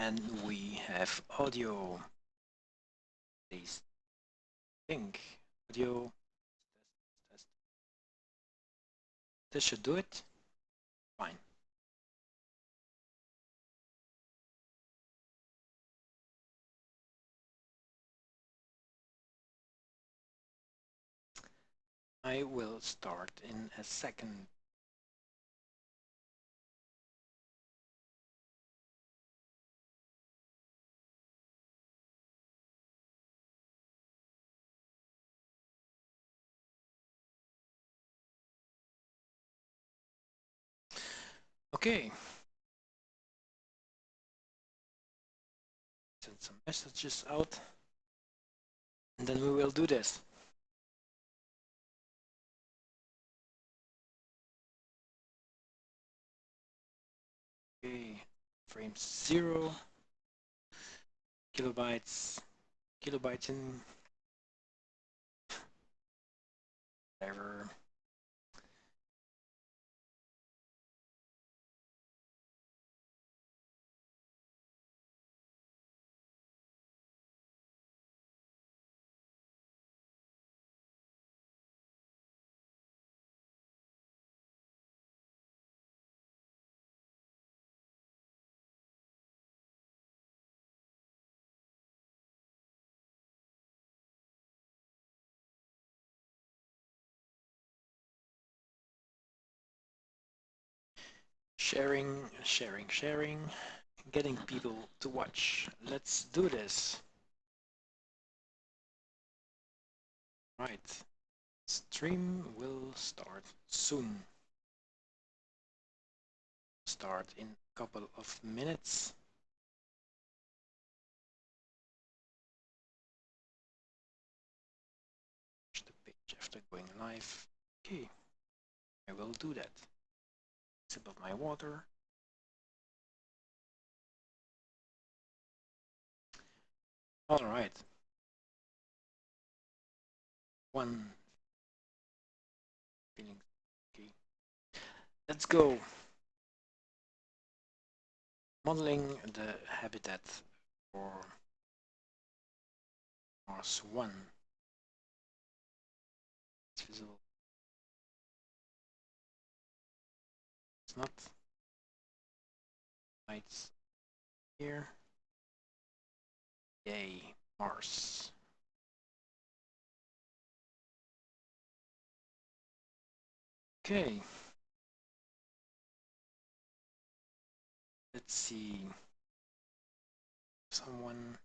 And we have audio. Please think. Audio. Test. This should do it. Fine. I will start in a second. Okay. Send some messages out. And then we will do this. Okay. Frame 0. Kilobytes. Kilobytes in. Whatever. Sharing. Getting people to watch. Let's do this. Right. Stream will start soon. Start in a couple of minutes. The page after going live. Okay, I will do that. Sip of my water. All right. One feeling. Okay. Let's go. Modeling the habitat for Mars 1. It's visible. It's not. Lights here. Yay, Mars. Okay. Let's see. Someone.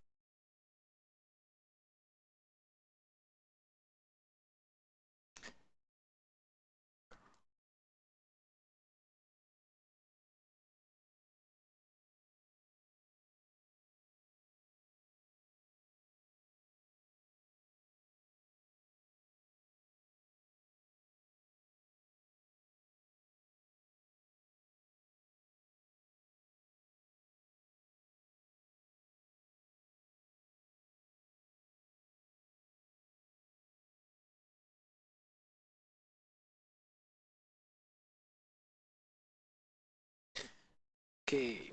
Okay,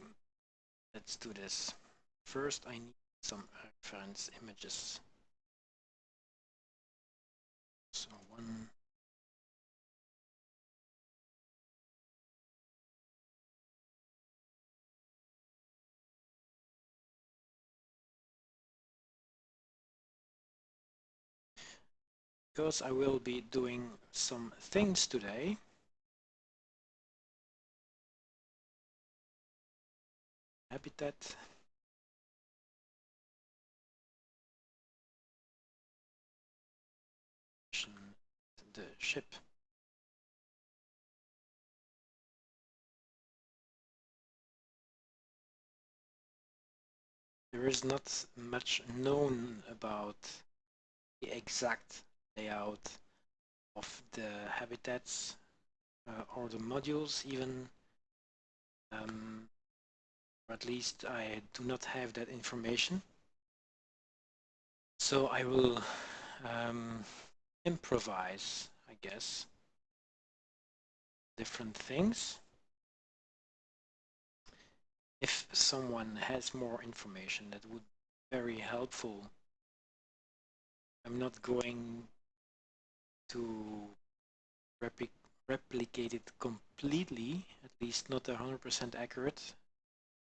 let's do this. First, I need some reference images. So one. Because I will be doing some things today. Habitat. The ship. There is not much known about the exact layout of the habitats or the modules even. Or at least I do not have that information. So I will improvise, I guess, different things. if someone has more information, that would be very helpful. I'm not going to replicate it completely, at least not 100% accurate.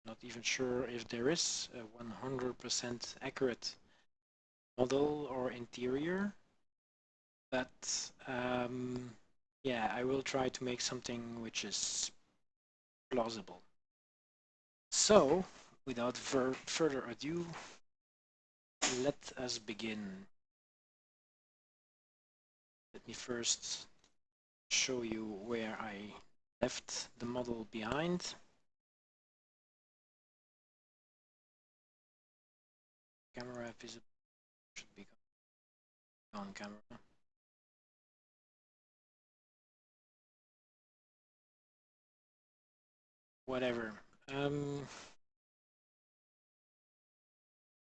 Not even sure if there is a 100% accurate model or interior, but yeah, I will try to make something which is plausible. So, without further ado, let us begin. Let me first show you where I left the model behind. Camera visible should be on camera. Whatever.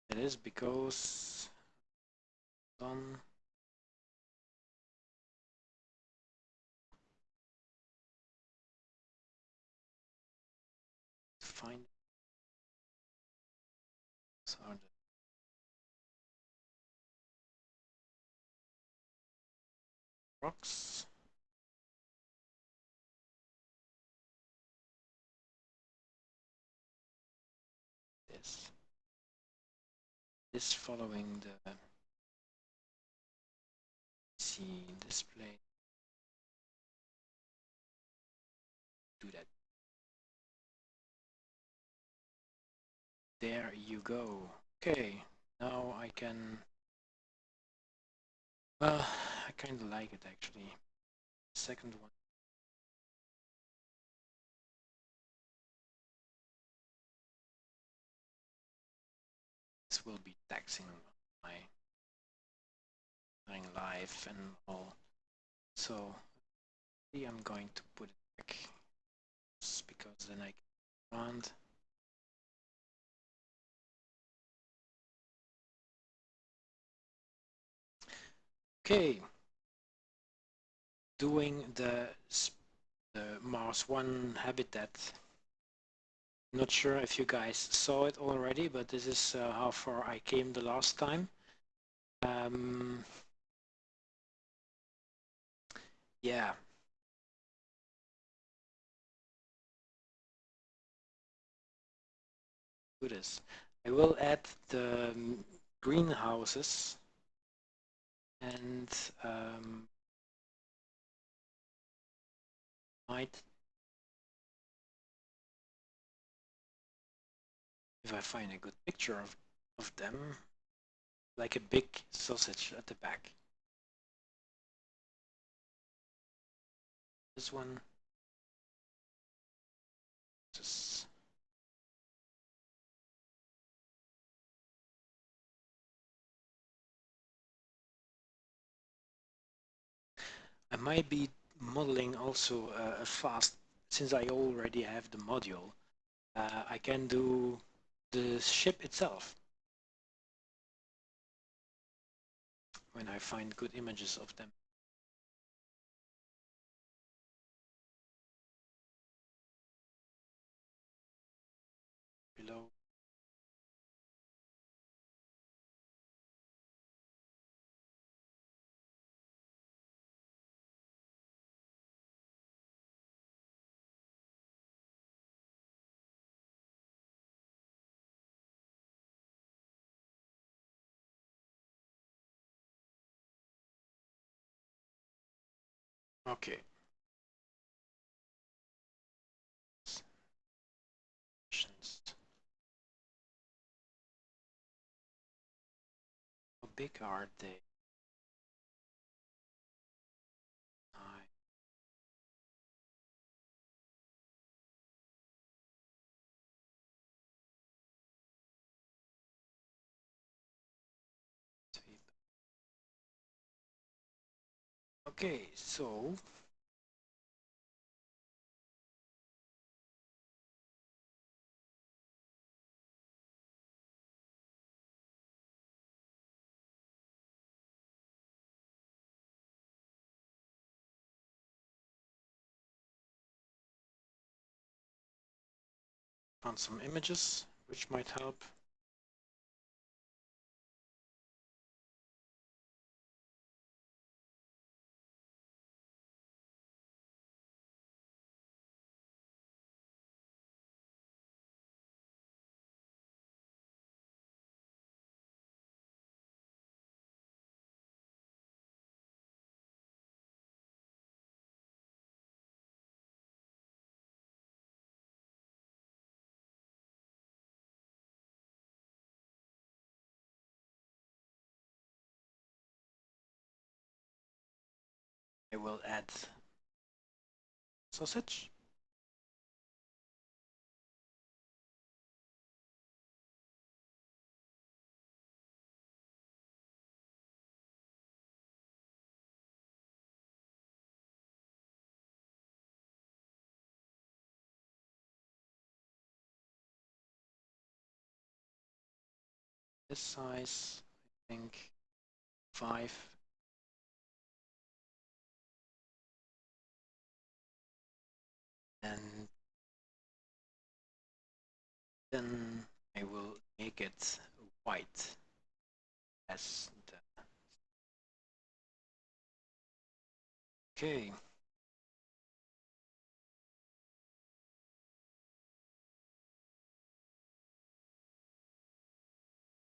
It is because on find so the rocks. This following the see display. Do that. There you go. Okay, now I can. Well, I kind of like it actually. Second one. This will be taxing my doing live and all. So I'm going to put it back because then I can command. Okay, doing the Mars 1 habitat. Not sure if you guys saw it already, but this is how far I came the last time. Yeah. Do this. I will add the greenhouses and might, if I find a good picture of them, like a big sausage at the back. This one. Just I might be modeling also a fast, since I already have the module, I can do the ship itself when I find good images of them. Below. Okay. How big are they? Okay, so found some images which might help. I will add sausage. This size, I think 5. And then I will make it white as the... Okay.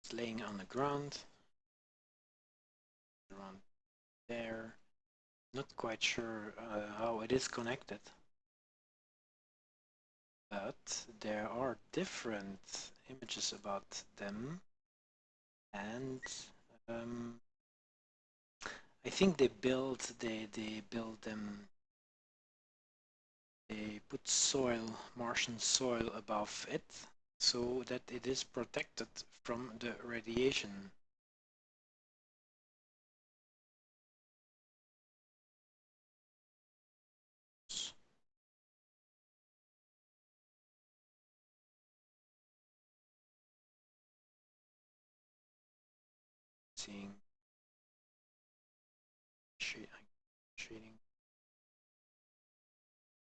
It's laying on the ground. Around there. Not quite sure how it is connected. But there are different images about them. And I think they build them. They put soil, Martian soil above it, so that it is protected from the radiation. Seeing shading.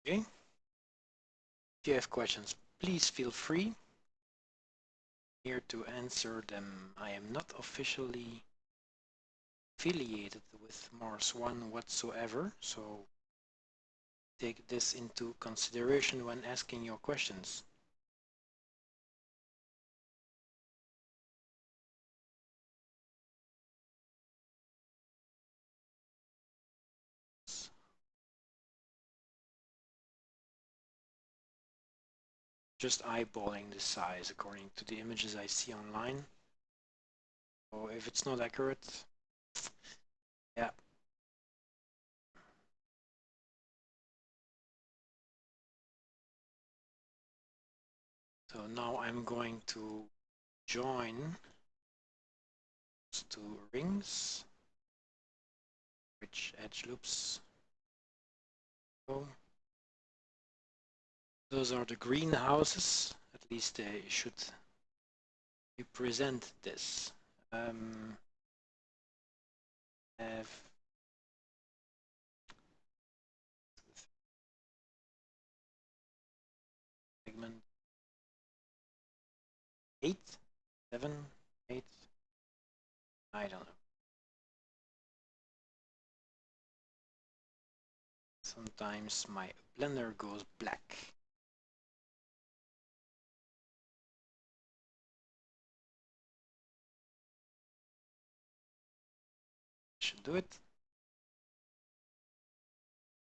Okay. If you have questions, please feel free. Here to answer them. I am not officially affiliated with Mars One whatsoever, so take this into consideration when asking your questions. Just eyeballing the size according to the images I see online. So if it's not accurate, yeah. So now I'm going to join those two rings, which edge loops. So those are the greenhouses. At least they should represent this. Have segment 8, 7, 8. I don't know. Sometimes my blender goes black. Should do it.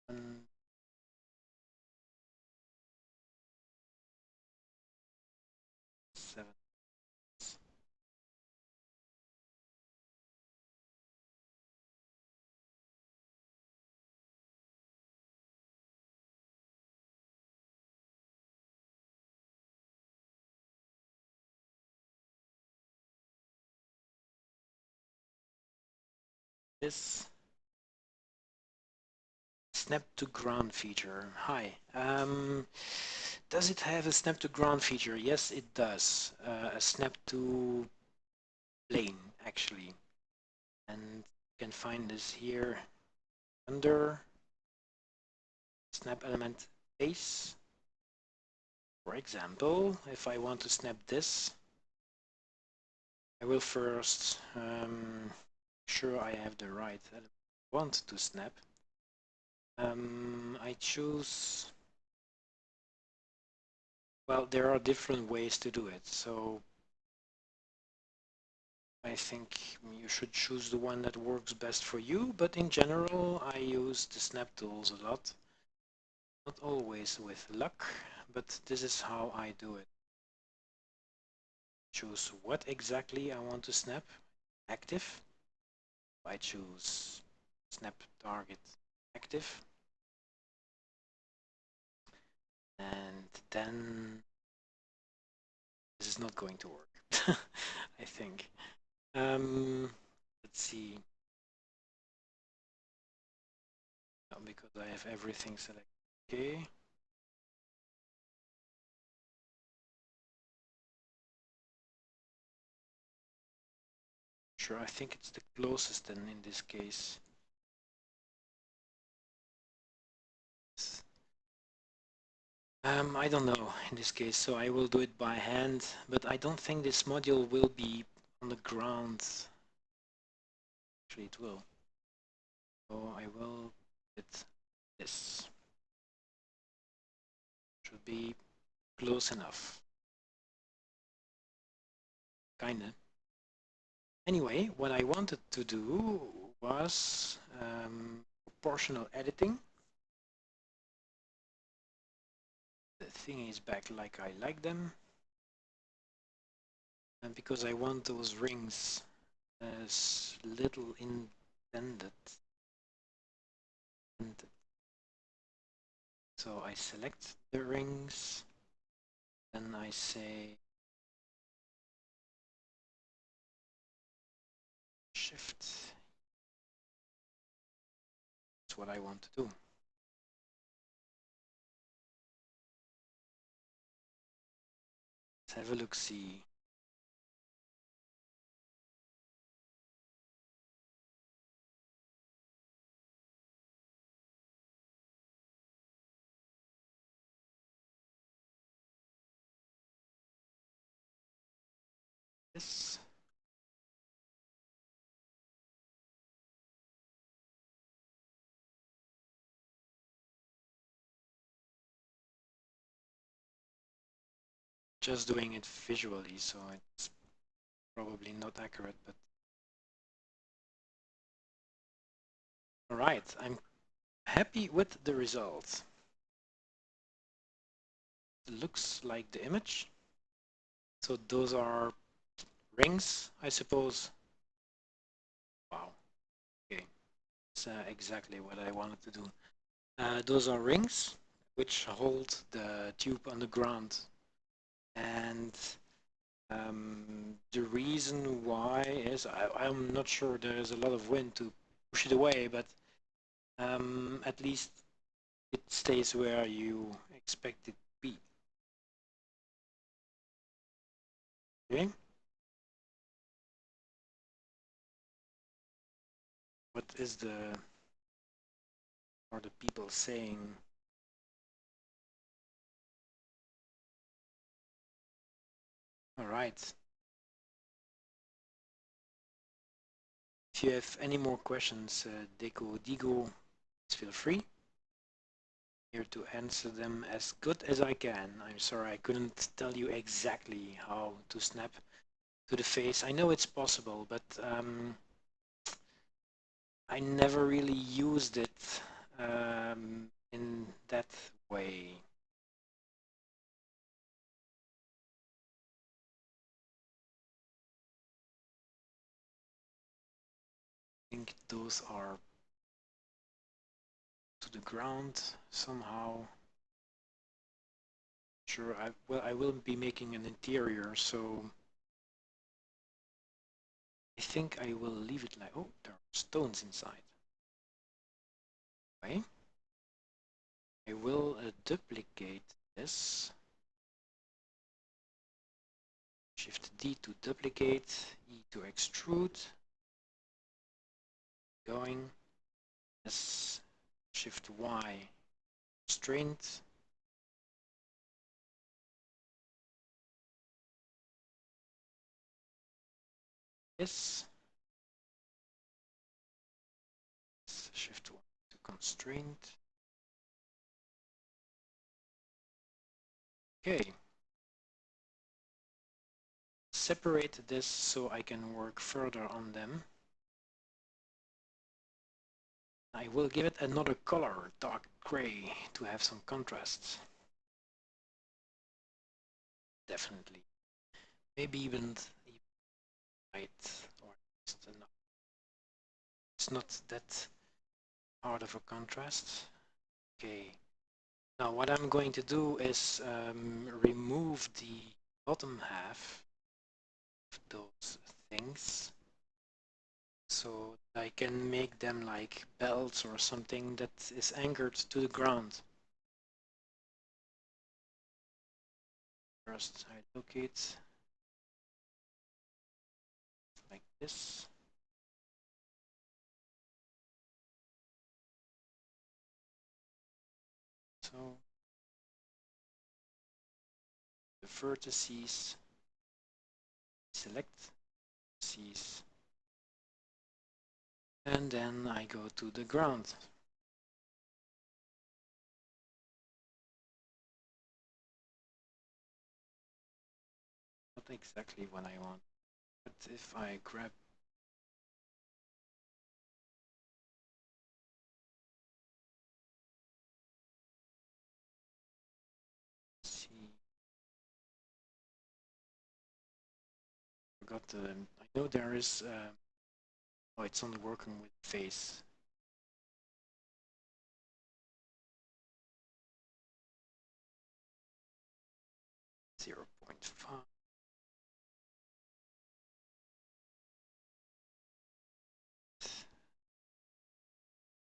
And 7. This snap to ground feature. Hi. Does it have a snap to ground feature? Yes, it does. A snap to plane, actually. And you can find this here under snap element base. For example, if I want to snap this, I will first sure I have the right element I want to snap. I choose, well, there are different ways to do it, so I think you should choose the one that works best for you, but in general I use the snap tools a lot. Not always with luck, but this is how I do it. Choose what exactly I want to snap, active. I choose snap target active, and then this is not going to work, I think. Let's see. Because I have everything selected. Okay. Sure, I think it's the closest then in this case. I don't know in this case, so I will do it by hand, but I don't think this module will be on the ground. Actually, it will. So I will put this. Should be close enough. Kinda. Anyway, what I wanted to do was proportional editing. The thing is back like I like them. And because I want those rings as little indented. So I select the rings, then I say Shift. That's what I want to do. Let's have a look-see. This. Just doing it visually, so it's probably not accurate, but all right, I'm happy with the result. It looks like the image. So those are rings, I suppose. Wow. Okay, that's exactly what I wanted to do. Those are rings which hold the tube on the ground, and the reason why is I'm not sure. There is a lot of wind to push it away, but at least it stays where you expect it to be. Okay. What are the people saying? All right. If you have any more questions, Deco, Digo, feel free. Here to answer them as good as I can. I'm sorry I couldn't tell you exactly how to snap to the face. I know it's possible, but I never really used it in that way. I think those are to the ground somehow. Sure, I will be making an interior, so I think I will leave it like, oh, there are stones inside. Okay. I will duplicate this. Shift D to duplicate, E to extrude. Going. Yes. Shift Y, constraint. this. Shift 1 to constraint. Okay. Separate this so I can work further on them. I will give it another color, dark gray, to have some contrast. Definitely. Maybe even white or just enough. It's not that hard of a contrast. Okay. Now what I'm going to do is remove the bottom half of those things so I can make them like belts or something that is anchored to the ground. First I locate like this. So the vertices, select vertices, and then I go to the ground. Not exactly what I want, but if I grab see, forgot the, I know there is, oh, it's only working with face. Zero 0.5.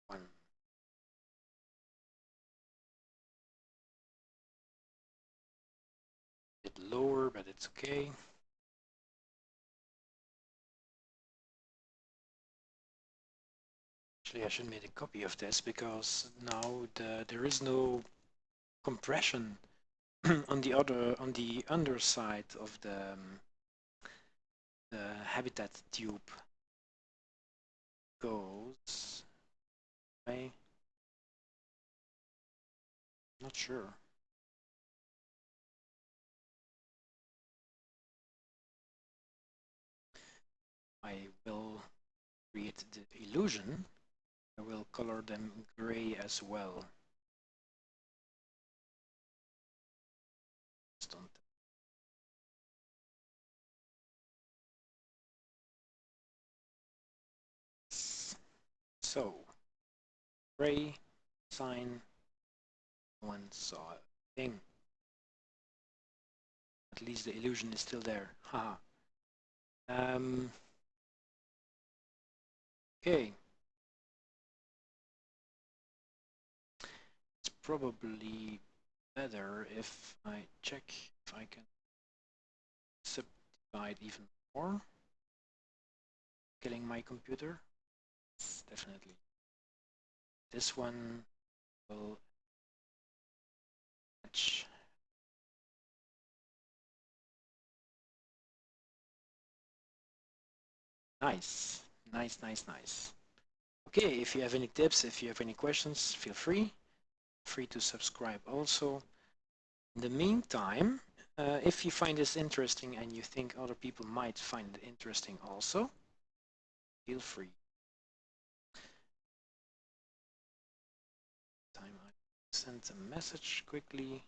One. Bit lower, but it's okay. Actually, I should make a copy of this because now there is no compression on the underside of the habitat tube. Goes. I'm not sure. I will create the illusion. I will color them gray as well. So, gray sign, one saw a thing. At least the illusion is still there. Haha. Okay. It's probably better if I check if I can subdivide even more. Killing my computer. Yes, definitely. This one will match. Nice. Nice, nice, nice. Okay, if you have any tips, if you have any questions, feel free. Free to subscribe also. In the meantime, if you find this interesting and you think other people might find it interesting also, feel free. Time I send a message quickly.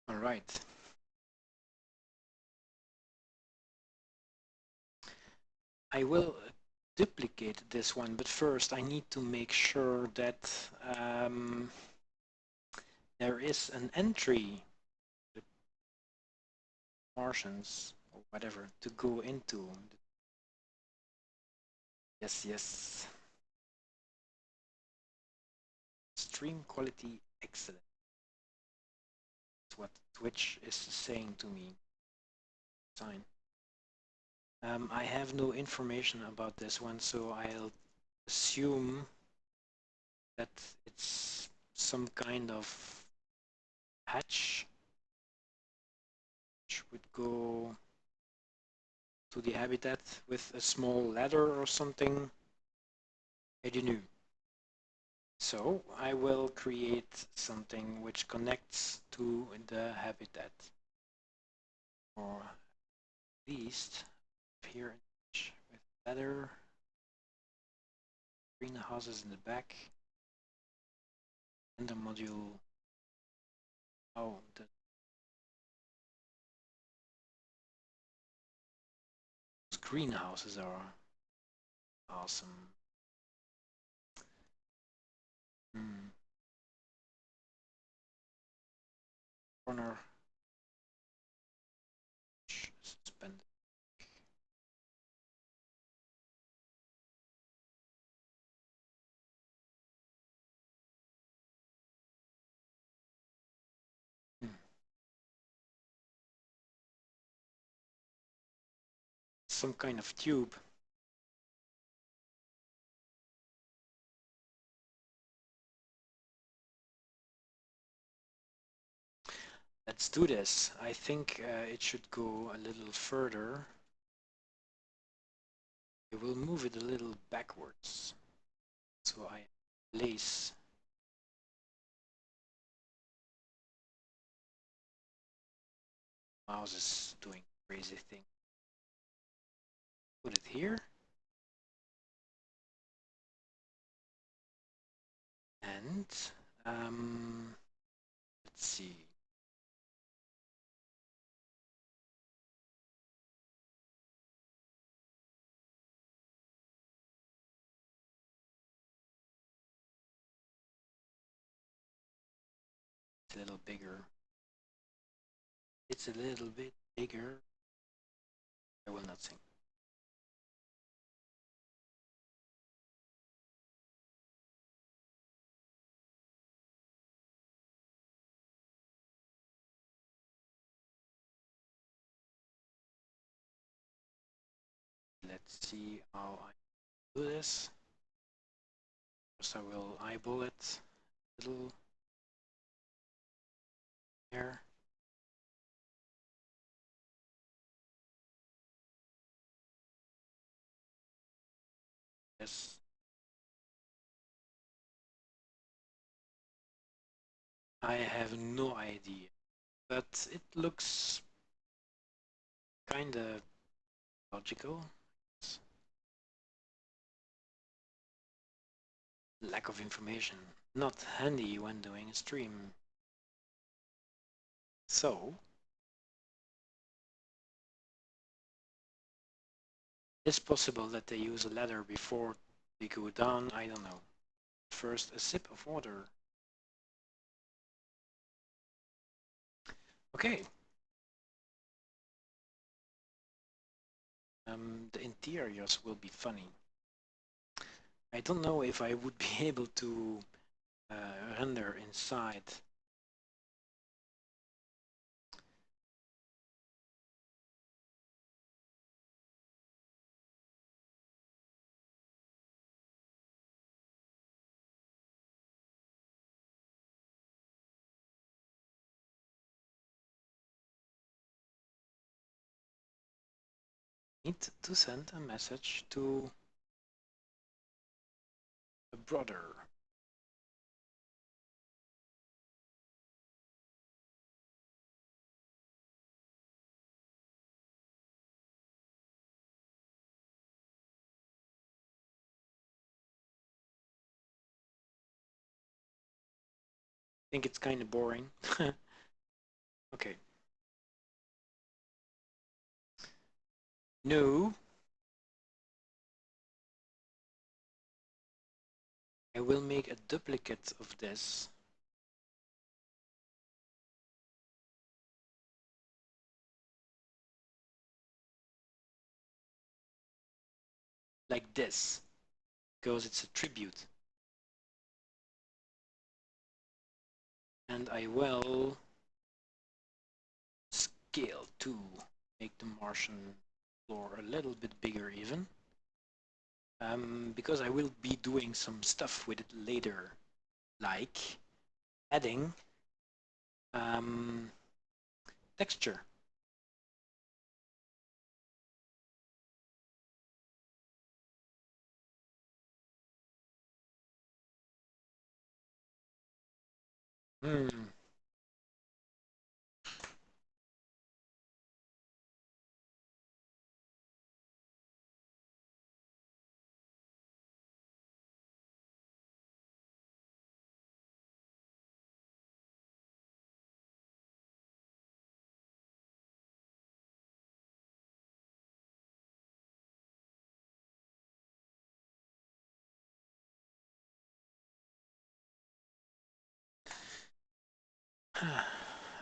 All right. I will duplicate this one, but first I need to make sure that there is an entry, the Martians or whatever, to go into. Yes, yes. Stream quality excellent. That's what Twitch is saying to me. Sign. I have no information about this one, so I'll assume that it's some kind of hatch which would go to the habitat with a small ladder or something. I don't know. So I will create something which connects to the habitat, or at least here with ladder, greenhouses in the back, and the module. Oh, the greenhouses are awesome. Corner. Suspend. Some kind of tube. Let's do this. I think it should go a little further. We will move it a little backwards. So I place mouse is doing crazy thing. Put it here. And let's see. It's a little bigger. It's a little bit bigger. I will not sing. Let's see how I do this. First I will eyeball it a little there. Yes. I have no idea, but it looks kinda logical. Lack of information, not handy when doing a stream. So, it's possible that they use a ladder before they go down, I don't know. First, a sip of water. Okay. The interiors will be funny. I don't know if I would be able to render inside. Need to send a message to a brother. I think it's kind of boring. Okay. No. I will make a duplicate of this. Like this, because it's a tribute. And I will scale to make the Martian floor a little bit bigger even. Because I will be doing some stuff with it later, like adding texture. Hmm.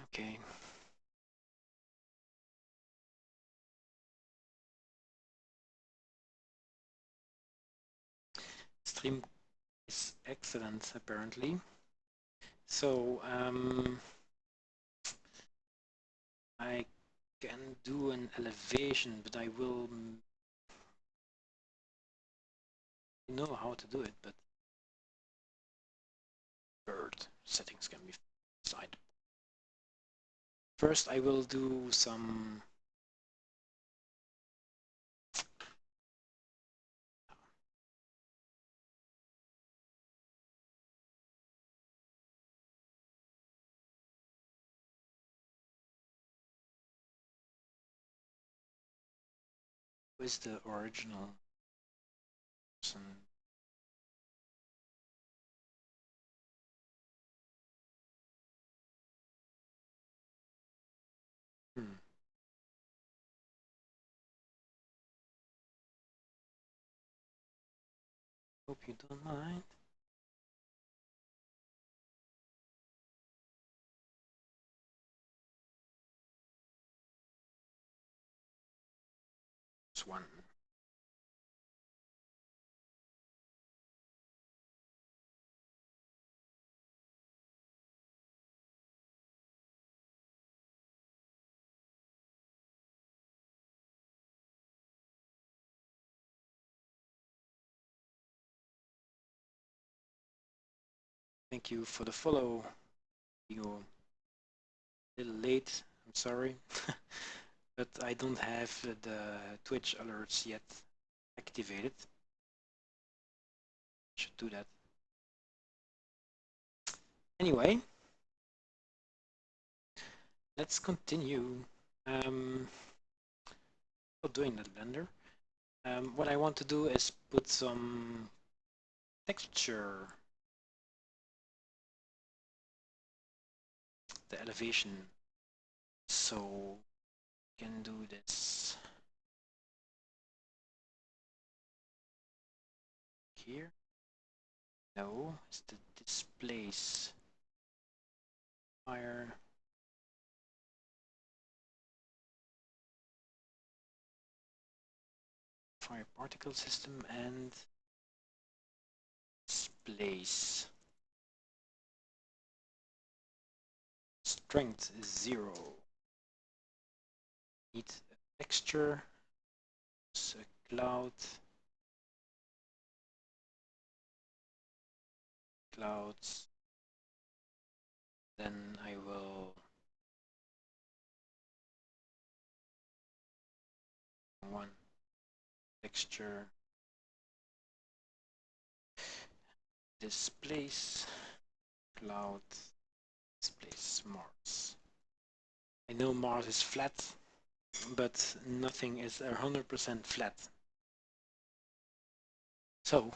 Okay. Stream is excellent apparently. So I can do an elevation, but I will know how to do it, but bird settings can be side. First I will do some with the original person. Hope you don't mind. It's one. Thank you for the follow. You're a little late, I'm sorry. But I don't have the Twitch alerts yet activated. Should do that. Anyway, let's continue. Not doing that Blender. What I want to do is put some texture, the elevation, so I can do this here. No, it's the displace fire. Fire particle system and displace. Strength is 0. Need a texture. It's a cloud. Clouds. Then I will one texture. Displace cloud. Displace Mars. I know Mars is flat, but nothing is 100% flat. So,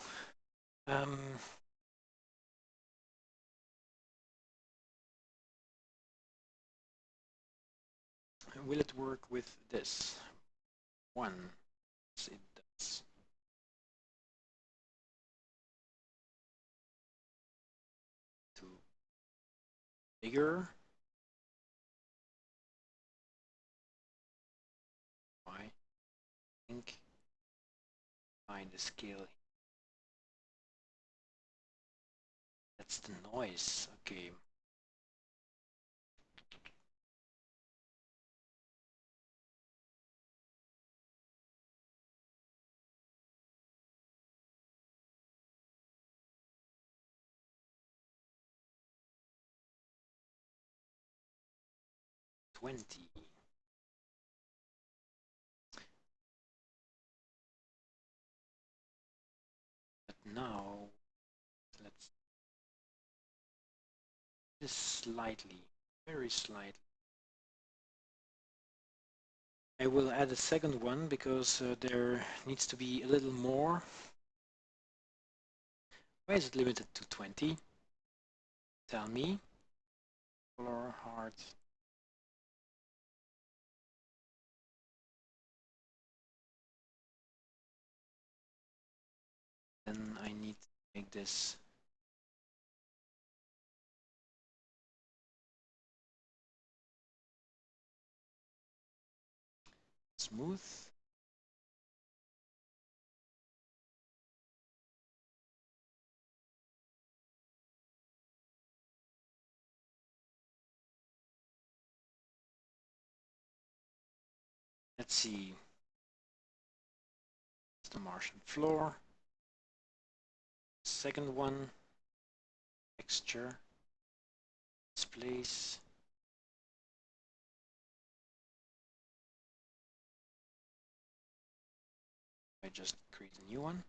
will it work with this? One, yes, it does. Two, bigger. I think find the scale. That's the noise. Okay. 20. But now let's this slightly, very slightly. I will add a second one because there needs to be a little more. Why is it limited to 20? Tell me. Color, heart. Then I need to make this smooth. Let's see. It's the Martian floor. Second one, texture, displace. I just create a new one.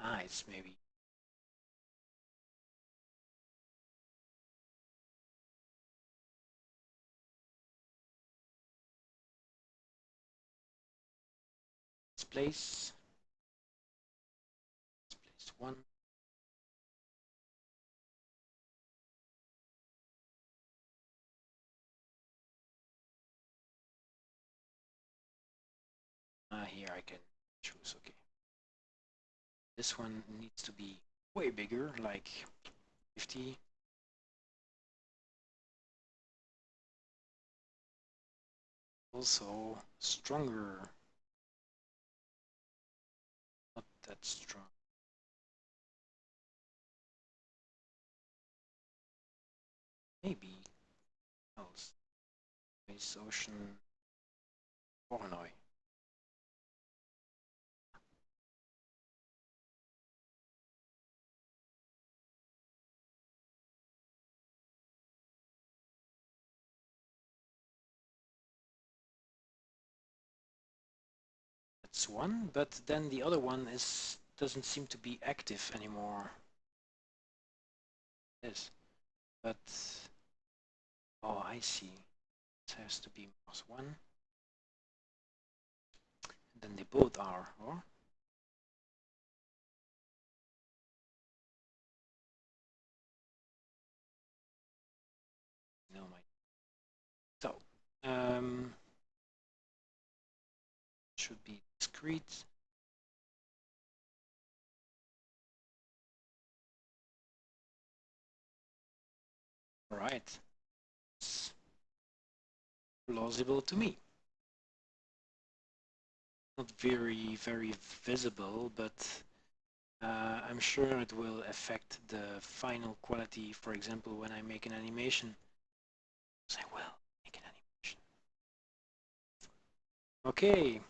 Ah, it's maybe displace. Displace one. Here I can choose, okay. This one needs to be way bigger, like 50. Also stronger. Not that strong. Maybe else. Space Ocean Voronoi. That's one, but then the other one doesn't seem to be active anymore. Yes, but oh, I see. It has to be Mars 1. Then they both are, or? No, my. So, should be discrete. All right. It's plausible to me. Not very, very visible, but I'm sure it will affect the final quality. For example, when I make an animation, I will make an animation. Okay.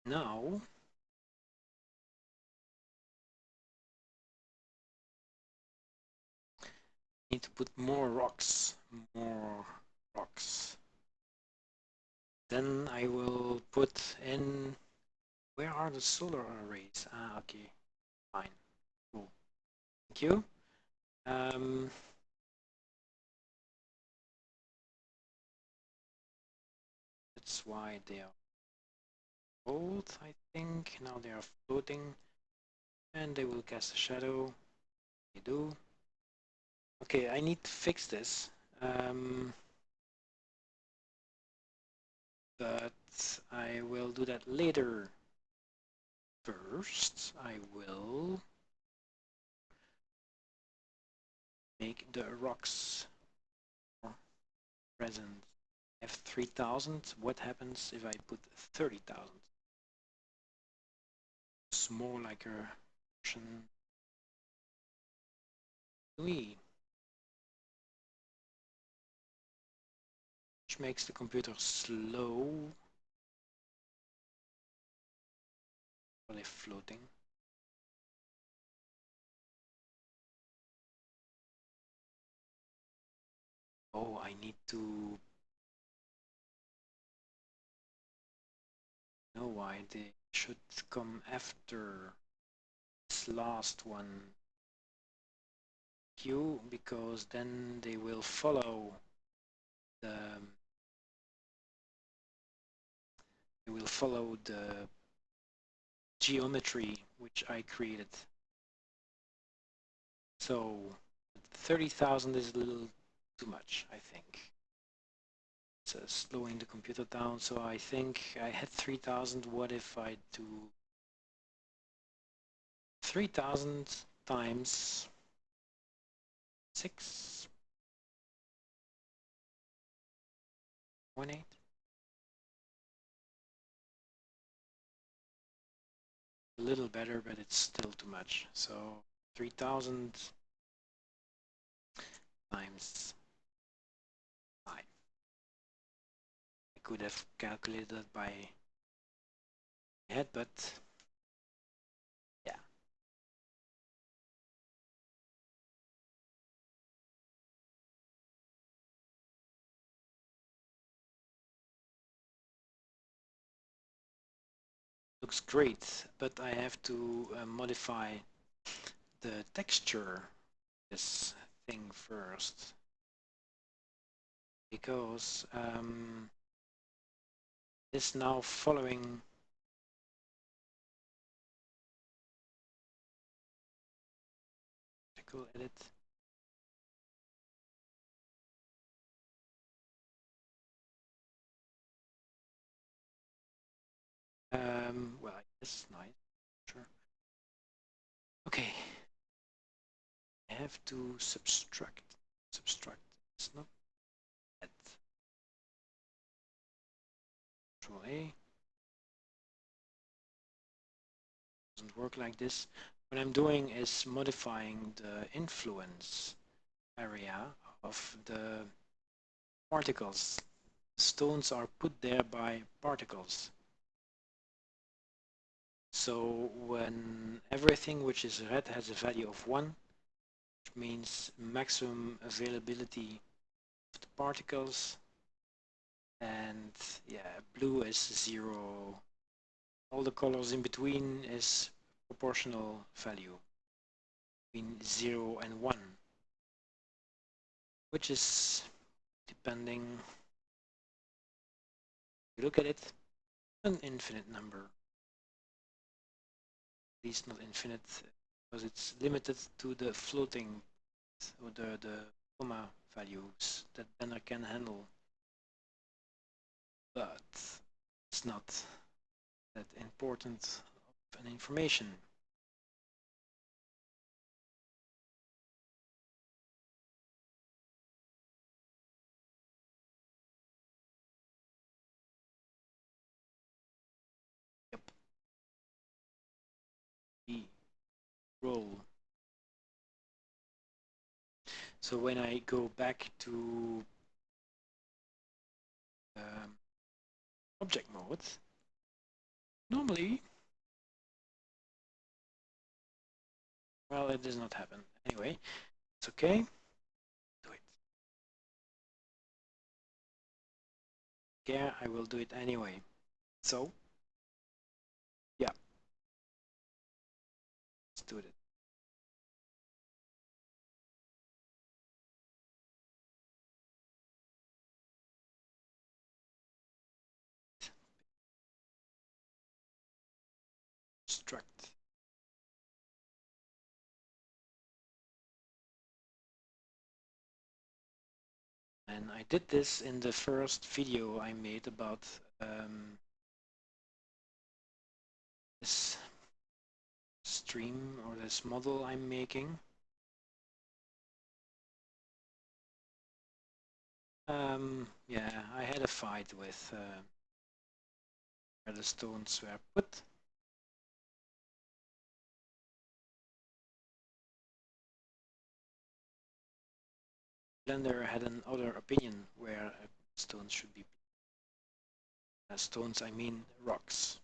Now, need to put more rocks. More rocks. Then I will put in. Where are the solar arrays? Ah, okay. Fine. Cool. Thank you. That's why they are hold, I think. Now they are floating and they will cast a shadow. They do. Okay, I need to fix this. But I will do that later. First, I will make the rocks present. I have 3,000. What happens if I put 30,000? It's more like a Russian Louis, which makes the computer slow. Are they floating? Oh, I need to know why they should come after this last one. Q, because then they will follow the geometry which I created. So 30,000 is a little too much, I think. It's slowing the computer down. So I think I had 3,000. What if I do 3,000 times 6? 1.8? A little better, but it's still too much. So 3,000 times 5. I could have calculated that by head, but yeah. Looks great, but I have to modify the texture this thing first, because it's now following edit. Well, I guess nice, sure. Okay, I have to subtract. It's not that. Control A. Doesn't work like this. What I'm doing is modifying the influence area of the particles. Stones are put there by particles. So when everything which is red has a value of 1, which means maximum availability of the particles, and yeah, blue is 0. All the colors in between is proportional value between 0 and 1, which is, depending, if you look at it, an infinite number. At least not infinite, because it's limited to the floating, or the comma values that Banner can handle. But it's not that important of an information. Yep. E roll. So when I go back to object mode, normally, well, it does not happen. Anyway, it's okay. Do it. Yeah, I will do it anyway. So, yeah, let's do it. Subtract. And I did this in the first video I made about this stream or this model I'm making. Yeah, I had a fight with where the stones were put. Blender had another opinion where stones should be. Stones, I mean rocks.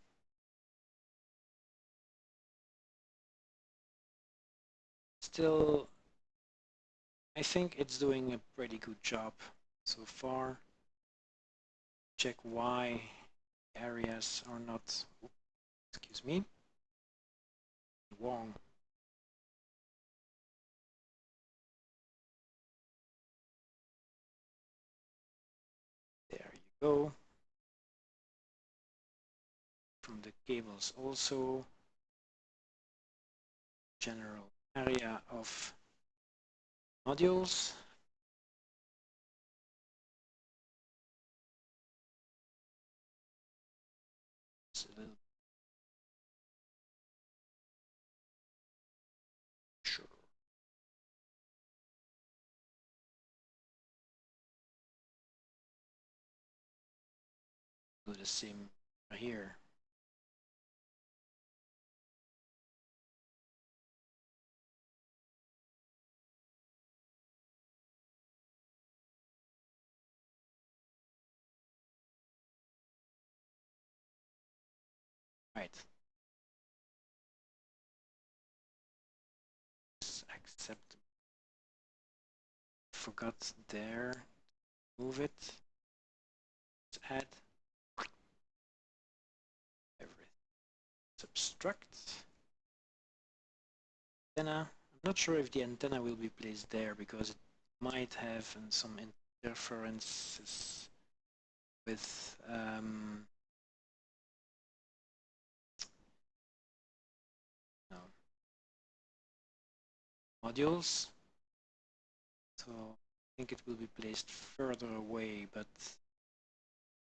Still, I think it's doing a pretty good job so far. Check why areas are not, excuse me, wrong. There you go. From the cables also, general area of modules. It's a little sure. Do the same here. Right. Accept. Forgot there. Move it. Let's add everything. Subtract. Antenna. I'm not sure if the antenna will be placed there because it might have some interferences with no, modules. So I think it will be placed further away, but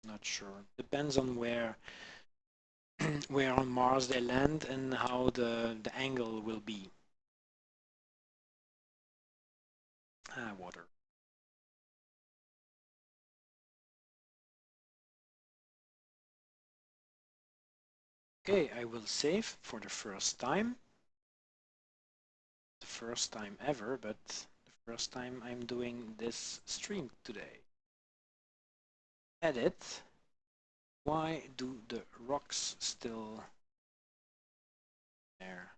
not sure. Depends on where where on Mars they land and how the angle will be. Water. Okay, I will save for the first time. The first time ever, but the first time I'm doing this stream today. Edit. Why do the rocks still there?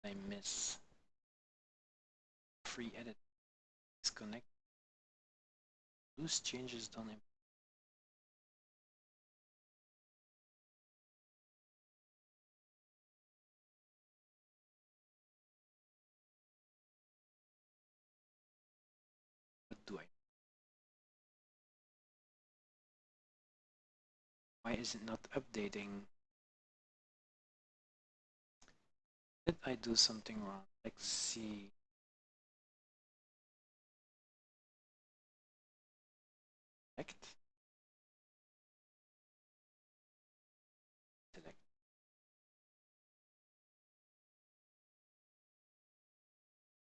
I miss. Free edit. Disconnect. Loose changes done in. What do I? Why is it not updating? Did I do something wrong? Let's see. Select. Select.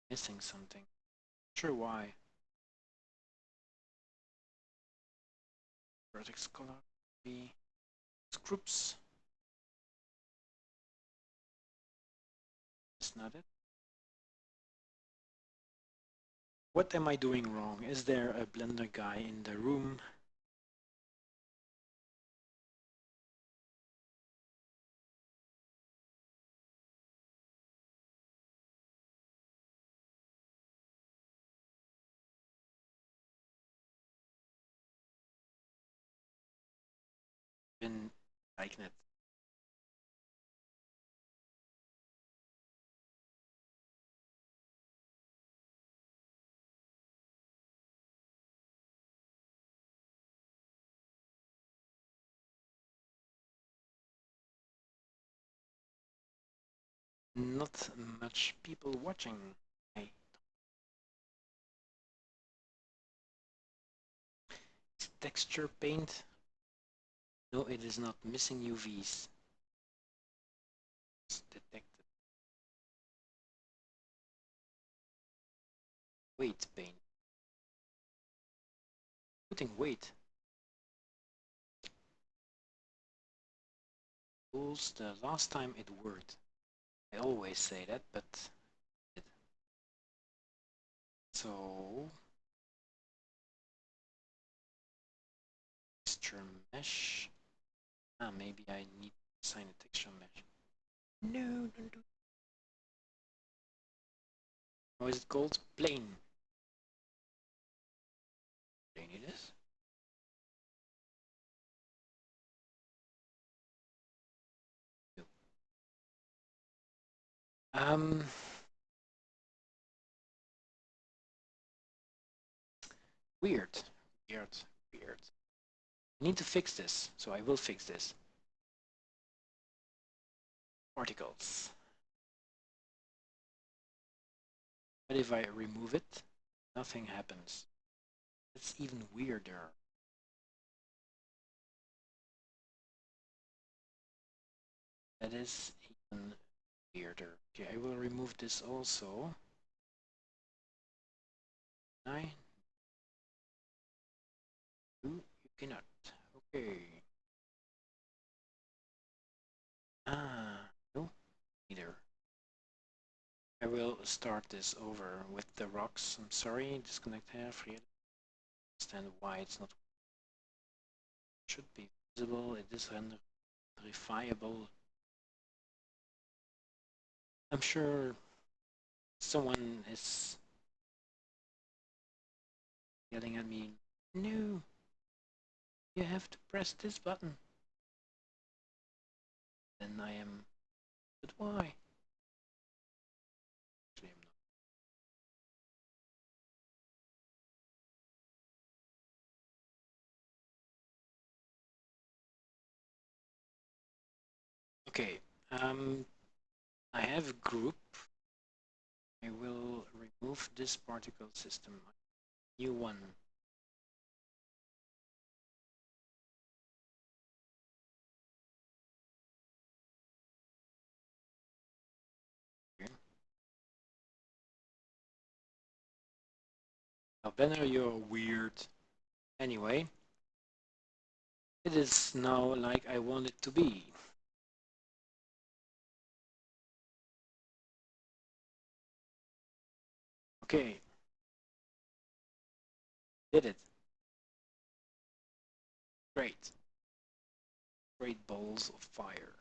Missing something. Sure why. Vertex color. B. Groups. That's not it. What am I doing wrong? Is there a Blender guy in the room? Been like that. not much people watching. Is texture paint? No, it is not missing UVs. It's detected. Weight paint. Putting weight. Tools, the last time it worked. I always say that, but it. So texture mesh. Ah, maybe I need to assign a texture mesh. No, don't do. How is it called? Plane. Plane it is. Um, weird, weird, weird. I need to fix this, so I will fix this. Particles. But if I remove it, nothing happens. It's even weirder. That is even weirder. Okay, I will remove this also. I you cannot. Okay. Ah, no, neither. I will start this over with the rocks. I'm sorry, disconnect here. Forget. Understand why it's not. Should be visible. It is verifiable. I'm sure someone is yelling at me. No, you have to press this button. Then I am. But why? Actually, I'm not. Okay. I have a group. I will remove this particle system. New one. Okay. Now, Banner, you're weird. Anyway, it is now like I want it to be. Okay. Did it. Great. Great balls of fire.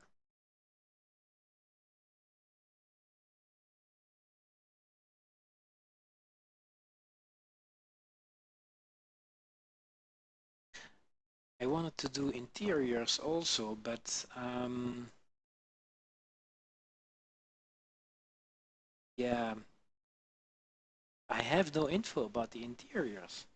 I wanted to do interiors also, but yeah, I have no info about the interiors.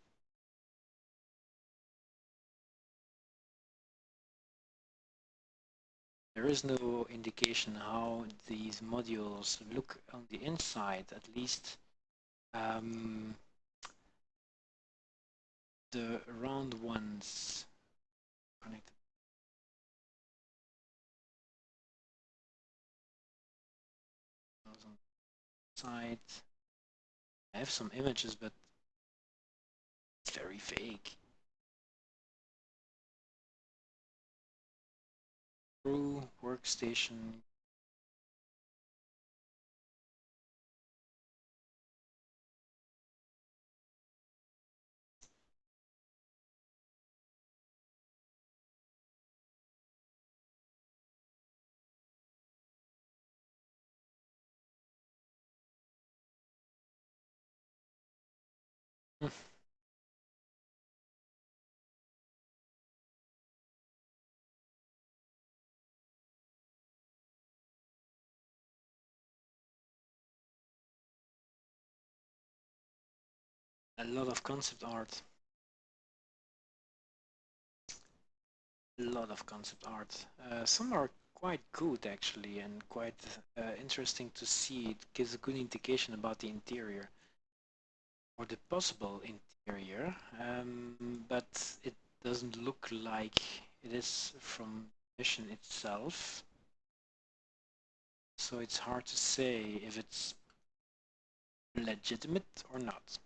There is no indication how these modules look on the inside, at least the round ones connected. On the side. I have some images, but it's very vague. Crew, workstation. A lot of concept art. A lot of concept art. Some are quite good actually, and quite interesting to see. It gives a good indication about the interior or the possible interior, but it doesn't look like it is from the mission itself. So it's hard to say if it's legitimate or not.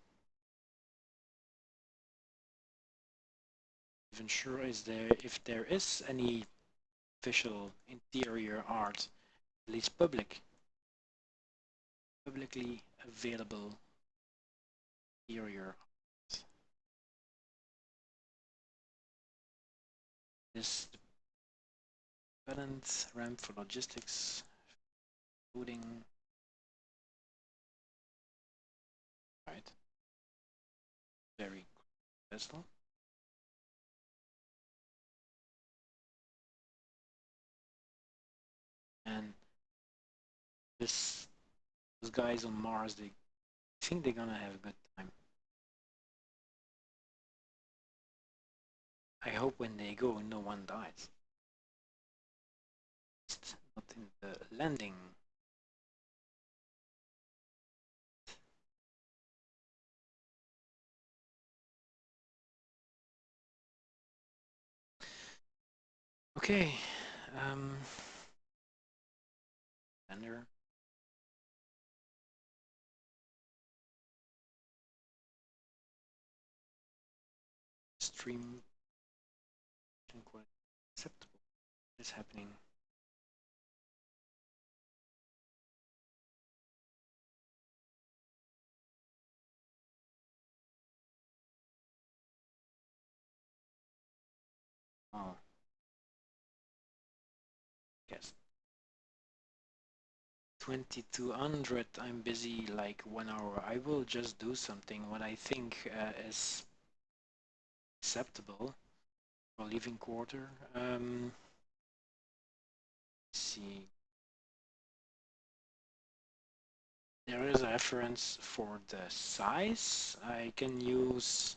Even sure is there if there is any official interior art, at least publicly available interior art. This dependent ramp for logistics, fooding, right? Very vessel. And those guys on Mars, they think they're gonna have a good time. I hope when they go, no one dies. Not in the landing. Okay. Lander. Stream. Quite acceptable. What is happening? Oh. Yes. 2200. I'm busy like 1 hour. I will just do something what I think is acceptable for living quarter. Let's see. There is a reference for the size. I can use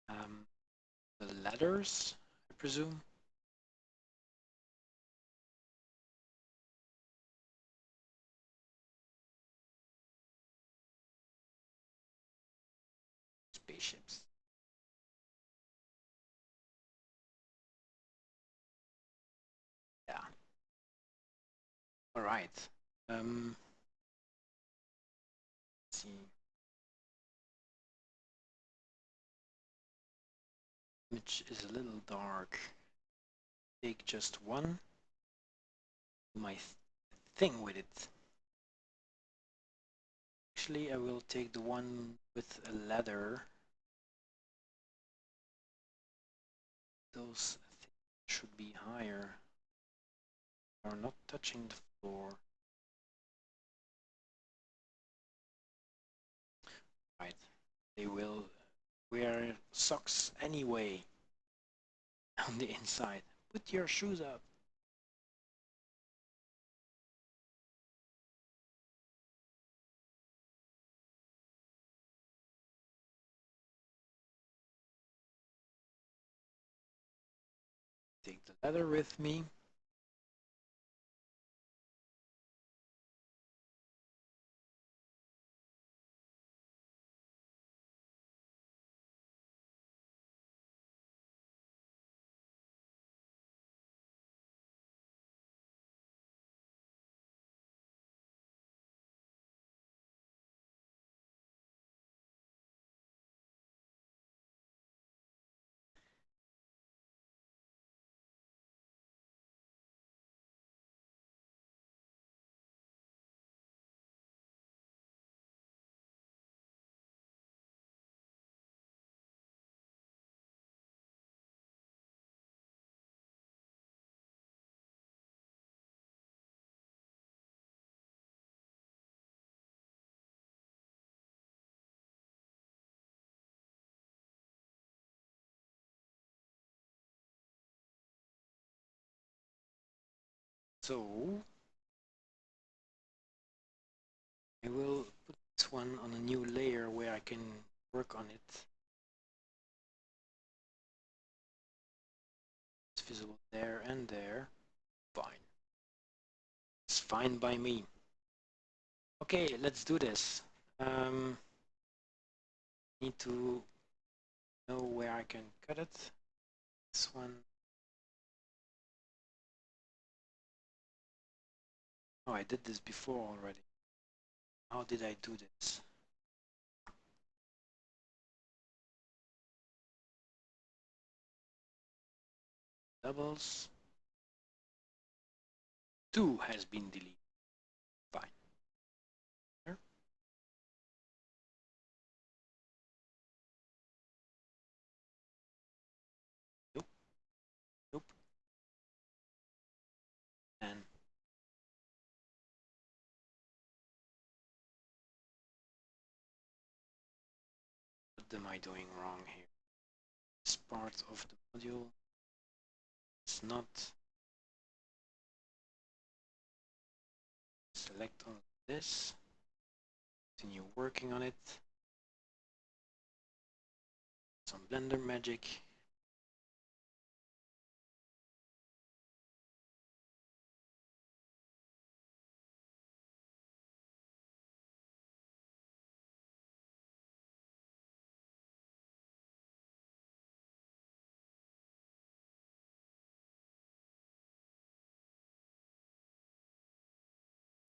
the letters, I presume. Spaceships. Yeah. All right. Let's see. Image is a little dark. Take just one. Do my thing with it. Actually, I will take the one with a ladder. Those should be higher. They are not touching the floor. Right. They will wear socks anyway on the inside. Put your shoes up. Take the ladder with me. So I will put this one on a new layer where I can work on it. It's visible there and there. fine by me. Okay, let's do this. Need to know where I can cut it. This one. Oh, I did this before already. How did I do this? Doubles. 2 has been deleted. Fine. Here. Nope. Nope. And what am I doing wrong here? This part of the module is not. Select on this. Continue working on it. Some Blender magic.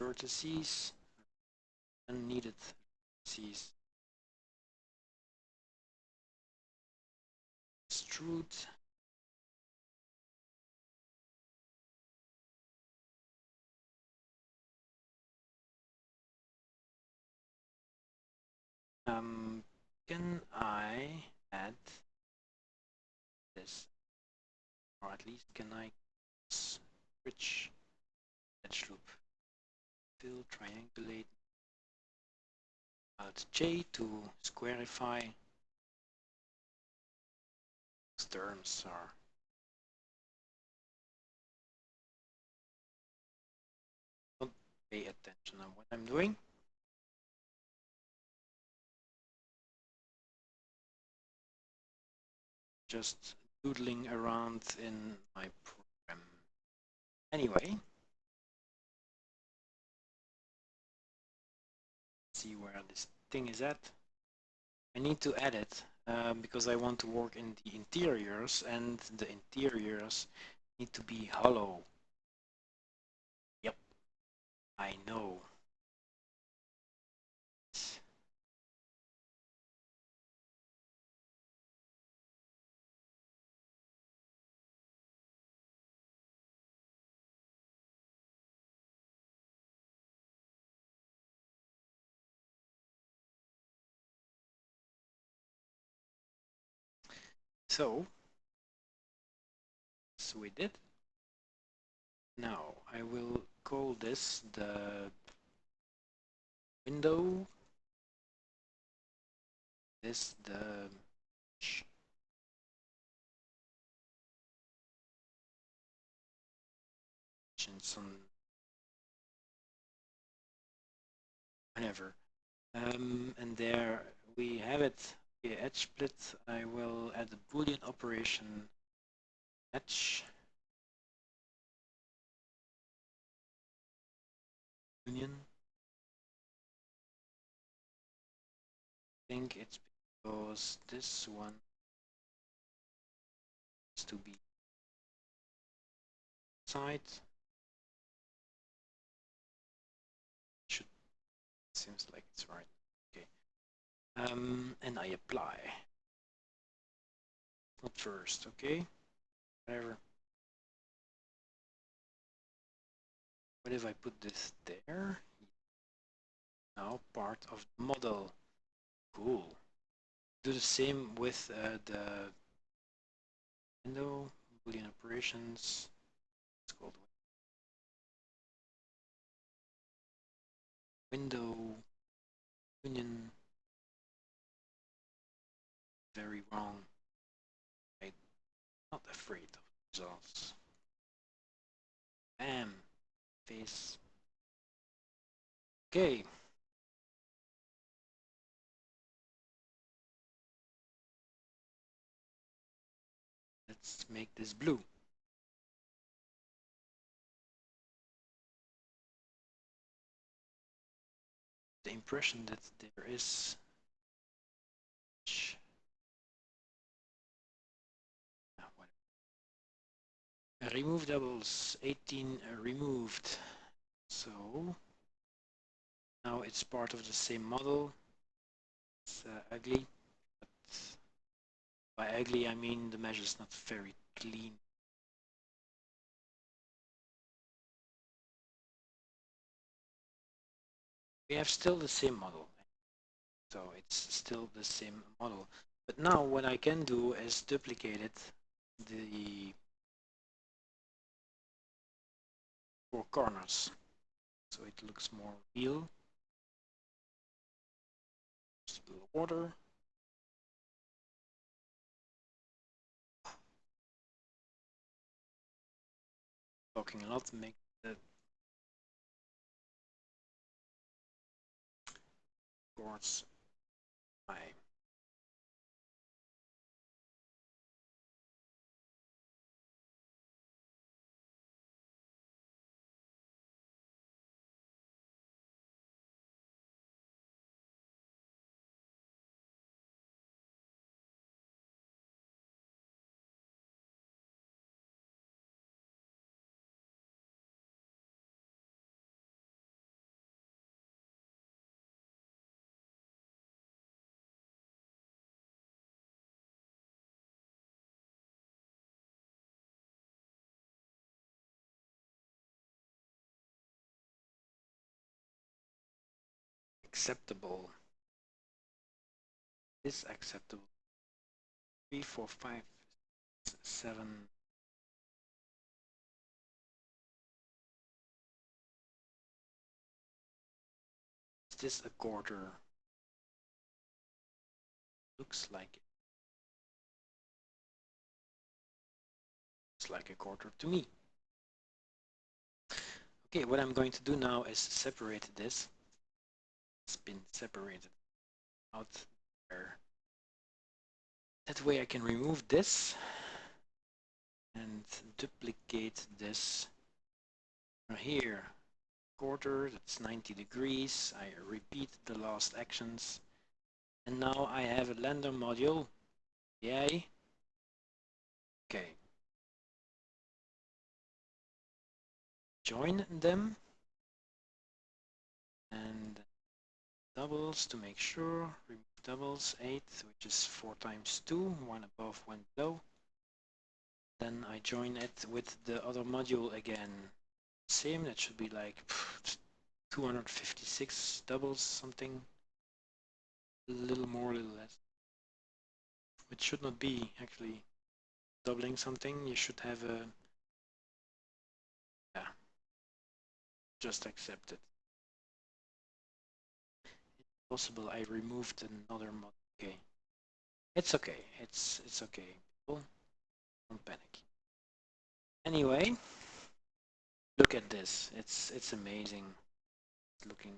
Vertices. Unneeded vertices. Extrude. Can I add this? Or at least can I switch edge loop? Fill, triangulate. Alt J to squarify. These terms are don't pay attention on what I'm doing. Just doodling around in my program. Anyway, see where this thing is at. I need to add it because I want to work in the interiors, and the interiors need to be hollow. Yep, I know. So we did. Now I will call this the window. This the some whatever. And there we have it. Okay, edge split. I will add a Boolean operation edge union. I think it's because this one is to be side. Should seems like it's right. Okay. And I apply. Not first, okay? Whatever. What if I put this there? Now part of the model. Cool. Do the same with the window, Boolean operations. It's called window union. Very wrong. I'm not afraid of results. Bam. Face. Okay. Let's make this blue. the impression that there is remove doubles, 18 removed. So now it's part of the same model. It's ugly, but by ugly I mean the mesh is not very clean. We have still the same model, so it's still the same model. But now what I can do is duplicate it, the four corners, so it looks more real. Just a little order. Talking a lot, make the chords high. Acceptable. Is acceptable. 3, 4, 5, 7. Is this a quarter? Looks like it. Looks like a quarter to me. Okay, what I'm going to do now is separate this. It's been separated out there. That way I can remove this and duplicate this here. Quarter, that's 90 degrees. I repeat the last actions. And now I have a Blender module. Yay. Okay. Join them. And doubles to make sure. Remove doubles, 8, which is 4 times 2, 1 above, 1 below. Then I join it with the other module again. Same, that should be like 256 doubles, something. A little more, a little less. It should not be actually doubling something. You should have a, yeah, just accept it. It's possible I removed another mod. Okay, it's okay. It's okay. People, don't panic. Anyway, look at this. It's amazing. It's looking.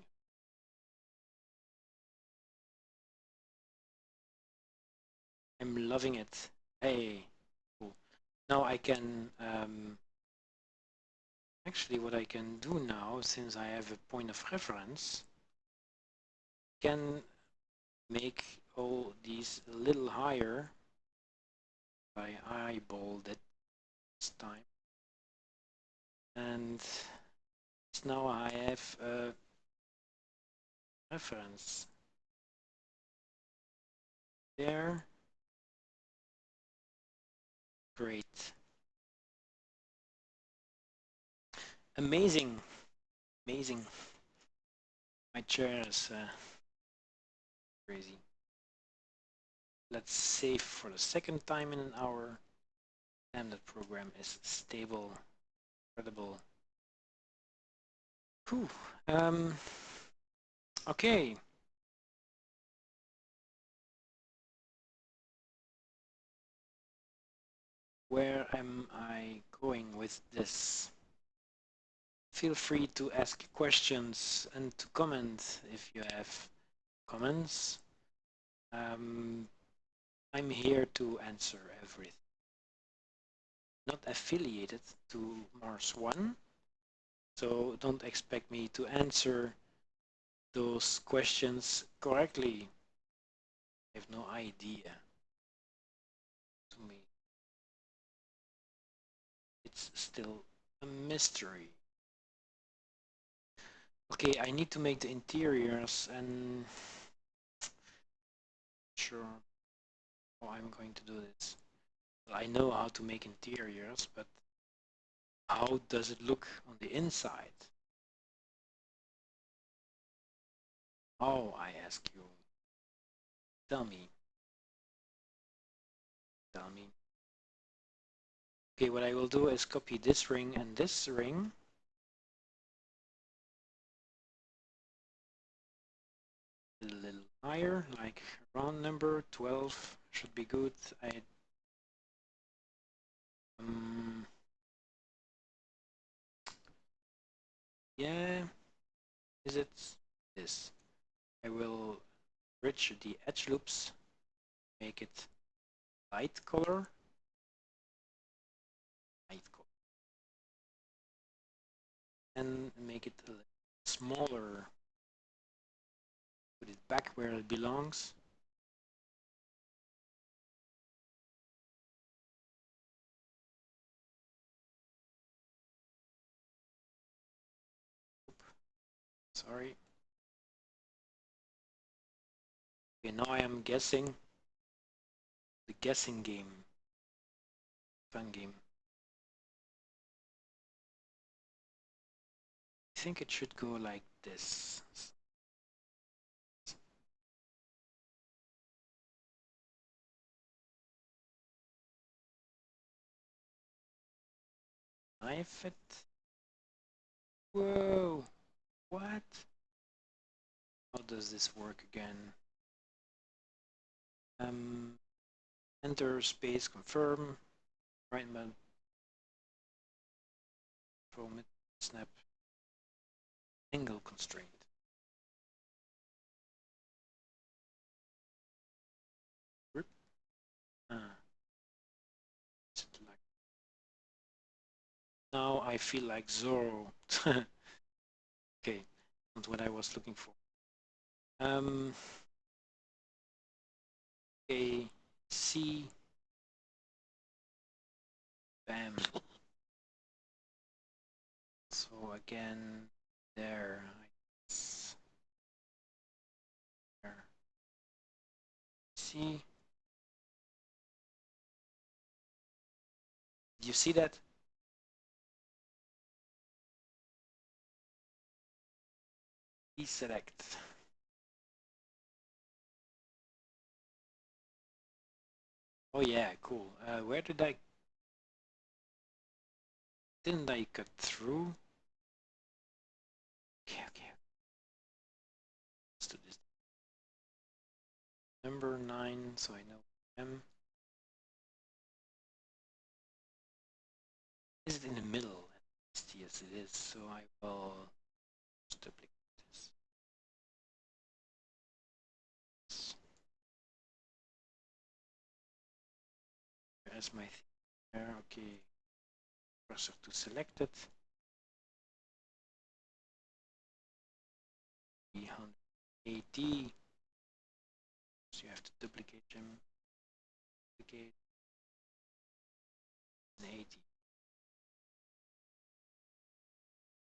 I'm loving it. Hey, cool. Now I can actually what I can do now, since I have a point of reference, can make all these a little higher. I eyeballed it this time, and now I have a reference there. Great. Amazing. Amazing. My chair is crazy. Let's save for the second time in an hour. And the program is stable. Incredible. Whew. Okay. Where am I going with this? Feel free to ask questions and to comment if you have comments. I'm here to answer everything. Not affiliated to Mars One, so don't expect me to answer those questions correctly. I have no idea. To me, it's still a mystery. Okay, I need to make the interiors, and sure how I'm going to do this. I know how to make interiors, but how does it look on the inside? How, I ask you. Tell me. Tell me. Okay, what I will do is copy this ring and this ring. A little higher, like round number 12 should be good. Yeah, is it this? I will bridge the edge loops, make it light color, and make it a little smaller. Put it back where it belongs. Sorry. Okay, now I am guessing. The guessing game. Fun game. I think it should go like this. Knife it. Whoa! What? How does this work again? Enter space confirm. Right mode. From it. Snap. Angle constraint. Grip. Now I feel like Zorro. Okay, not what I was looking for. Okay, C. Bam. So again, there. There. C. Do you see that? Deselect. Oh yeah, cool. Where didn't I cut through? Okay. Let's do this. Number 9, so I know M. Is it in the middle? Yes, it is. So I will just duplicate this. There's my thing there. Okay. Cursor to select it. 380. So you have to duplicate them. Duplicate. 80.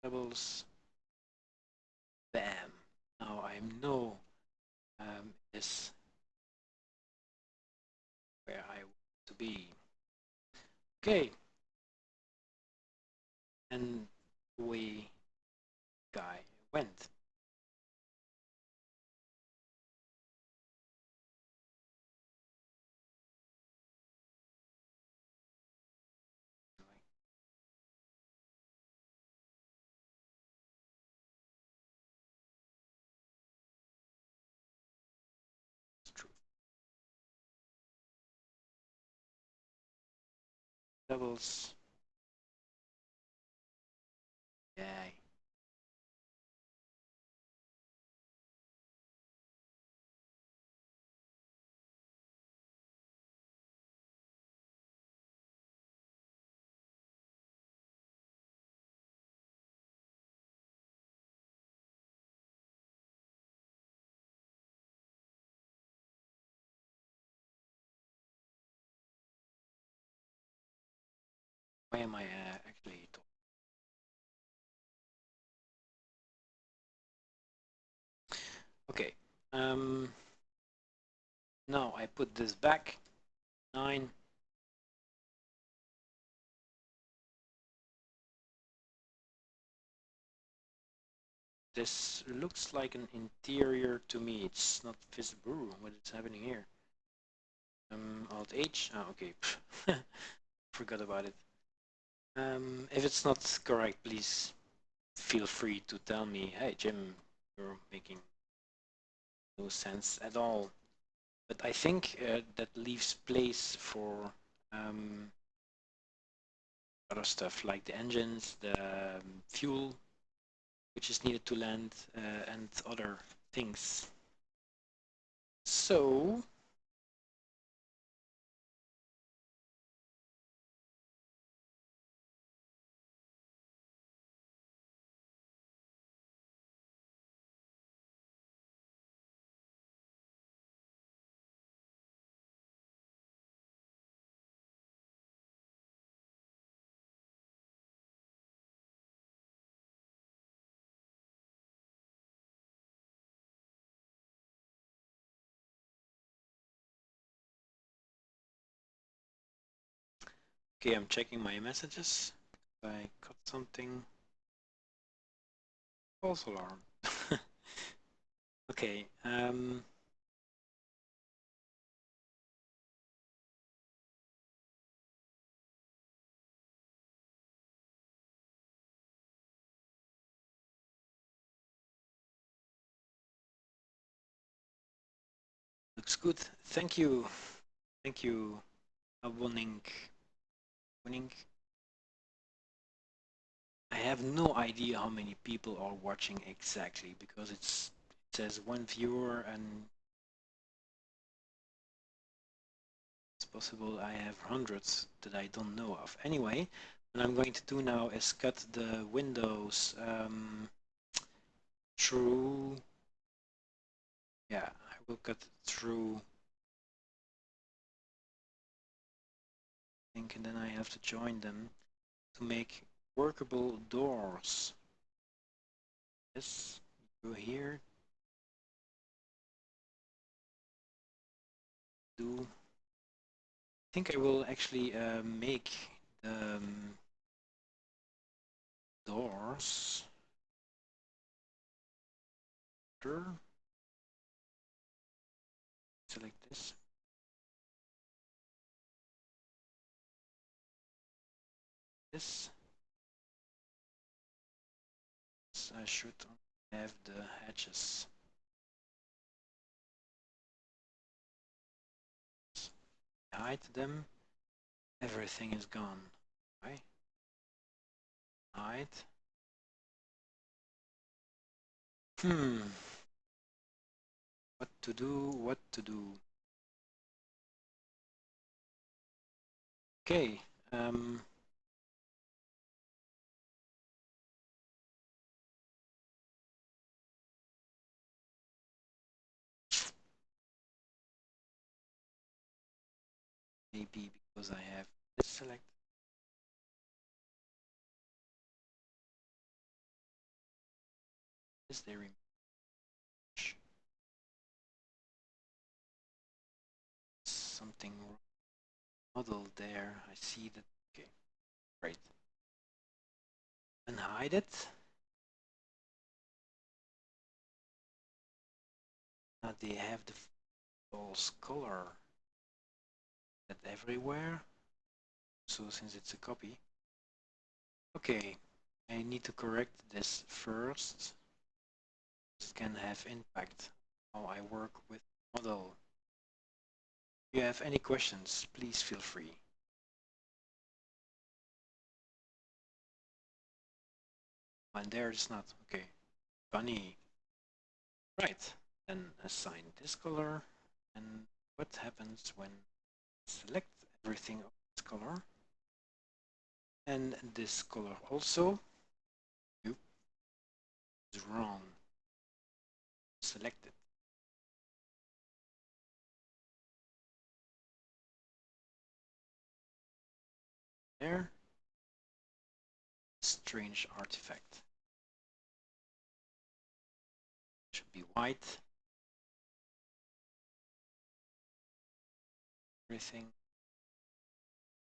Doubles. Bam. Now I know is where I want to be. Okay. And away guy went. It's true. Doubles. Yeah. Why am I actually talking? Okay. Now I put this back. 9. This looks like an interior to me. It's not visible. What is happening here? Alt H. Oh, okay. Forgot about it. If it's not correct, please feel free to tell me, hey Jim, you're making no sense at all. But I think that leaves place for other stuff like the engines, the fuel, which is needed to land, and other things. So okay, I'm checking my messages. I got something. False alarm. Okay. Looks good. Thank you. Thank you, Winning. Winning. I have no idea how many people are watching exactly because it says one viewer and it's possible I have hundreds that I don't know of. Anyway, what I'm going to do now is cut the windows through. Yeah, I will cut through. I think, and then I have to join them to make workable doors. Yes, go here. Do. I think I will actually make the doors. Select this. This. I should have the hatches. Hide them. Everything is gone. Right? Hide. What to do? What to do? Okay. Maybe because I have this selected. Is there something model there? I see that. Okay, great. And hide it. Now they have the false color that everywhere. So since it's a copy, okay, I need to correct this first. This can have impact how I work with model. If you have any questions, please feel free. And there it's not. Okay, funny. Right, then assign this color. And what happens when I select everything of this color? And this color also. Nope, is wrong. Select it. There. strange artifact. Should be white. Everything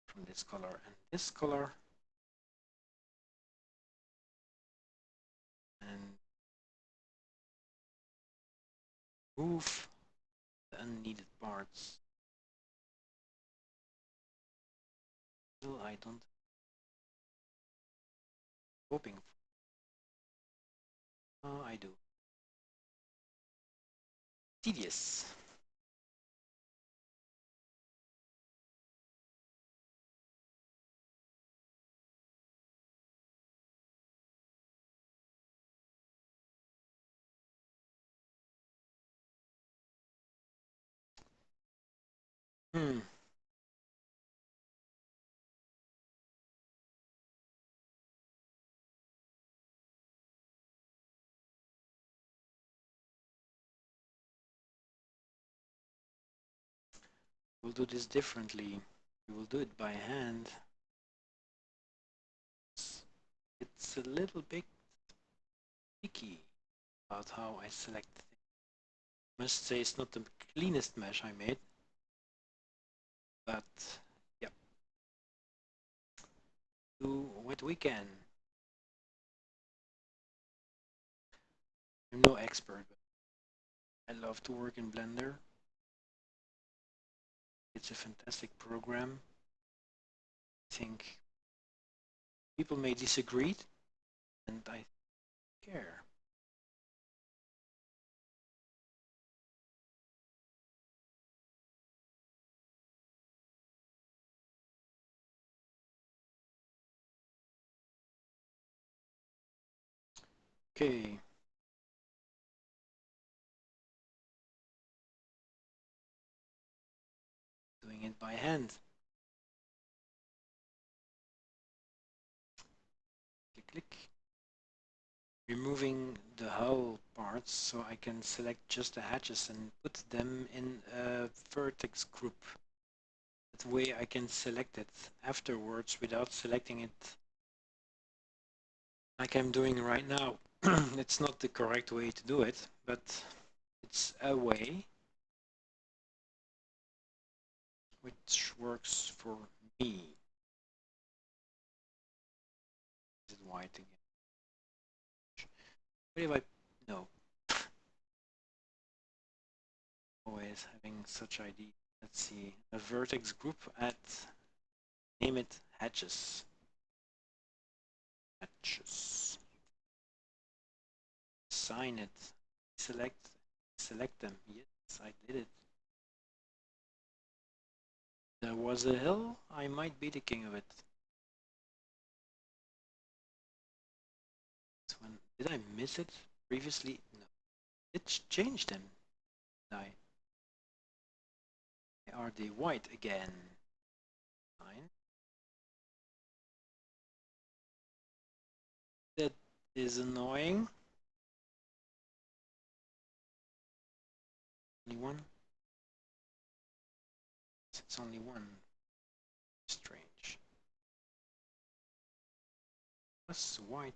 from this color and this color. And move the unneeded parts. Still, I don't hoping for. Oh, I do. Tedious. Hmm. We'll do this differently. We will do it by hand. It's a little bit picky about how I select things. Must say it's not the cleanest mesh I made, but yeah, do what we can. I'm no expert, but I love to work in Blender. It's a fantastic program. I think people may disagree, and I care. Okay. Doing it by hand. Click, click. Removing the hull parts so I can select just the hatches and put them in a vertex group. That way I can select it afterwards without selecting it like I'm doing right now. It's not the correct way to do it, but it's a way which works for me. Is it white again? What if I... No. Always having such idea. Let's see. A vertex group at... Name it hatches. Hatches. Assign it. Select them. Yes, I did it. There was a hill. I might be the king of it. Did I miss it previously? No. It changed them. Are they white again? Fine. That is annoying. Only one? It's only one. Strange. What's white?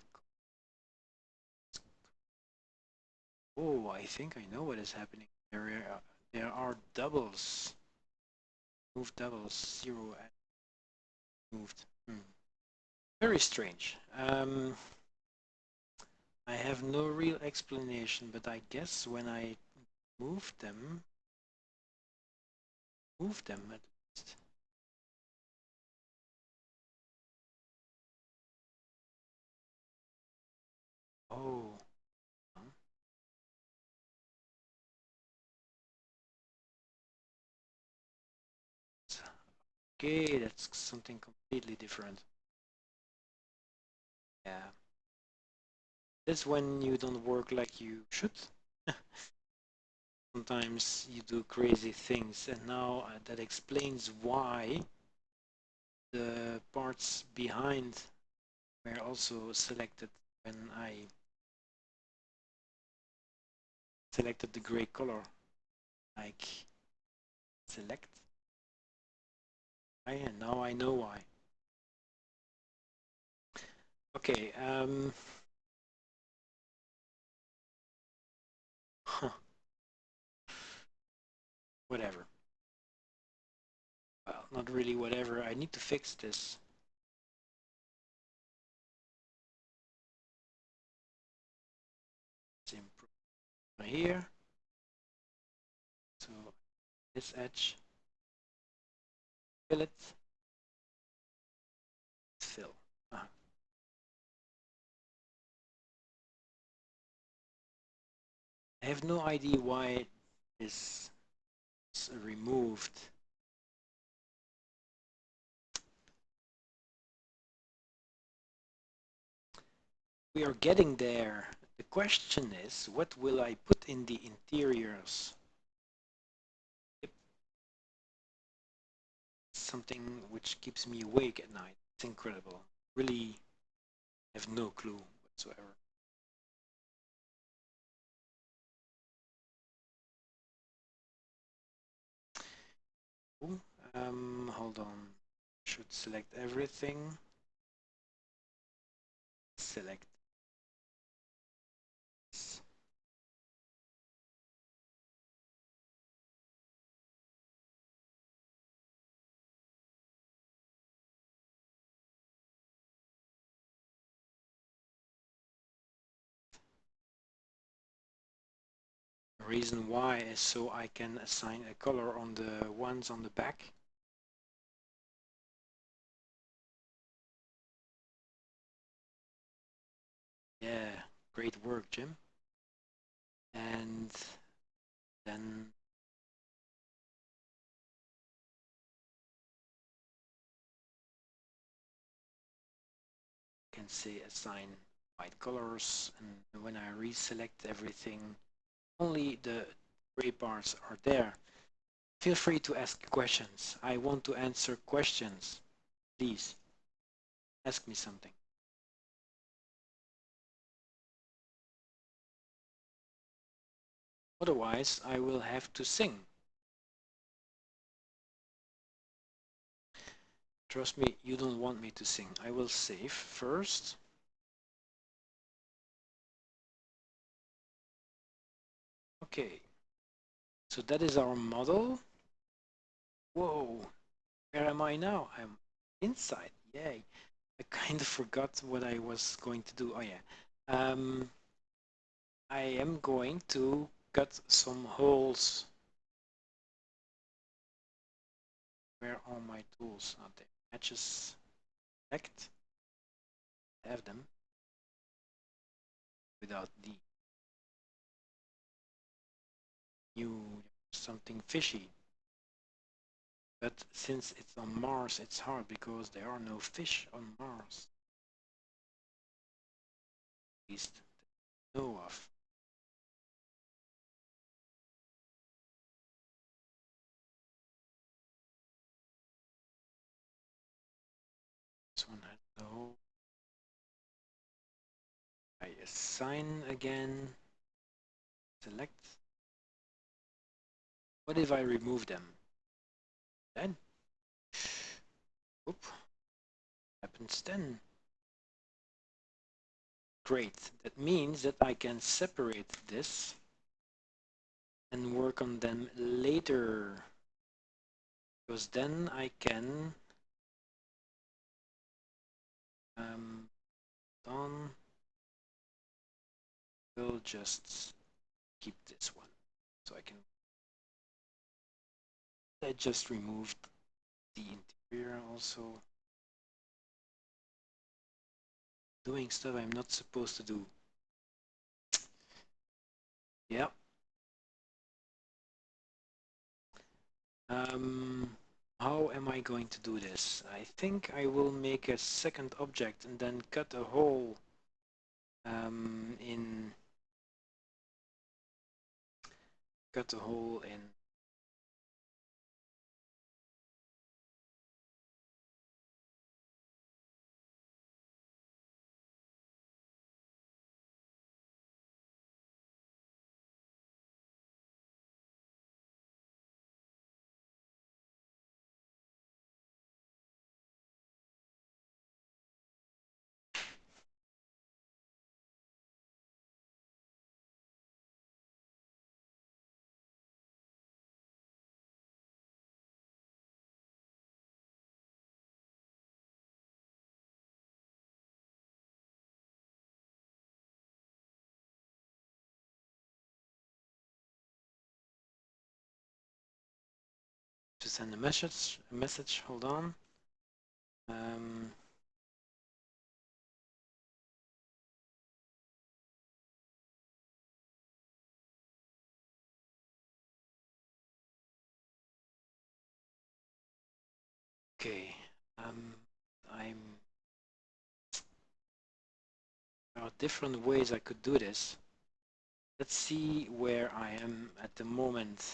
Oh, I think I know what is happening. There are doubles. Move doubles. 0 moved. Very strange. I have no real explanation, but I guess when I move them at least. Oh. Okay, that's something completely different. Yeah. That's when you don't work like you should. Sometimes you do crazy things, and now that explains why the parts behind were also selected when I selected the gray color. Like, select. And now I know why. Okay. Whatever. Well, not really whatever. I need to fix this. Let's improve here. So this edge, fill it, fill. I have no idea why this is removed. We are getting there. The question is, what will I put in the interiors? Yep. Something which keeps me awake at night. It's incredible. Really have no clue whatsoever. Hold on. Should select everything. Select this. The reason why is so I can assign a color on the ones on the back. Yeah, great work, Jim. And then I can say assign white colors, and when I reselect everything, only the gray parts are there. Feel free to ask questions. I want to answer questions. Please ask me something. Otherwise, I will have to sing. Trust me, you don't want me to sing. I will save first. Okay, so that is our model. Whoa, where am I now? I'm inside, yay. I kind of forgot what I was going to do. Oh yeah, I am going to cut some holes. Where are my tools? Are they? Matches, select, have them without the new something fishy. But since it's on Mars, it's hard because there are no fish on Mars. At least know of. This one has no. I assign again. Select. What if I remove them? Then. Oop. Happens then. Great. That means that I can separate this and work on them later. Because then I can on. We'll just keep this one so I can. I just removed the interior also. Doing stuff I'm not supposed to do. Yeah. How am I going to do this? I think I will make a second object and then cut a hole in send a message. Hold on. Okay. There are different ways I could do this. Let's see where I am at the moment.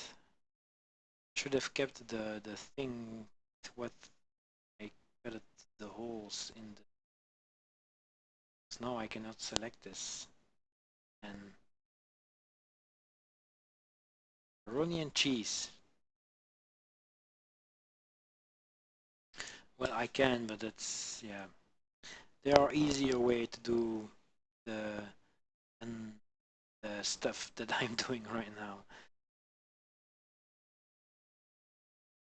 Should have kept the thing what I cut the holes in the. So now I cannot select this. And pepperoni and cheese. Well, I can, but it's yeah. There are easier way to do the stuff that I'm doing right now.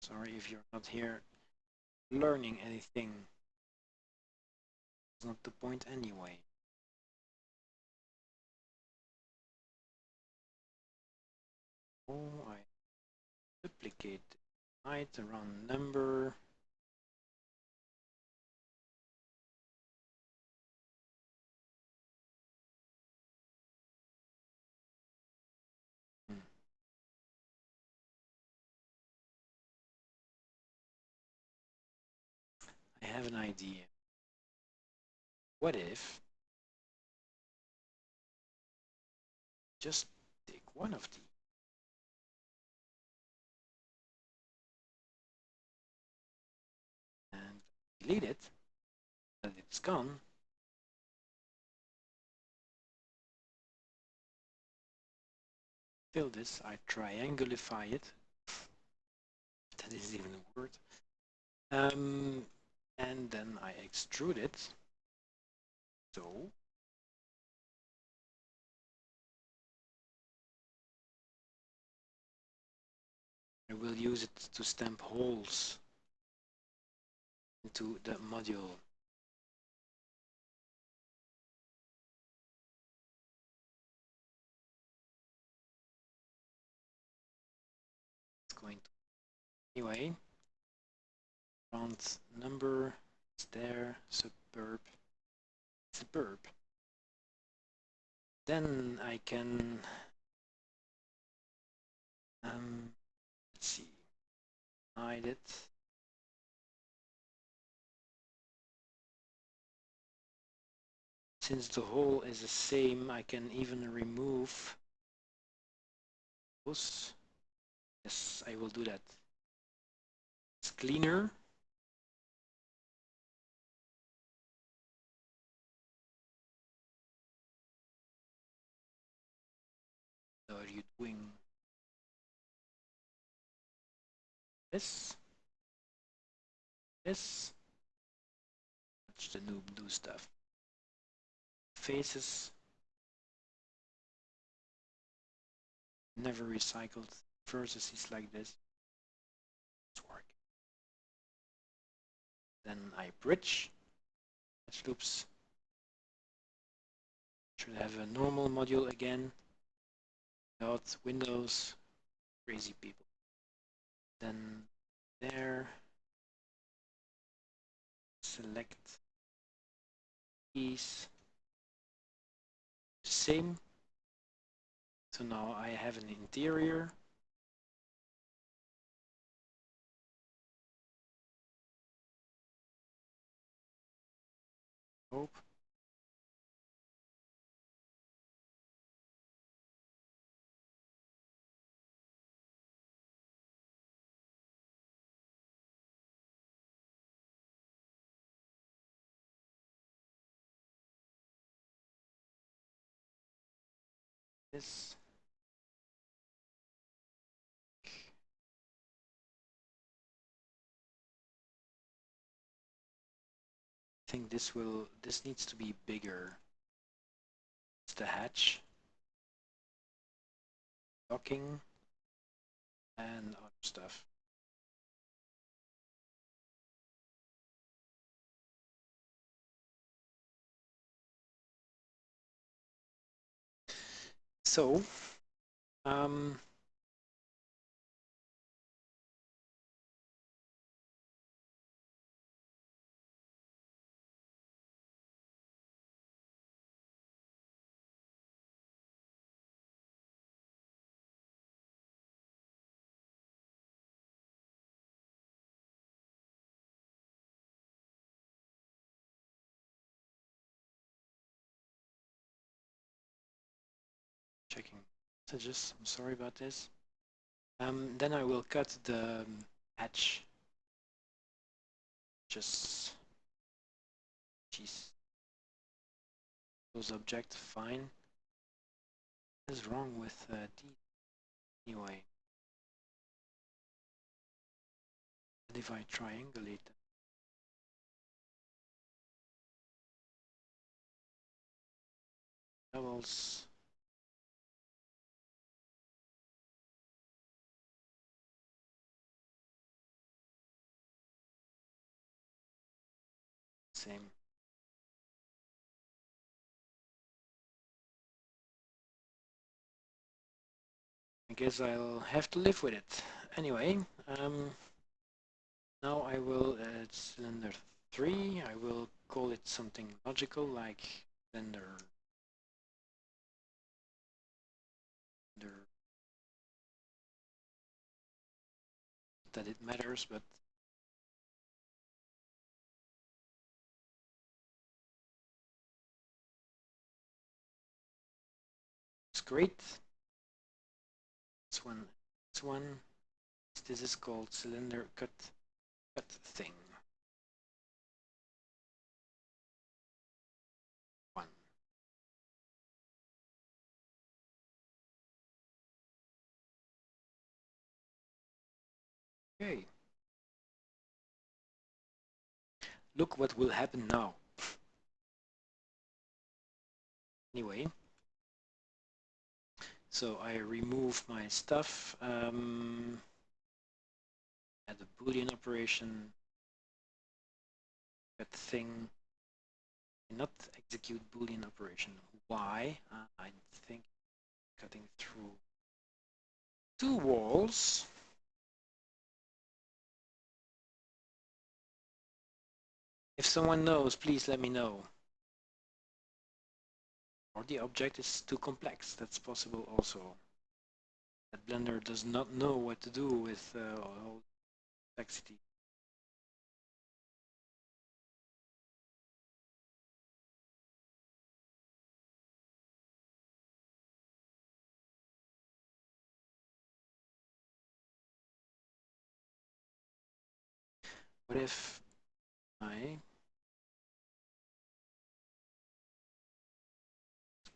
Sorry if you're not here learning anything. It's not the point anyway. Oh, I duplicate height around number. I have an idea. What if just take one of these and delete it, and it's gone. Fill this, I triangulify it. That is even a word. And then I extrude it. So I will use it to stamp holes into the module. It's going to anyway. Round number is there, suburb. Then I can let's see, hide it. Since the hole is the same, I can even remove those. Yes, I will do that. It's cleaner. So are you doing this? This? That's the noob do stuff. Faces. Never recycled vertices like this. It's working. Then I bridge. Oops. Should have a normal module again. Without windows. Crazy people. Then there. Select these. Same. So now I have an interior. Hope. This. I think this needs to be bigger. It's the hatch. Docking. And other stuff. So, checking messages. I'm sorry about this. Then I will cut the hatch. Just jeez. Those object fine. What is wrong with D? Anyway, and if I triangulate them, levels. Same. I guess I'll have to live with it. Anyway, now I will add cylinder 3. I will call it something logical like cylinder that it matters, but it's great. This one. This is called cylinder cut thing. 1. Okay. Look what will happen now. Anyway, so I remove my stuff. Add a Boolean operation. That thing. Not execute Boolean operation. Why? I think cutting through 2 walls. If someone knows, please let me know. Or the object is too complex. That's possible also. That Blender does not know what to do with all complexity. What if I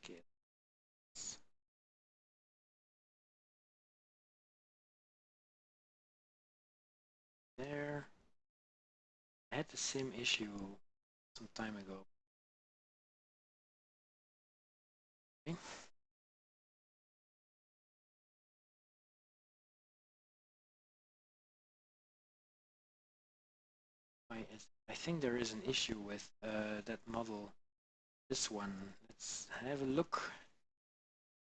get there? I had the same issue some time ago. Okay. I think there is an issue with that model. This one. Let's have a look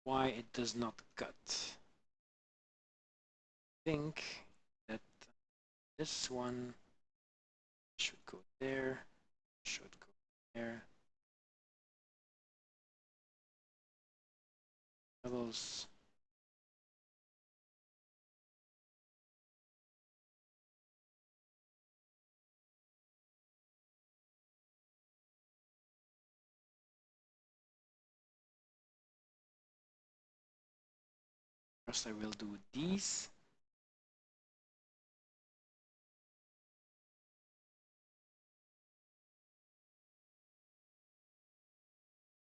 why it does not cut. I think that this one should go there, should go there. Levels. First I will do these.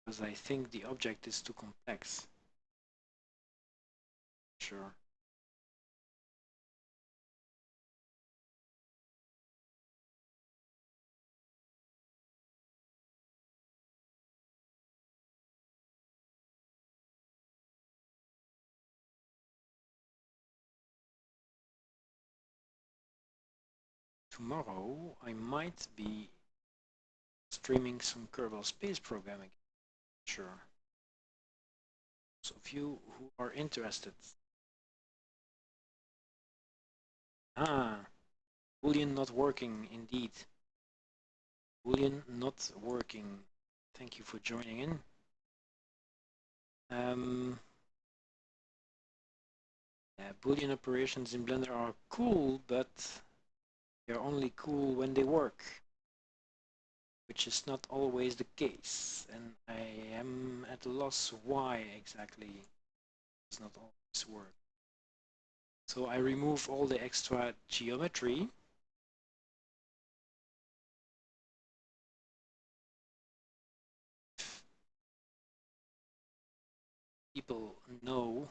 Because I think the object is too complex. Sure. Tomorrow I might be streaming some Kerbal Space Programming. Sure. So of you who are interested. Boolean not working indeed. Boolean not working. Thank you for joining in. Boolean operations in Blender are cool, but they're only cool when they work, which is not always the case, and I am at a loss why exactly. does not always work. So I remove all the extra geometry. People know,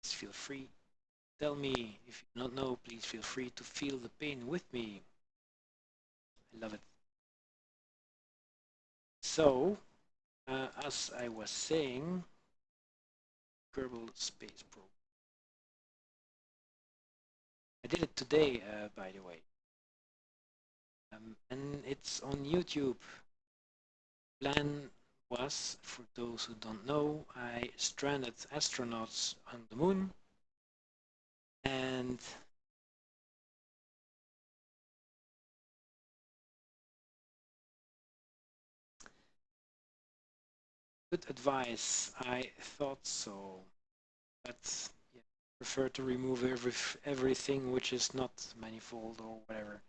please feel free. Tell me if you don't know, please feel free to feel the pain with me. I love it. So, as I was saying, Kerbal Space Probe. I did it today, by the way. And it's on YouTube. Plan was, for those who don't know, I stranded astronauts on the moon, and good advice, I thought so, but yeah, prefer to remove everything which is not manifold or whatever,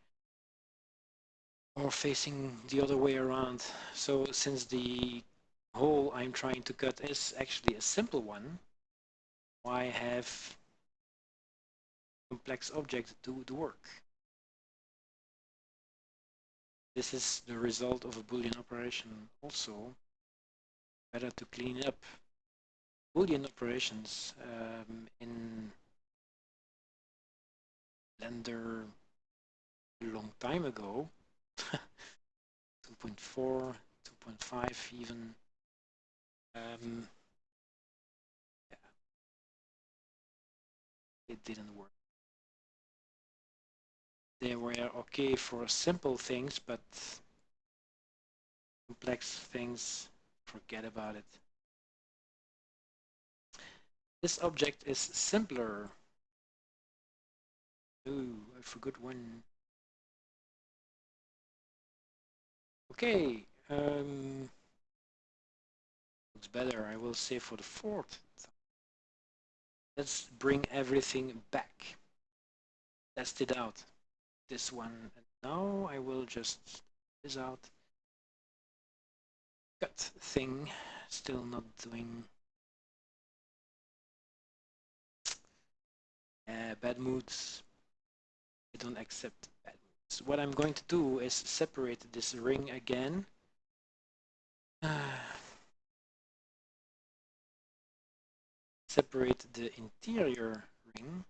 or facing the other way around. So since the hole I'm trying to cut is actually a simple one, why have complex objects do the work? This is the result of a Boolean operation also. Better to clean up Boolean operations in Blender a long time ago. 2.4, 2.5 even. Yeah, it didn't work. They were okay for simple things, but complex things, forget about it. This object is simpler. Ooh, I forgot one. Okay, looks better. I will say for the fourth. Let's bring everything back. Test it out. This one. And now I will just this out. Cut thing. Still not doing. Bad moods. I don't accept bad moods. What I'm going to do is separate this ring again. Separate the interior ring.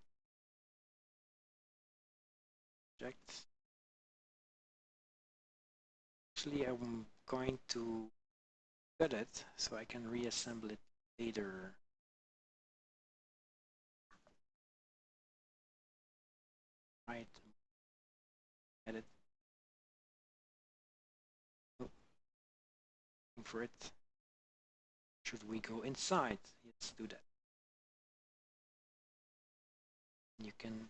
Object. Actually, I'm going to cut it so I can reassemble it later. Right. Edit. Oh, for it. Should we go inside? Let's do that. You can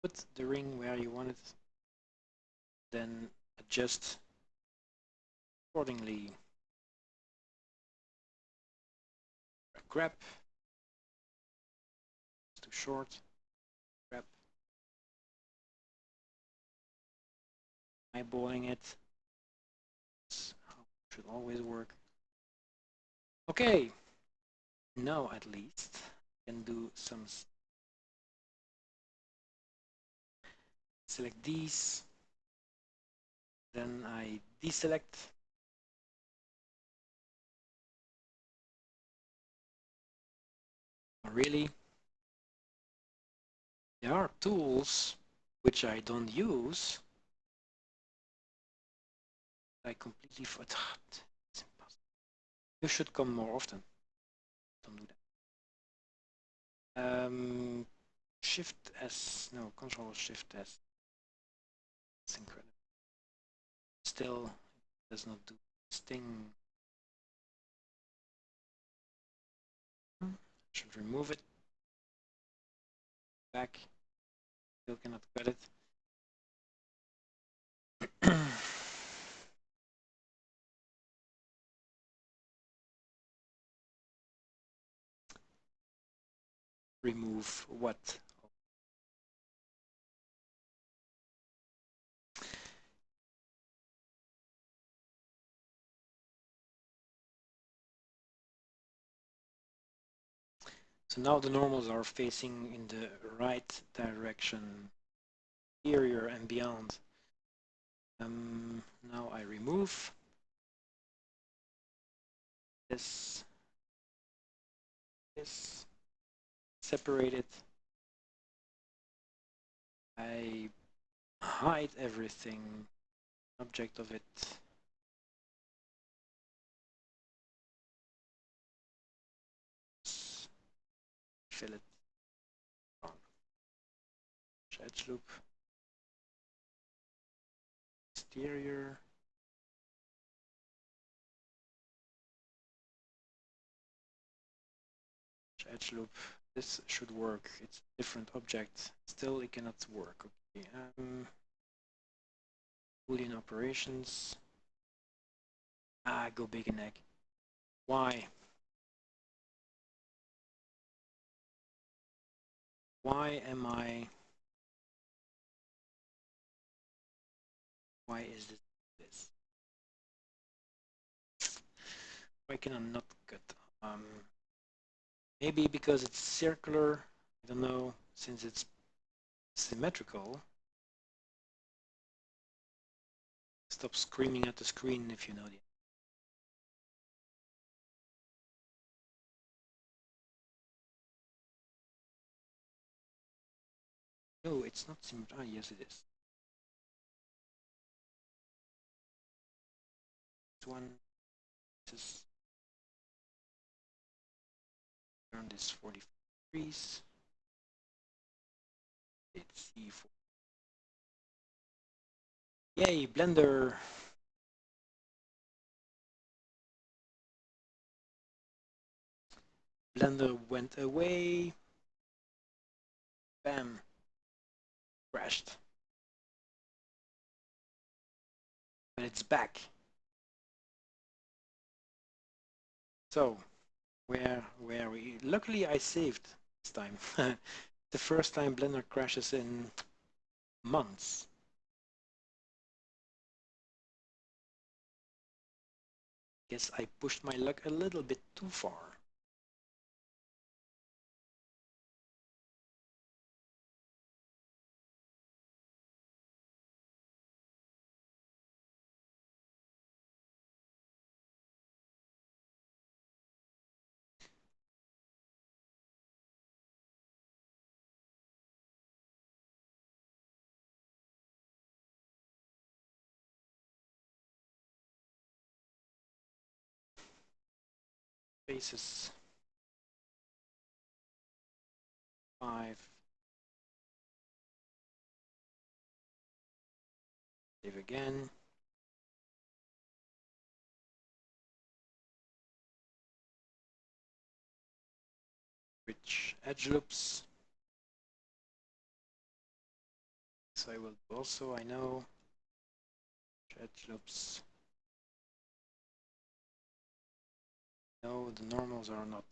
put the ring where you want it, then adjust accordingly. Grab. It's too short. Grab. Eyeballing it. That's how it should always work. Okay. Now at least I can do some. Select these. Then I deselect. Really? There are tools which I don't use. I completely forgot. It's impossible. You should come more often. Don't do that. Shift S, no, Control Shift S. It's incredible. Still, it does not do this thing. Should remove it. Back. Still cannot cut it. Remove what? So now the normals are facing in the right direction, interior and beyond. Now I remove this, separate it. I hide everything, object of it. Fill it on. Edge loop. Exterior. Edge loop. This should work. It's a different object. Still, it cannot work. Okay. Boolean operations. Go big and egg. Why? Why am I? Why is this? Why can I not cut? Maybe because it's circular. I don't know. Since it's symmetrical. Stop screaming at the screen if you know the. No, it's not symmetrical. Yes, it is. This one. This is. Turn this 40 degrees. It's C4. Yay, Blender! Blender went away. Bam. Crashed. But it's back. So, where are we? Luckily, I saved this time. The first time Blender crashes in months. Guess I pushed my luck a little bit too far. Faces 5. Save again. Which edge loops. So I will also, I know, edge loops. No, the normals are not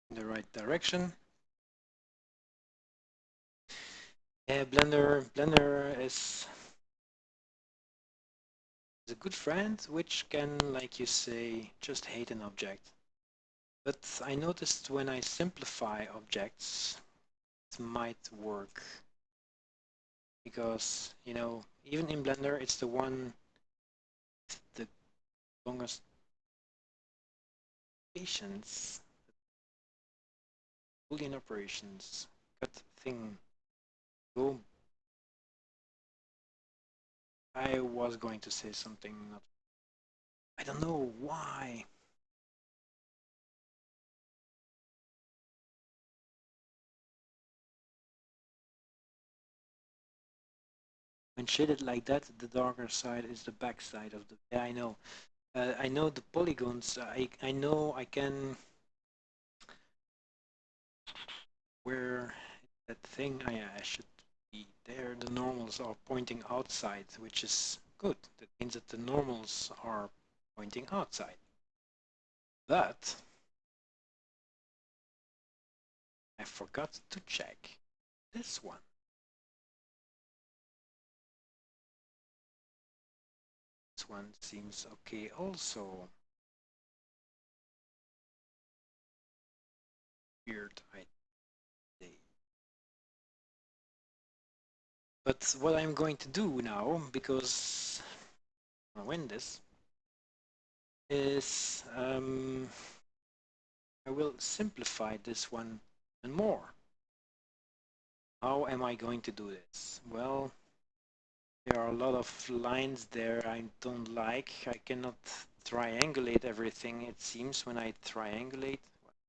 in the right direction. Yeah, Blender is a good friend, which can, like you say, just hate an object. But I noticed when I simplify objects, it might work. Because, you know, even in Blender, it's the one, the longest patience. Boolean operations, cut thing, go. I was going to say something, not, I don't know why. When shaded like that, the darker side is the back side of the, yeah, I know. I know the polygons, I know I can, where that thing, I should be there, the normals are pointing outside, which is good. That means that the normals are pointing outside. But I forgot to check this one. This one seems okay also. weird idea. But what I'm going to do now, because I win this, is I will simplify this one and more. How am I going to do this? Well, there are a lot of lines there I don't like. I cannot triangulate everything, it seems, when I triangulate.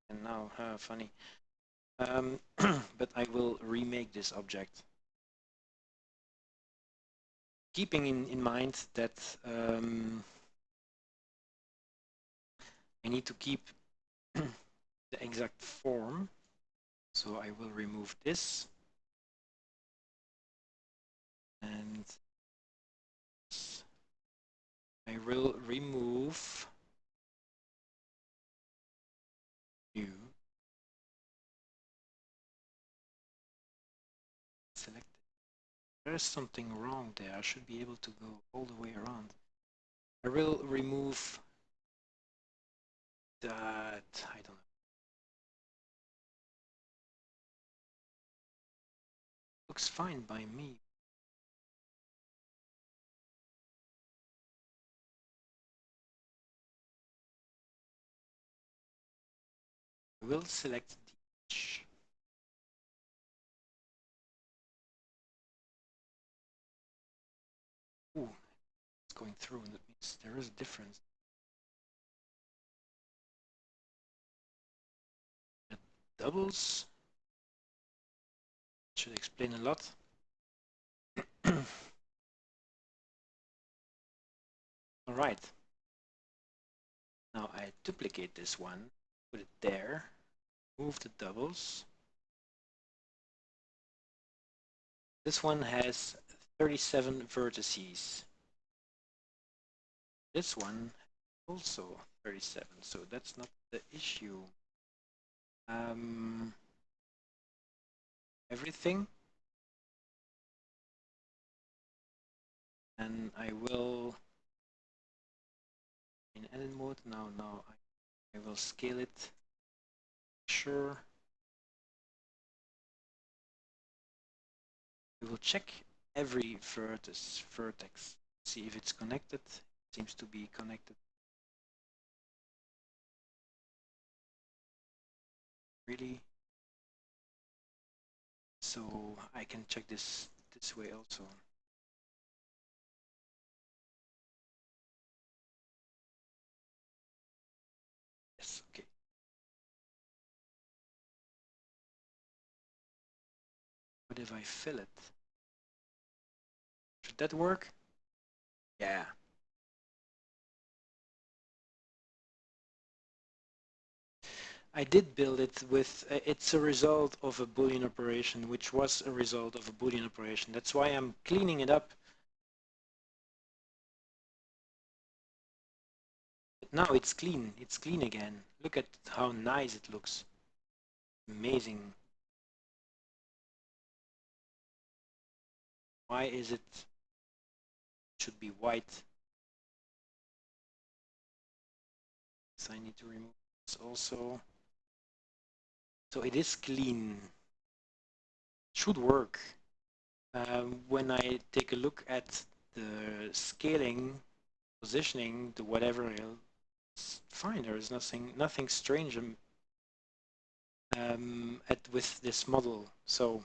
And now, funny. But I will remake this object. Keeping in mind that I need to keep the exact form. So I will remove this. And I will remove new. Select it. There's something wrong there. I should be able to go all the way around. I will remove that. I don't know. Looks fine by me. I will select the edge. Ooh, it's going through, and that means there is a difference. The doubles should explain a lot. All right. Now I duplicate this one, put it there, move the doubles. This one has 37 vertices. This one also 37, so that's not the issue. Everything. And I will, in edit mode, now I will scale it. Sure. We will check every vertex, see if it's connected. It seems to be connected. Really? So I can check this way also. Yes, okay. What if I fill it? Should that work? Yeah. I did build it with, it's a result of a Boolean operation, which was a result of a Boolean operation. That's why I'm cleaning it up. But now it's clean again. Look at how nice it looks. Amazing. Why is it should be white? So I need to remove this also. So it is clean. Should work. When I take a look at the scaling, positioning, the whatever, it's fine. There is nothing strange with this model. So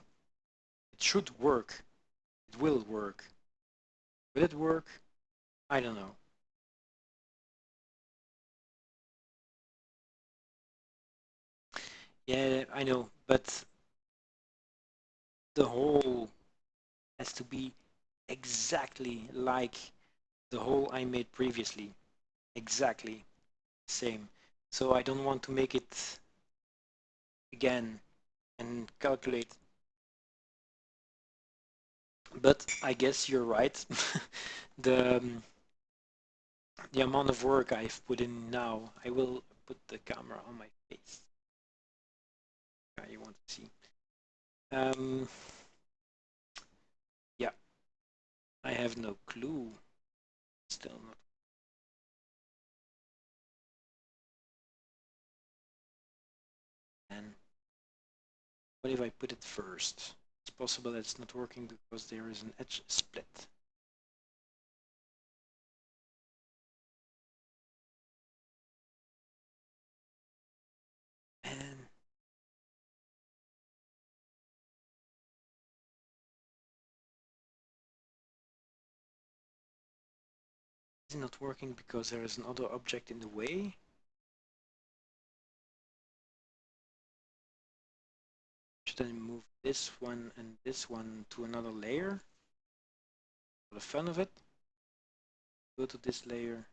it should work. It will work. Will it work? I don't know. Yeah, I know, but the whole has to be exactly like the hole I made previously. Exactly same. So I don't want to make it again and calculate. But I guess you're right. the amount of work I've put in now, I will put the camera on my face. You want to see. Yeah, I have no clue. Still not. And What if I put it first? It's possible that it's not working because there is an edge split. And is it not working because there is another object in the way? Should I move this one and this one to another layer? For the fun of it, go to this layer.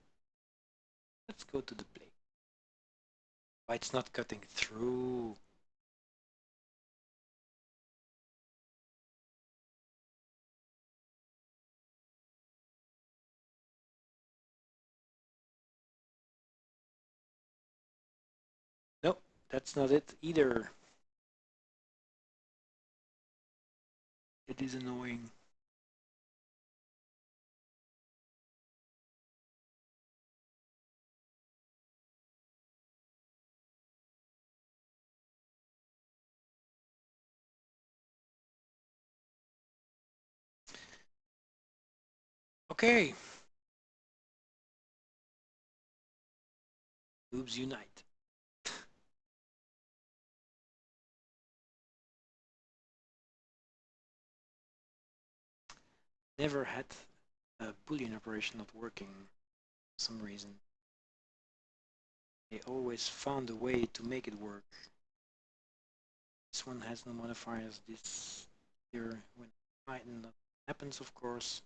Let's go to the plate. Why it's not cutting through? Nope, that's not it either. It is annoying. Okay. Boobs unite. Never had a Boolean operation not working for some reason. They always found a way to make it work. This one has no modifiers. This here, when Python happens, of course.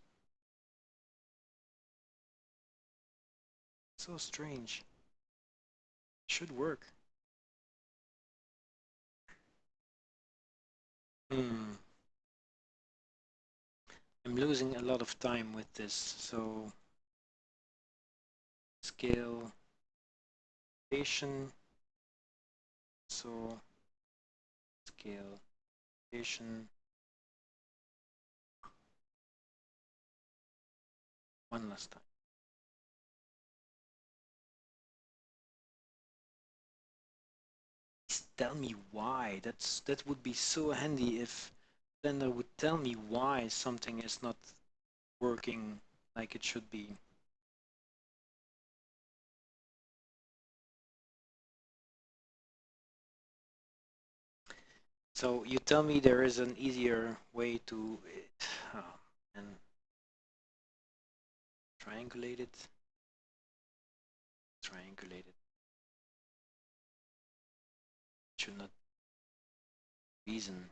So strange. Should work. I'm losing a lot of time with this, so scale station, so scale station, one last time. Please tell me why. That would be so handy if Blender would tell me why something is not working like it should be. So you tell me there is an easier way to and triangulate it. Triangulate it. Should not reason.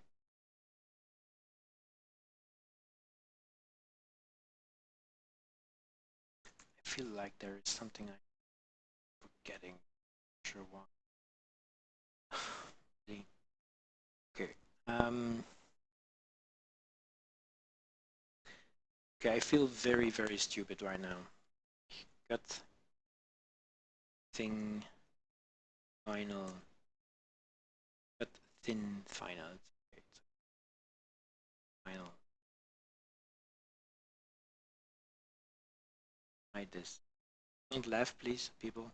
I feel like there is something I'm forgetting. Not sure why. Okay. Okay, I feel very, very stupid right now. Got thing final. Got thin final. Okay, final. Hide this. Don't laugh, please, people.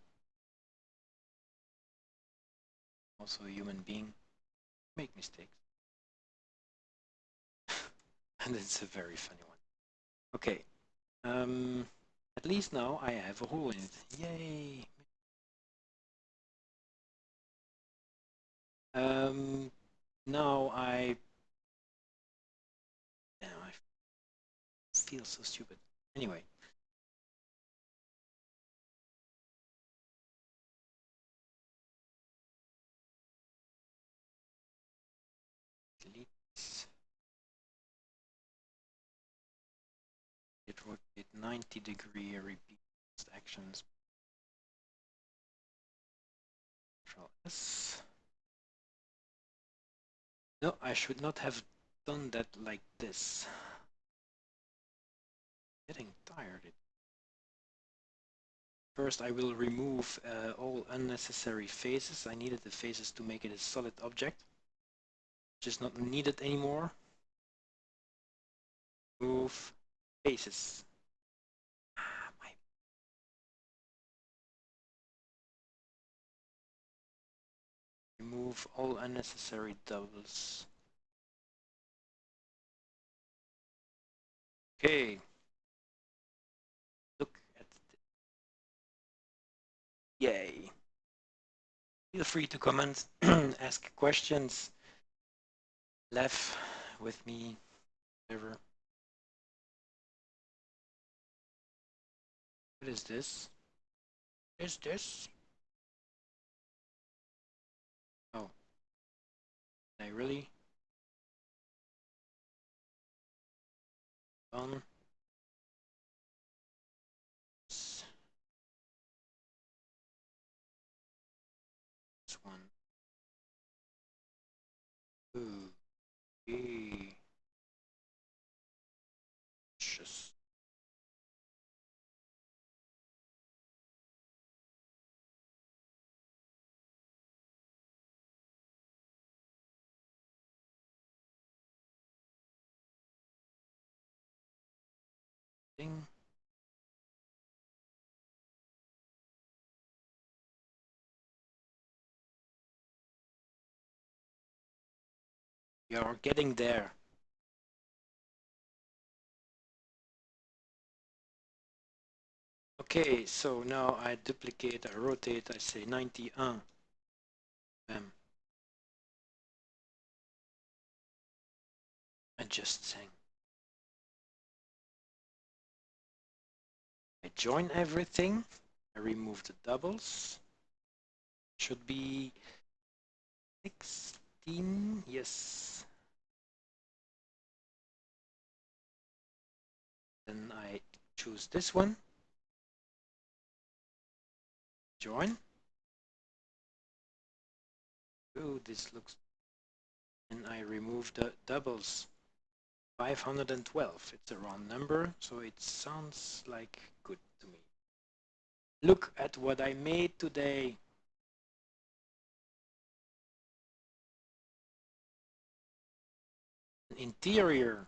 Also a human being. Make mistakes. And it's a very funny one. Okay. At least now I have a hole in it. Yay! Now I feel so stupid. Anyway. Delete. It rotate 90-degree repeat actions. Control S. No, I should not have done that like this. Getting tired. First, I will remove all unnecessary faces. I needed the faces to make it a solid object, which is not needed anymore. Move faces. Remove all unnecessary doubles. Okay. Look at yay. Feel free to comment, ask questions, laugh with me, whatever. What is this? Is this? Oh, I really? On. This one. Ooh. Just. Thing. We are getting there. Okay, so now I duplicate, I rotate, I say 91. Bam. Adjusting. I join everything. I remove the doubles. Should be 16, yes. Then I choose this one. Join. Oh, this looks... And I remove the doubles. 512. It's a round number, so it sounds like good to me. Look at what I made today. Interior.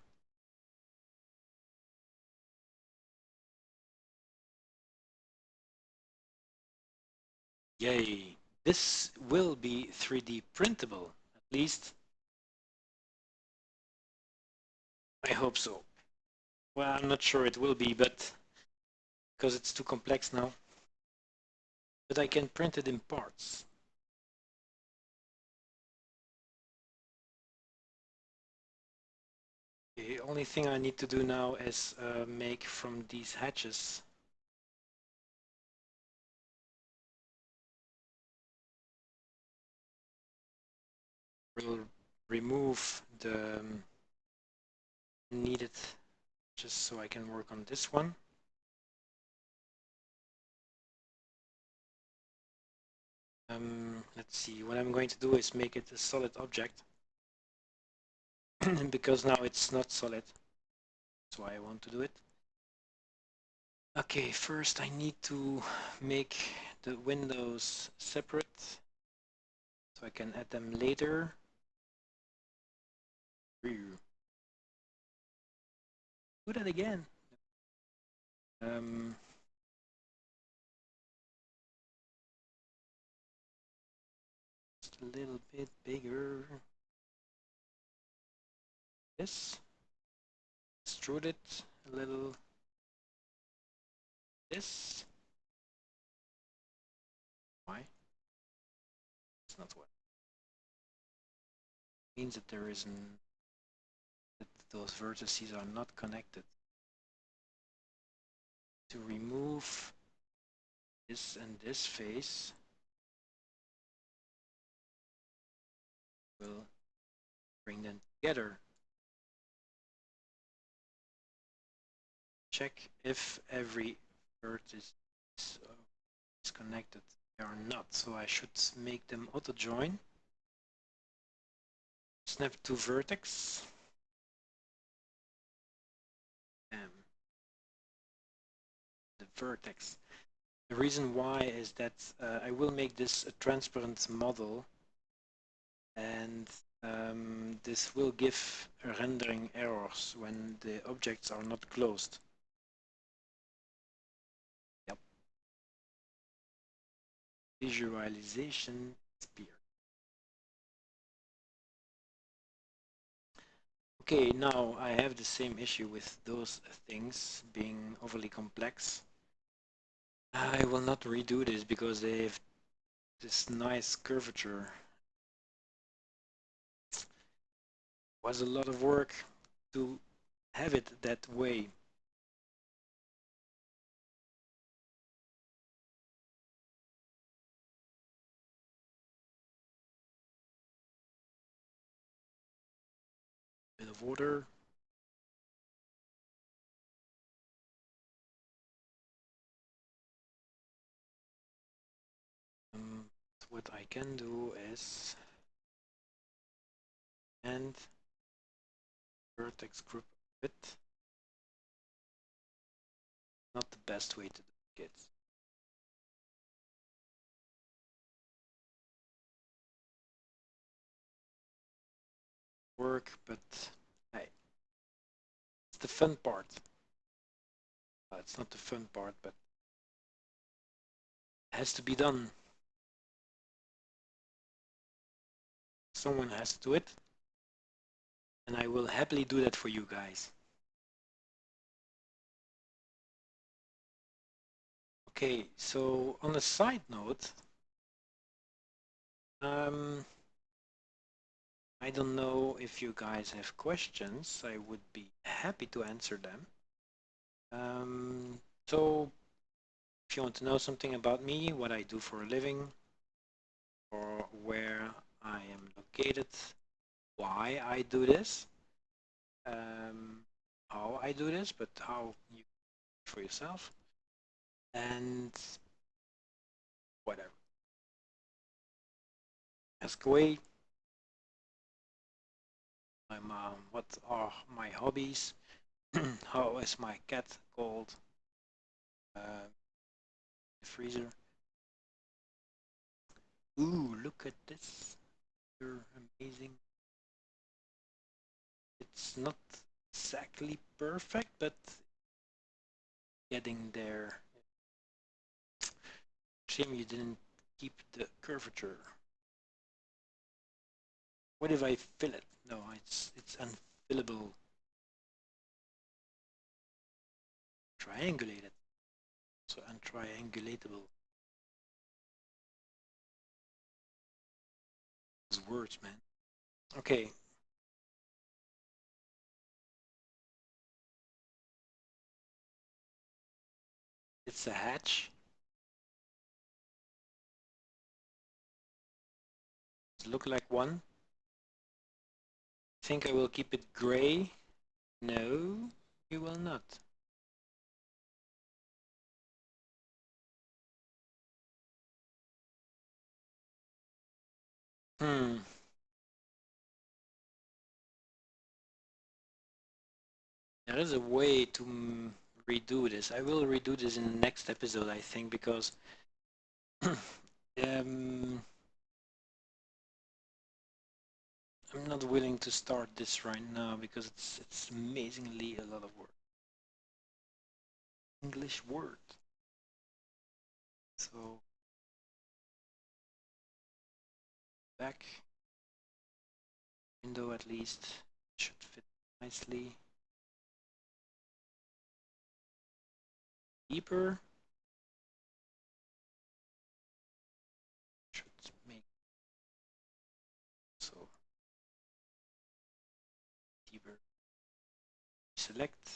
Yay. This will be 3D printable, at least. I hope so. Well, I'm not sure it will be, but because it's too complex now. But I can print it in parts. The only thing I need to do now is make from these hatches. We'll remove the needed just so I can work on this one. Let's see, what I'm going to do is make it a solid object. Because now it's not solid. That's why I want to do it. Okay, first I need to make the windows separate so I can add them later. Do that again. Just a little bit bigger. This. Extrude it a little. This. Why? It's not what. It means that there isn't. That those vertices are not connected. To remove this and this face, we'll bring them together. Check if every vertex is connected. They are not, so I should make them auto join. Snap to vertex. The vertex. The reason why is that I will make this a transparent model, and this will give rendering errors when the objects are not closed. Yep. Visualization spear. Okay, now I have the same issue with those things being overly complex. I will not redo this because they have this nice curvature. It was a lot of work to have it that way. Bit of water. What I can do is and vertex group a bit. Not the best way to do it. Work, but hey, it's the fun part. It's not the fun part, but it has to be done. Someone has to do it, and I will happily do that for you guys. Okay, so on a side note, I don't know if you guys have questions. I would be happy to answer them. So if you want to know something about me, what I do for a living, or where I am located, why I do this, how I do this, but how you for yourself, and whatever. Ask away. My mom, what are my hobbies? How is my cat called? The freezer. Ooh, look at this. You're amazing. It's not exactly perfect, but getting there. Shame you didn't keep the curvature. What if I fill it? No, it's unfillable. Triangulated. So untriangulatable. Those words, man. Okay. It's a hatch. Does it look like one? Think I will keep it gray? No, you will not. Hmm. There is a way to redo this. I will redo this in the next episode, I think, because I'm not willing to start this right now because it's amazingly a lot of work. English word. So back window at least should fit nicely. Deeper should make so deeper. Select.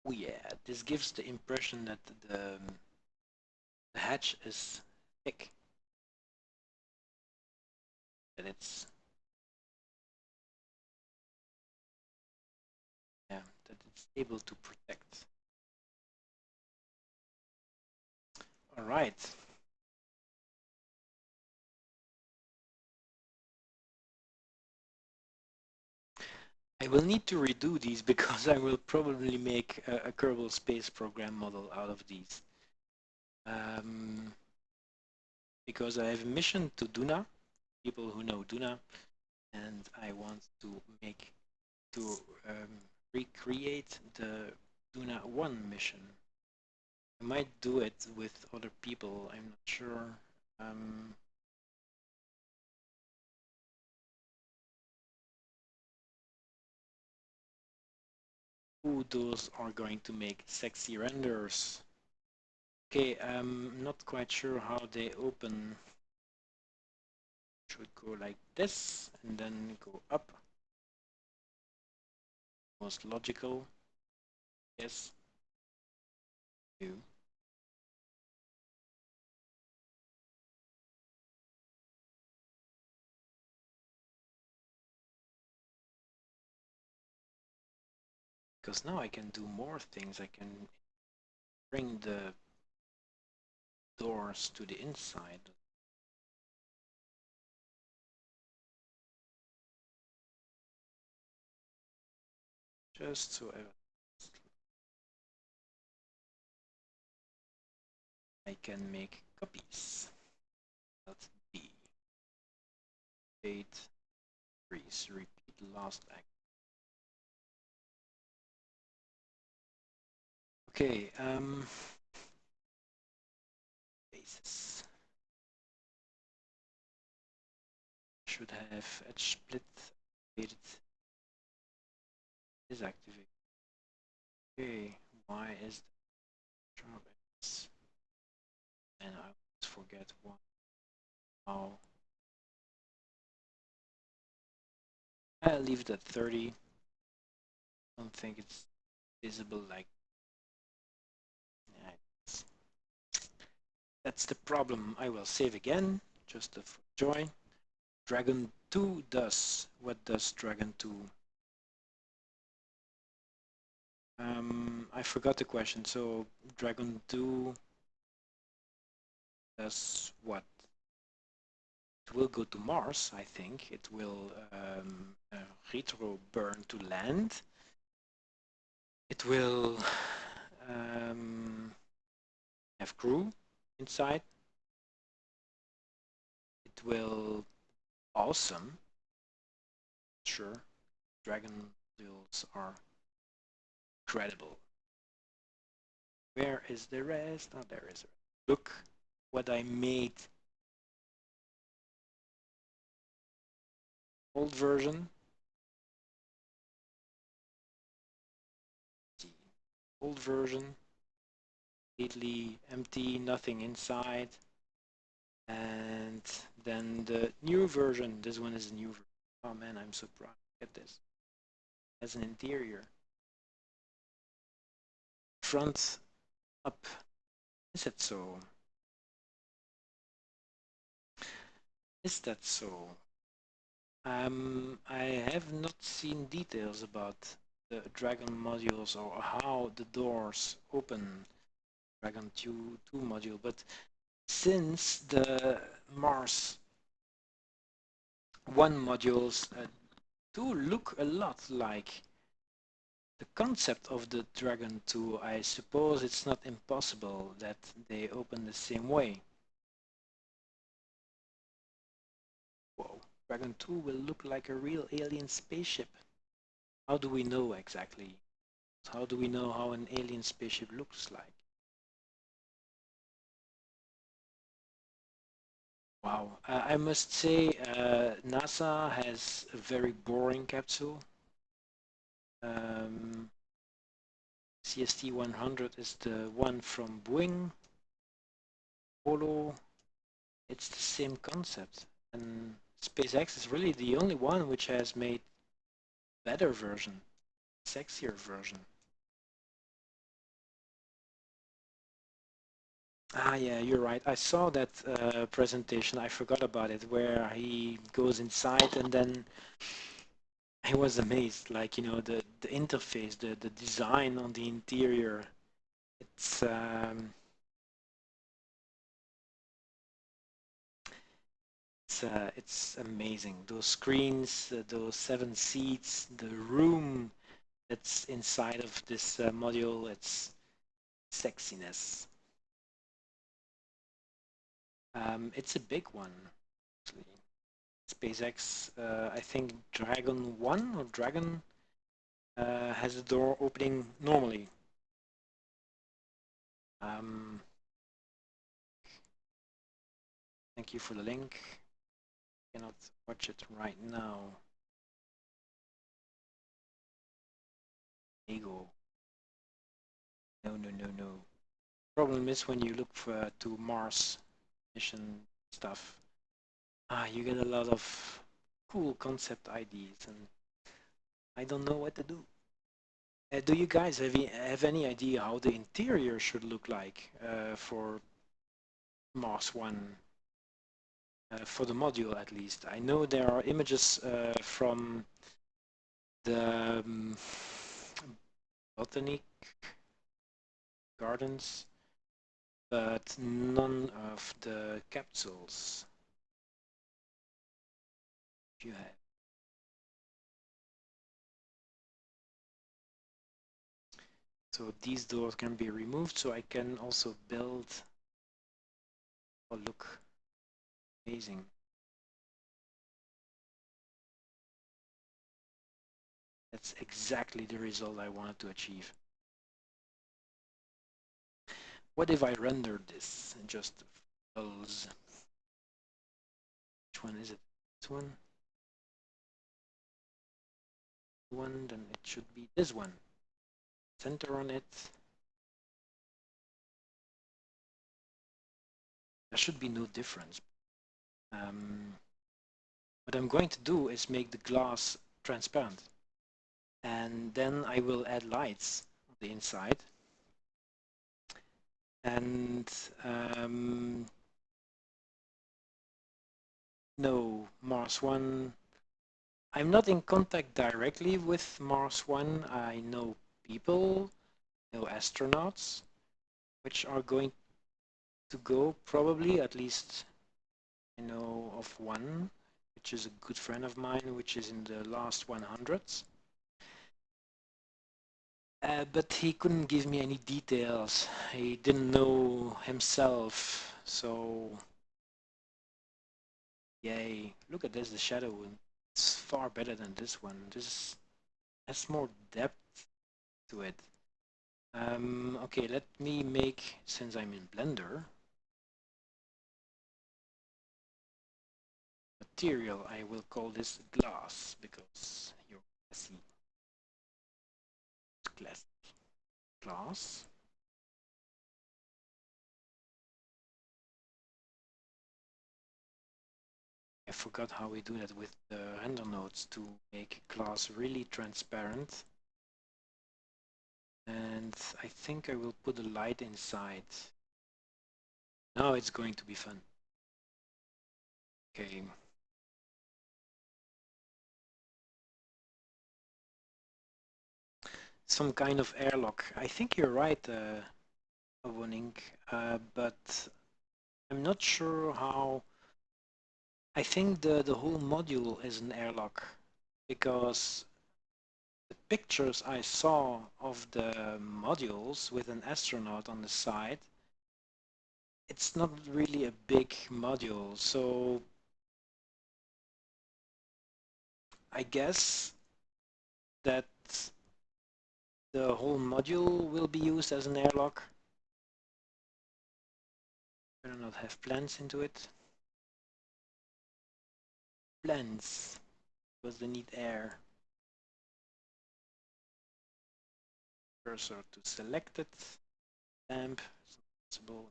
Oh yeah, this gives the impression that the hatch is thick. That it's that it's able to protect. All right. I will need to redo these because I will probably make a Kerbal Space Program model out of these. Because I have a mission to Duna, people who know Duna, and I want to make to recreate the Luna 1 mission. I might do it with other people, I'm not sure. Who those are going to make sexy renders. Okay, I'm not quite sure how they open. Should go like this and then go up. Most logical. Yes. New. Because now I can do more things. I can bring the doors to the inside. Just so I can make copies. That's B. 8 3's repeat last act. Okay, basis. Should have edge split activated. Is activated. Okay, why is the sharp X? And I always forget what. How. I'll leave it at 30. I don't think it's visible like. Yeah, that's the problem. I will save again, just for joy. Dragon 2 does. What does Dragon 2? I forgot the question. So Dragon 2 does what? It will go to Mars, I think. It will retro burn to land. It will have crew inside. It will awesome. Sure, Dragon builds are incredible. Where is the rest? Oh, there is. Look what I made. Old version. Old version. Completely empty, nothing inside. And then the new version. This one is a new version. Oh man, I'm so proud. Look at this. As an interior. Front up. Is it so? Is that so? I have not seen details about the Dragon modules or how the doors open Dragon 2 module, but since the Mars 1 modules do look a lot like the concept of the Dragon 2, I suppose it's not impossible that they open the same way. Whoa, Dragon 2 will look like a real alien spaceship. How do we know exactly? How do we know how an alien spaceship looks like? Wow, I must say NASA has a very boring capsule. CST 100 is the one from Boeing. Polo, it's the same concept. And SpaceX is really the only one which has made better version, sexier version. Ah, yeah, you're right. I saw that presentation. I forgot about it, where he goes inside and then I was amazed. Like, you know, the interface, the design on the interior. It's amazing. Those screens, those 7 seats, the room that's inside of this module. It's sexiness. It's a big one, actually. SpaceX, I think Dragon 1 or Dragon has the door opening normally. Thank you for the link. Cannot watch it right now. Ego. No. Problem is when you look for to Mars mission stuff, you get a lot of cool concept ideas, and I don't know what to do. Do you guys have any idea how the interior should look like for Mars One? For the module, at least. I know there are images from the botanic gardens, but none of the capsules. If you have. So these doors can be removed, so I can also build. Oh, look, amazing. That's exactly the result I wanted to achieve. What if I render this and just close? Which one is it? This one? Then it should be this one. Center on it. There should be no difference. What I'm going to do is make the glass transparent. And then I will add lights on the inside. And no, Mars One. I'm not in contact directly with Mars One. I know people, know astronauts, which are going to go probably, at least I know of one, which is a good friend of mine, which is in the last 100s. But he couldn't give me any details. He didn't know himself, so yay. Look at this, the shadow. It's far better than this one. This has more depth to it. Okay, let me make, since I'm in Blender, material, I will call this glass, because you're glassy. Glass. I forgot how we do that with the render nodes to make glass really transparent. And I think I will put a light inside. Now it's going to be fun. Okay. Some kind of airlock. I think you're right, Woning, but I'm not sure how. I think the whole module is an airlock, because the pictures I saw of the modules with an astronaut on the side, it's not really a big module, so I guess that the whole module will be used as an airlock. Better not have plants into it. Plants, because they need air. Cursor to select it. Lamp, possible.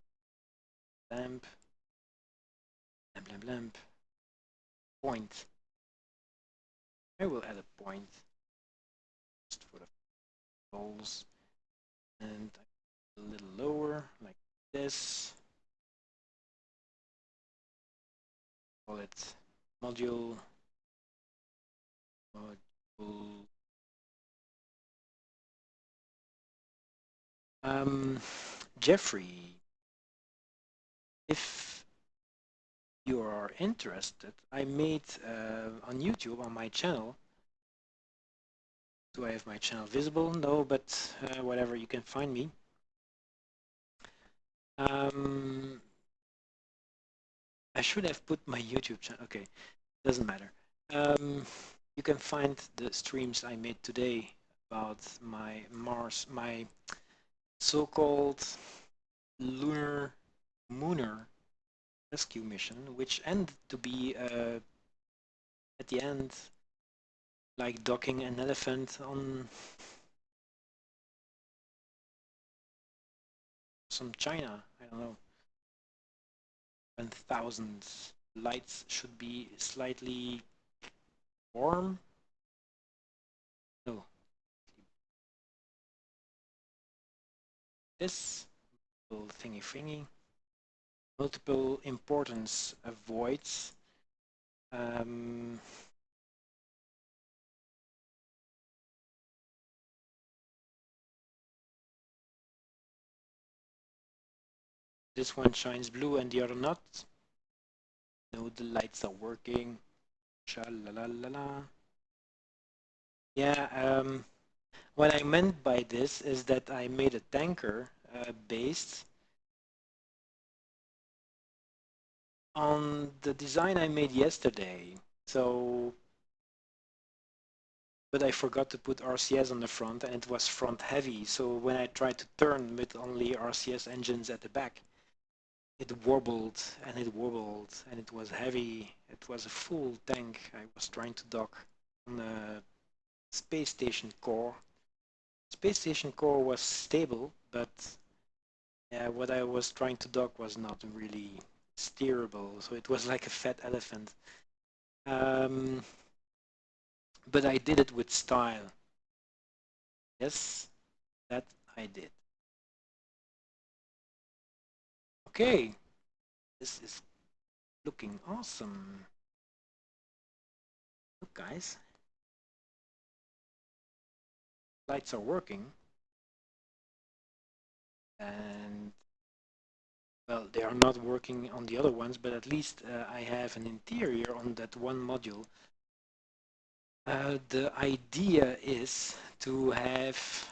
Lamp. Lamp. Point. I will add a point just for the goals, and a little lower, like this. Call it module. Jeffrey, if you are interested, I made on YouTube, on my channel. Do I have my channel visible? No, but whatever, you can find me. I should have put my YouTube channel. Okay, doesn't matter. You can find the streams I made today about my Mars, my so-called lunar mooner rescue mission, which ended to be at the end like docking an elephant on some China. I don't know. 1,000 lights should be slightly warm. No, this little thingy. Multiple importance avoids. This one shines blue and the other not. No, the lights are working. Sha-la-la-la-la. Yeah, what I meant by this is that I made a tanker based on the design I made yesterday. So, but I forgot to put RCS on the front and it was front heavy. So when I tried to turn with only RCS engines at the back, it wobbled and it wobbled and it was heavy. It was a full tank I was trying to dock on the space station core. Space station core was stable, but what I was trying to dock was not really steerable, so it was like a fat elephant. But I did it with style. Yes, that I did. Okay, this is looking awesome. Look, guys, lights are working, and well, they are not working on the other ones, but at least I have an interior on that one module. The idea is to have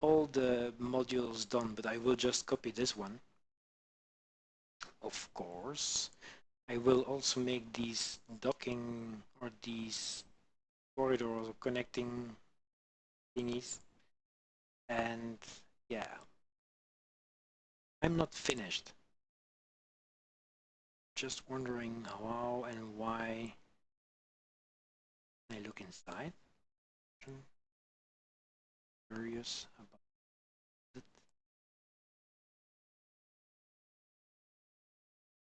all the modules done, but I will just copy this one. Of course, I will also make these docking or these corridors or connecting thingies. And yeah, I'm not finished. Just wondering how and why I look inside. Curious about it.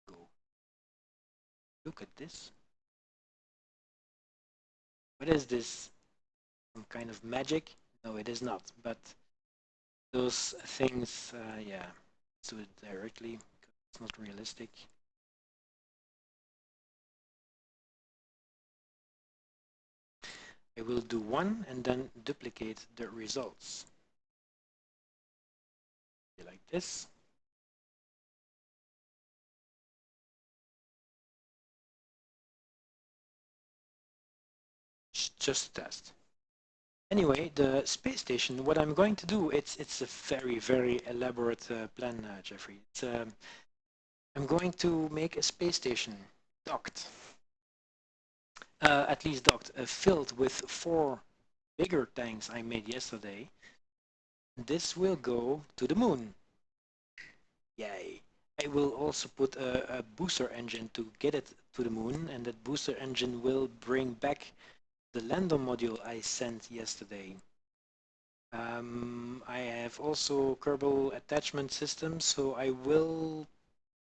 Go. Look at this. What is this? Some kind of magic? No, it is not. But those things, yeah, let's do it directly. It's not realistic. I will do one and then duplicate the results. Like this. Just test. Anyway, the space station, what I'm going to do, it's a very elaborate plan, Jeffrey. I'm going to make a space station docked, at least docked, filled with 4 bigger tanks I made yesterday. This will go to the moon. Yay. I will also put a booster engine to get it to the moon, and that booster engine will bring back the lander module I sent yesterday. I have also Kerbal attachment systems, so I will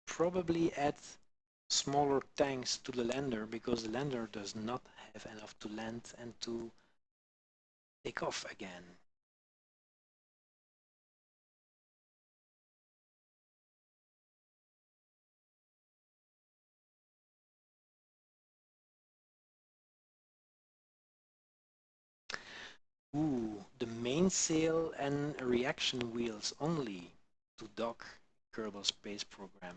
probably add smaller tanks to the lander because the lander does not have enough to land and to take off again. Ooh, the mainsail and reaction wheels only to dock Kerbal Space Program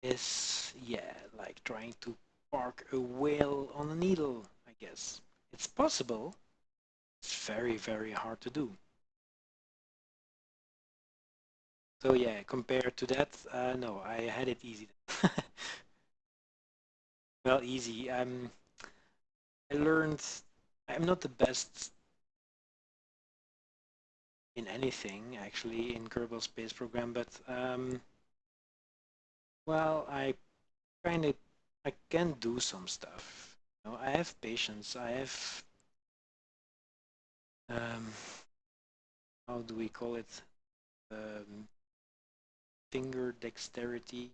is, yeah, like trying to park a whale on a needle, I guess. It's possible. It's very hard to do. So yeah, compared to that, no, I had it easy. Well, easy. I learned I'm not the best in anything actually in Kerbal Space Program, but well, kind of I can do some stuff. You know, I have patience. I have um, how do we call it? Um, Finger dexterity,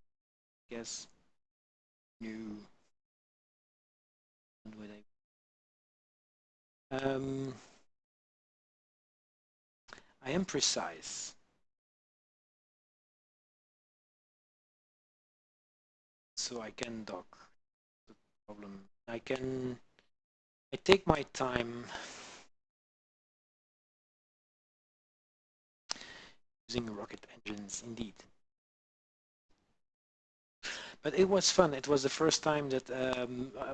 I guess. New. What would I am precise, so I can dock. The problem. I take my time using rocket engines, indeed. But it was fun. It was the first time that,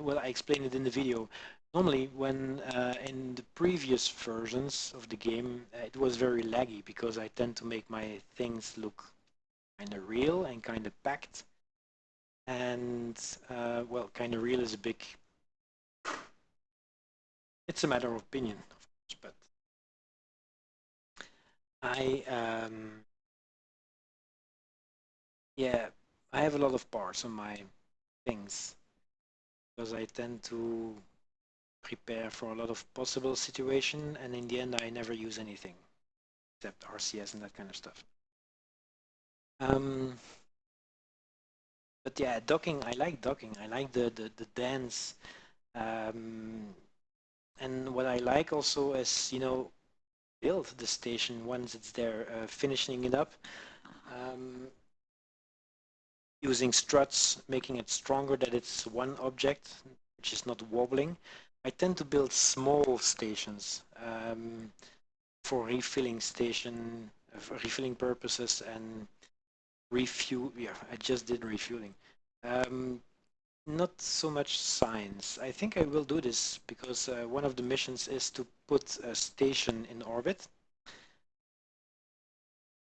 well, I explained it in the video. Normally, when in the previous versions of the game, it was very laggy because I tend to make my things look kind of real and kind of packed. And, well, kind of real is a big, it's a matter of opinion, of course, but I, yeah, I have a lot of parts on my things because I tend to prepare for a lot of possible situation, and in the end I never use anything except RCS and that kind of stuff. Um, but yeah, docking, I like docking. I like the dance. Um, and what I like also is, you know, build the station once it's there, finishing it up. Um, Using struts, making it stronger that it's one object, which is not wobbling. I tend to build small stations for refilling station, for refilling purposes and refuel. Yeah, I just did refueling. Not so much science. I think I will do this because one of the missions is to put a station in orbit.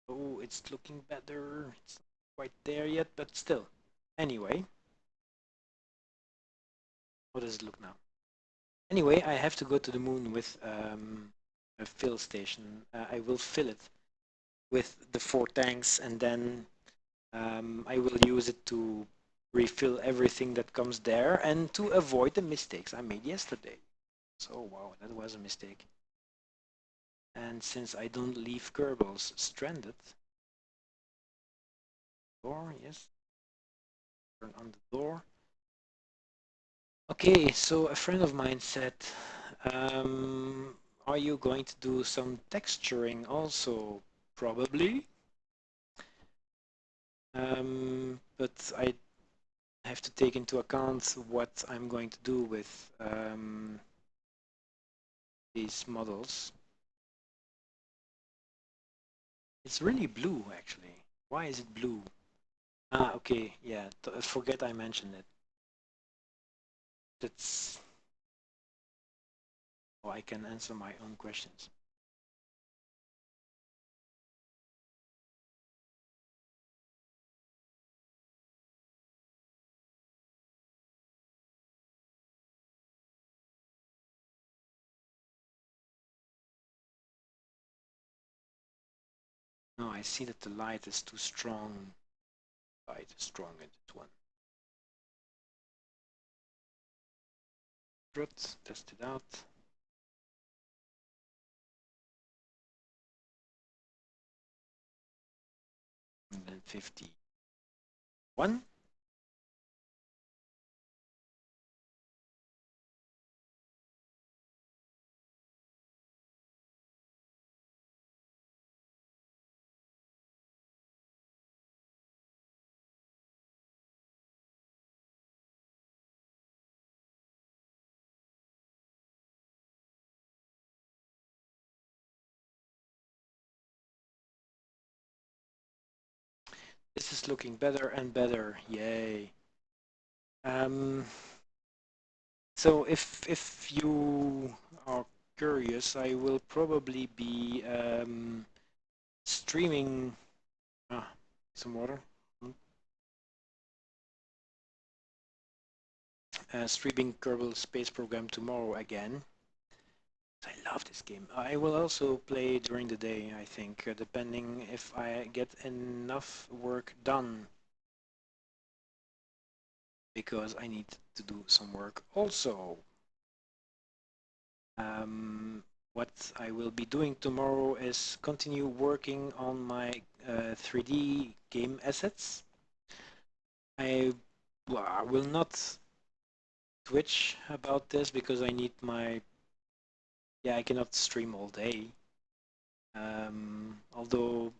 Oh, it's looking better. It's not quite there yet, but still. Anyway, how does it look now? Anyway, I have to go to the moon with a fill station. I will fill it with the 4 tanks, and then I will use it to refill everything that comes there and to avoid the mistakes I made yesterday. So, wow, that was a mistake. And since I don't leave Kerbals stranded, door, yes, turn on the door. Okay, so a friend of mine said, are you going to do some texturing also? Probably. But I have to take into account what I'm going to do with these models. It's really blue, actually. Why is it blue? Ah, okay, yeah, forget I mentioned it. That's how I can answer my own questions. No, I see that the light is too strong. Light is strong in this one. Test it out. And then 51. This is looking better and better. Yay. So if you are curious, I will probably be streaming some water. Streaming Kerbal Space Program tomorrow again. I love this game. I will also play during the day, I think, depending if I get enough work done, because I need to do some work also. What I will be doing tomorrow is continue working on my 3D game assets. I will not Twitch about this because I need my, yeah, I cannot stream all day. Although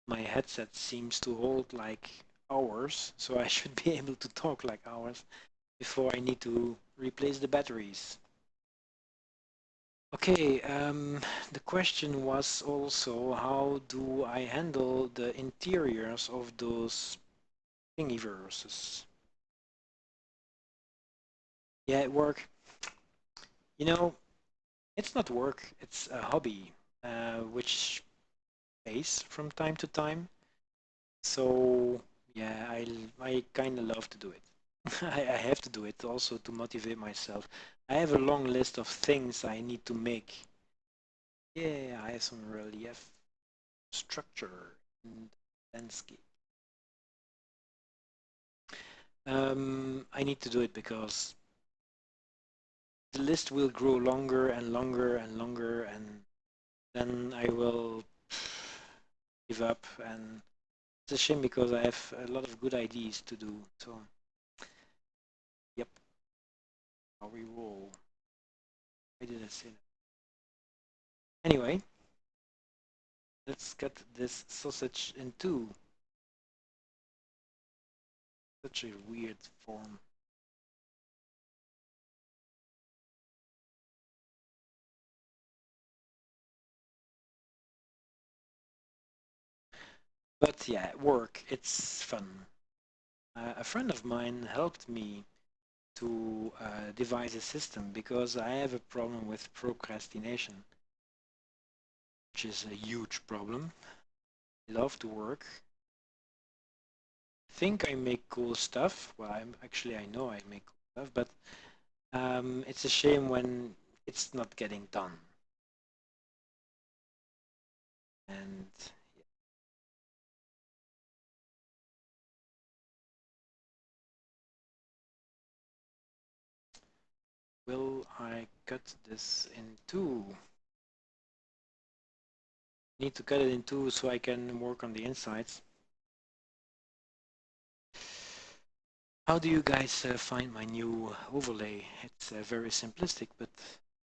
my headset seems to hold like hours, so I should be able to talk like hours before I need to replace the batteries. Okay, the question was also, how do I handle the interiors of those thingiverses? Yeah, work. You know, it's not work, it's a hobby, which pays from time to time. So yeah, I kind of love to do it. I have to do it also to motivate myself. I have a long list of things I need to make. Yeah, I have some relief, structure, and landscape. I need to do it because the list will grow longer and longer and longer, and then I will give up. And it's a shame because I have a lot of good ideas to do. So, yep, how we roll. Why did I say that? Anyway, let's cut this sausage in two. Such a weird form. But yeah, work, it's fun. A friend of mine helped me to devise a system because I have a problem with procrastination, which is a huge problem. I love to work. I think I make cool stuff. Well, I know I make cool stuff, but it's a shame when it's not getting done. And will I cut this in two? Need to cut it in two so I can work on the insides. How do you guys find my new overlay? It's very simplistic, but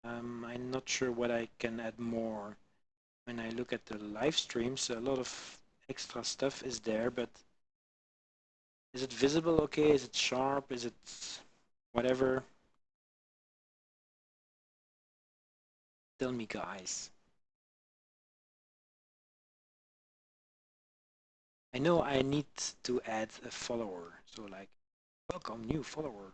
I'm not sure what I can add more. When I look at the live streams, a lot of extra stuff is there, but is it visible okay? Is it sharp? Is it whatever? Tell me, guys. I know I need to add a follower, so like, welcome new follower.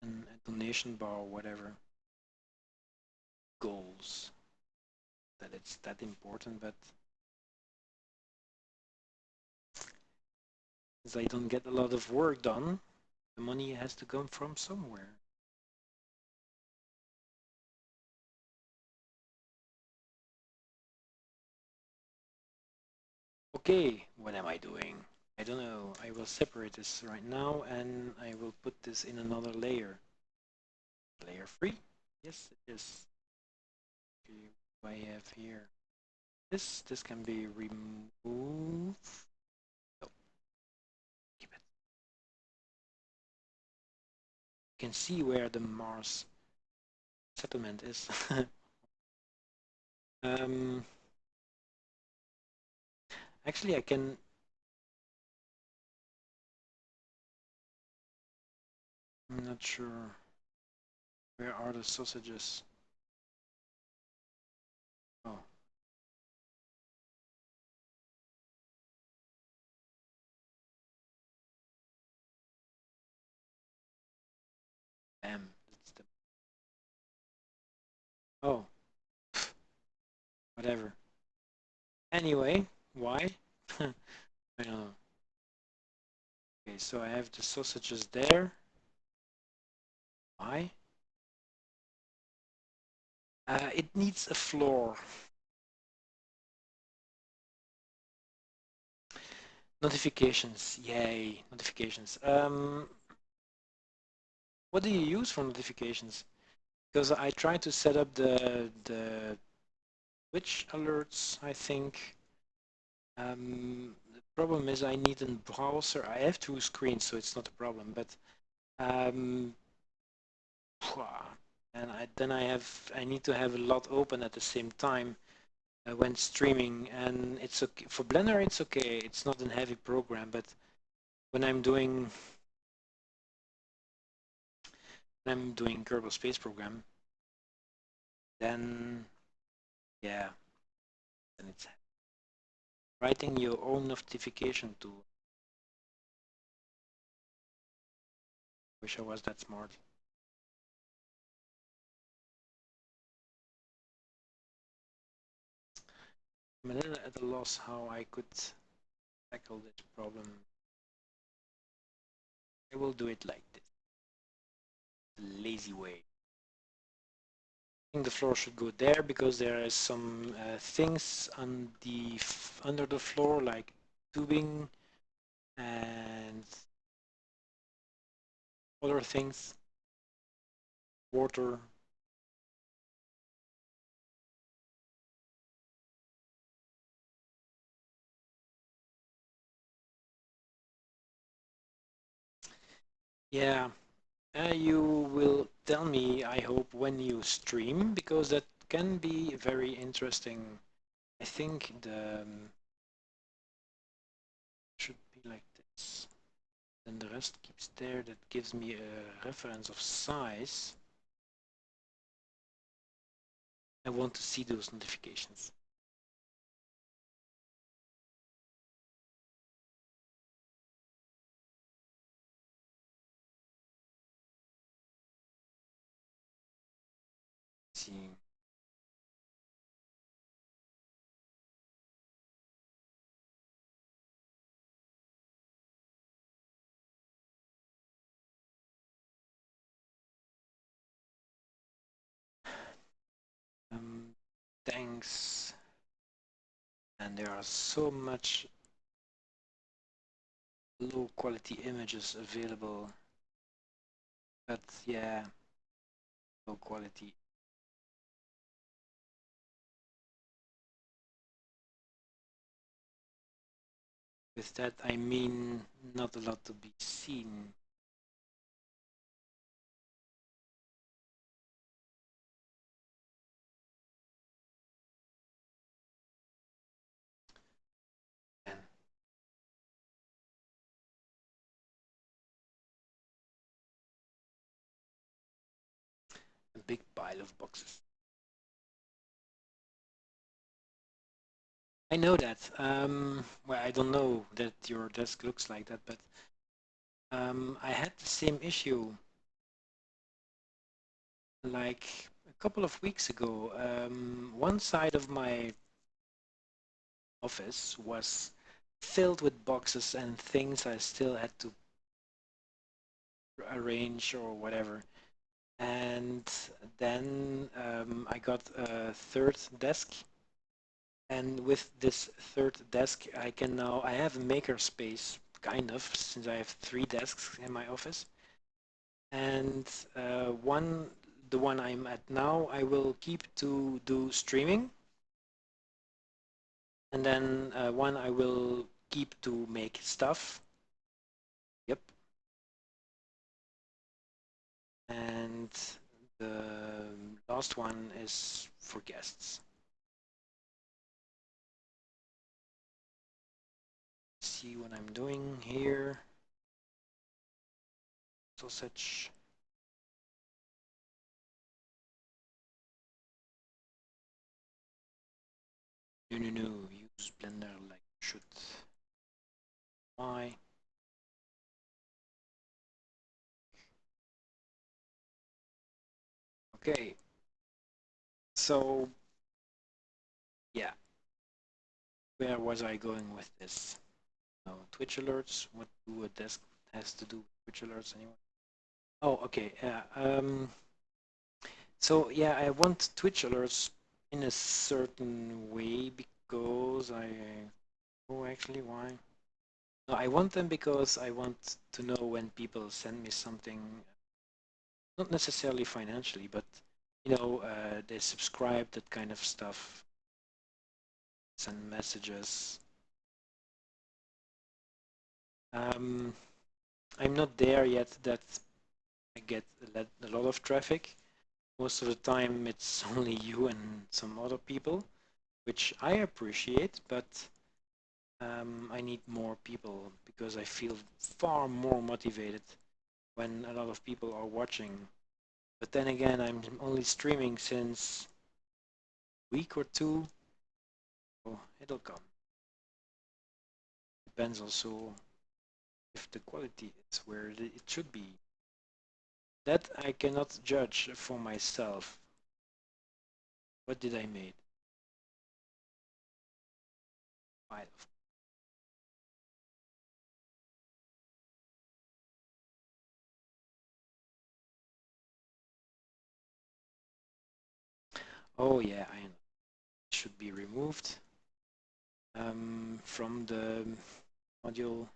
And a donation bar, whatever. Goals. That it's that important, but since I don't get a lot of work done, the money has to come from somewhere. Okay, what am I doing? I don't know. I will separate this right now and I will put this in another layer. Layer 3? Yes, it is. Okay, what do I have here? This can be removed. Oh, keep it. You can see where the Mars settlement is. um, Actually, I can. I'm not sure. Where are the sausages? Oh, damn. That's the. Oh, whatever. Anyway, why? I don't know. Okay, so I have the sausages there. Why? It needs a floor. Notifications, yay, notifications. What do you use for notifications? Because I tried to set up the Twitch alerts, I think. The problem is I need a browser. I have two screens, so it's not a problem, but and then I need to have a lot open at the same time when streaming, and it's okay for Blender. It's okay. It's not a heavy program, but when I'm doing Kerbal Space Program, then yeah, then it's writing your own notification tool. Wish I was that smart. I'm a little at a loss how I could tackle this problem. I will do it like this, the lazy way. I think the floor should go there because there is some things on the under the floor, like tubing and other things, water. Yeah, you will tell me, I hope, when you stream, because that can be very interesting. I think the should be like this. Then the rest keeps there. That gives me a reference of size. I want to see those notifications. See. Thanks. And there are so much low quality images available. But yeah, low quality. With that, I mean not a lot to be seen. And a big pile of boxes. I know that. Well, I don't know that your desk looks like that, but I had the same issue like a couple of weeks ago. One side of my office was filled with boxes and things I still had to arrange or whatever. And then I got a third desk, and with this third desk I have a maker space, kind of, since I have 3 desks in my office. And the one I'm at now, I will keep to do streaming, and then one I will keep to make stuff. Yep. And the last one is for guests. See what I'm doing here. Sausage. No, use Blender like you should. Why? Okay. So, yeah. Where was I going with this? Twitch alerts. What do a desk has to do with Twitch alerts anyway. Oh, okay. So yeah, I want Twitch alerts in a certain way because oh, actually, why? No, I want them because I want to know when people send me something, not necessarily financially, but they subscribe, that kind of stuff, send messages. I'm not there yet that I get a lot of traffic. Most of the time it's only you and some other people, which I appreciate, but I need more people because I feel far more motivated when a lot of people are watching. But then again, I'm only streaming since a week or two, so it'll come. Depends also if the quality is where it should be. That I cannot judge for myself. What did I make? Oh yeah, I know. It should be removed from the module,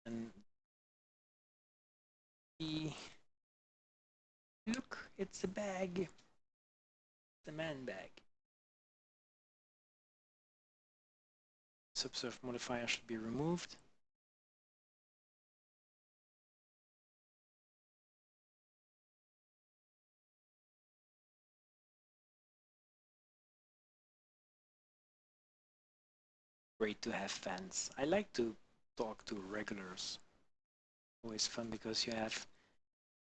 and look, it's a bag. The man bag. Subsurf modifier should be removed. Great to have fans. I like to talk to regulars. Always fun because you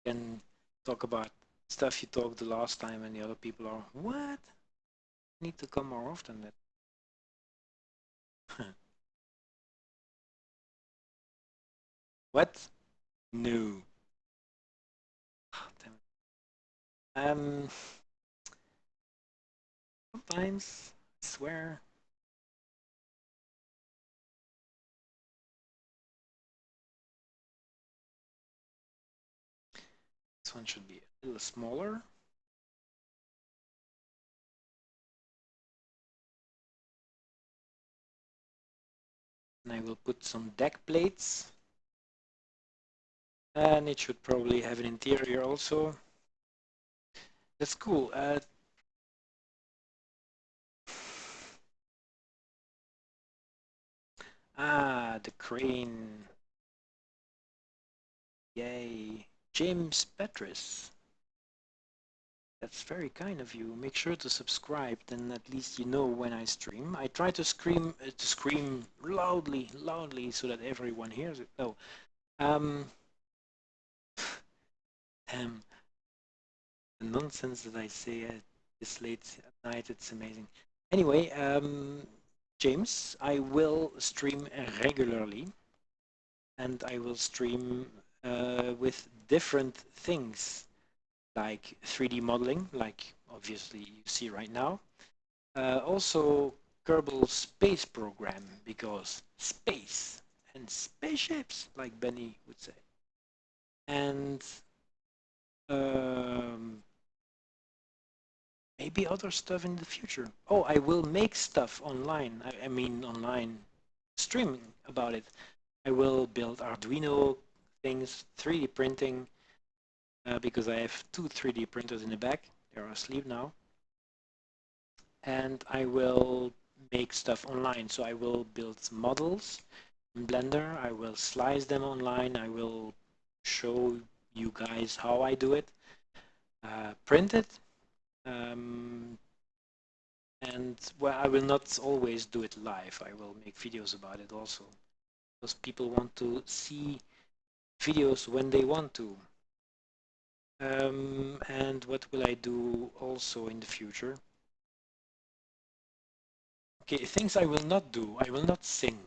can talk about stuff you talked the last time and the other people are, what? I need to come more often. What? No. Oh, damn it. Sometimes, I swear. This one should be a little smaller. And I will put some deck plates. And it should probably have an interior also. That's cool. The crane. Yay. James Petrus. That's very kind of you. Make sure to subscribe, then at least you know when I stream. I try to scream loudly, so that everyone hears it. No, um, the nonsense that I say this late at night, it's amazing. Anyway, James, I will stream regularly, and I will stream with different things, like 3D modeling, like obviously you see right now. Also Kerbal Space Program, because space and spaceships, like Benny would say. And maybe other stuff in the future. Oh, I will make stuff online. I mean online streaming about it. I will build Arduino things, 3D printing, because I have two 3D printers in the back. They're asleep now. And I will make stuff online. So I will build models in Blender. I will slice them online. I will show you guys how I do it. Print it. And well, I will not always do it live. I will make videos about it also, because people want to see videos when they want to. And what will I do also in the future? Okay, things I will not do. I will not sing.